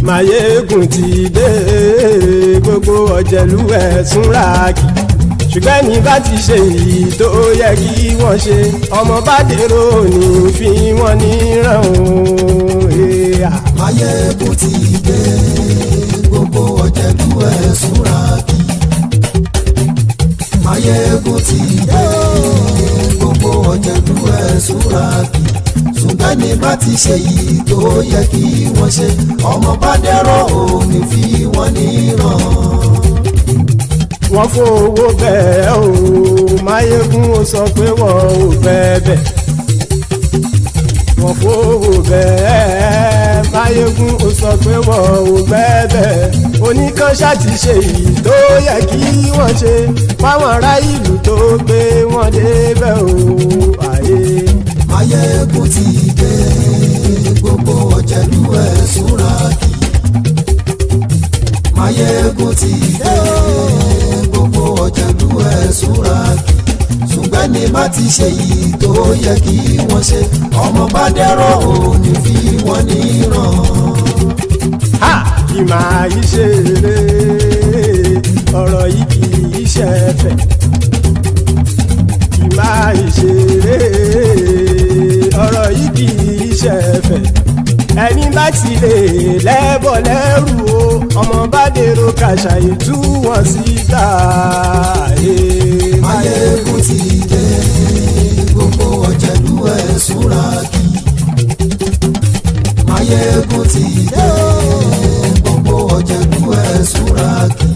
Máyégún ti dé. Gbogbo ọ̀jẹ̀lú ẹ̀sùn ra kì. Ṣùgbọ́n ní bá ti ṣe èyí tó yẹ kí wọ́n ṣe, ọmọ bá dèrò ní fi wọ́n níran o. Máyégún ti dé. Gbogbo ọ̀jẹ̀lú ẹ̀sùn ra kì. Máyégún ti dé. Gbogbo ọ̀jẹ̀lú ẹ̀sùn ra kì. Ṣùgbọ́n ní bá ti ṣe èyí tó yẹ kí wọ́n ṣe, ọmọ bá dèrò ní fi wọ́n níran. Wọ́n fowó bẹ́ẹ̀ o. Máyégún ó sọ pé wọ́n ò fẹ́ bẹ̀. Wọ́n fowó bẹ́ẹ̀. Máyégún ó sọ pé wọ́n ò fẹ́ bẹ̀. Oníkanṣá ti ṣe èyí tó yẹ kí wọ́n ṣe fáwọn ará ìlú tó gbé wọn débẹ̀ o. Àyè. Máyégún ti dé. Gbogbo ọ̀jẹ̀lú ẹ̀sùn ra kì. Máyégún ti dé. Gbogbo ọ̀jẹ̀lú ẹ̀sùn ra kì. Ṣùgbọ́n ní bá ti ṣe yìí tó yẹ kí wọ́n ṣe, ọmọ bá dẹ́rọ̀ ò ní fi wọ́n níran. Ha! Kì máa yí ṣe eré, ọ̀rọ̀ yìí kì í ṣe ẹ̀fẹ̀. Kì máa yí ṣe eré, ọ̀rọ̀ yìí kì í ṣe ẹ̀fẹ̀. Ẹni bá ti lè lẹ́bọ̀ lẹ́rù o, ọmọ bá dèrò kàṣàyè tú wọn síta. Máyégún ti dé. Gbogbo ọ̀jẹ̀lú ẹ̀sùn ra kì. Máyégún ti dé. Gbogbo ọ̀jẹ̀lú ẹ̀sùn ra kì.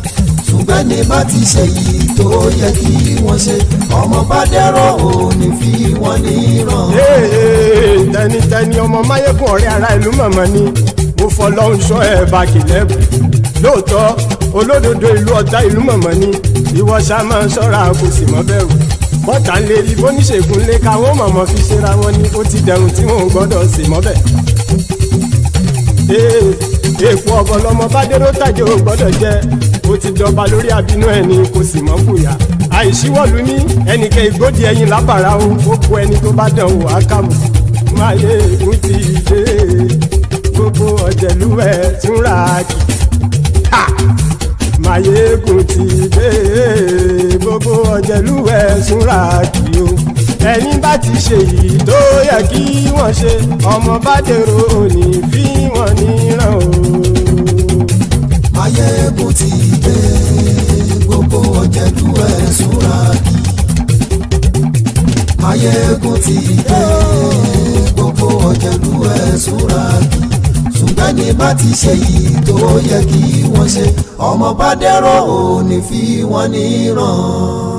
Ṣùgbọ́n ní bá ti ṣe yìí tó yẹ kí wọ́n ṣe, ọmọ bá dẹ́rọ̀ ò ní fi wọ́n níran. Tẹnitẹni ọmọ Máyégún ọ̀rẹ́ ara ìlú mọ̀mọ́ ni mo fọlọ́hún ṣọ́ ẹ̀ bá kìlẹ́bù. Lóòótọ́ olódodo ìlú ọ̀tá ìlú mọ̀mọ́ ni ìwọ ṣá máa ń ṣọ́ra kò sì mọ́ bẹ̀rù. Bọ́tà ń lè rí bóníṣègùn lé káwọn mọ̀mọ́ fi ṣera wọn ni ó ti dẹrùn tí wọn ò gbọ́dọ̀ sè mọ́bẹ̀. Èèpo ọ̀bọ lọmọ bá dérò tàjẹ́ ò gbọ́dọ̀ jẹ́, ó ti dọba lórí àbínú ẹni kò sì mọ́ fòyà. Àìsíwọ́lu ní ẹnìkẹ́ ìgbódì ẹyin lábàrá o, ó kó ẹni tó bá dán o àkàmù. Máyégún ti dé. Gbogbo ọ̀jẹ̀lú ẹ̀sùn ra kì. Máyégún ti dé. Gbogbo ọ̀jẹ̀lú ẹ̀sùn ra kì o. Ẹni bá ti ṣe yìí tó yẹ kí wọ́n ṣe, ọmọ bá dèrò òní fi wọ́n níran o. Máyégún ti dé. Gbogbo ọ̀jẹ̀lú ẹ̀sùn ra kì. Máyégún ti dé. Gbogbo ọ̀jẹ̀lú ẹ̀sùn ra kì. Ṣùgbọ́n ní bá ti ṣe yìí tó yẹ kí wọ́n ṣe, ọmọ bá dẹ́rọ̀ ò ní fi wọ́n níran.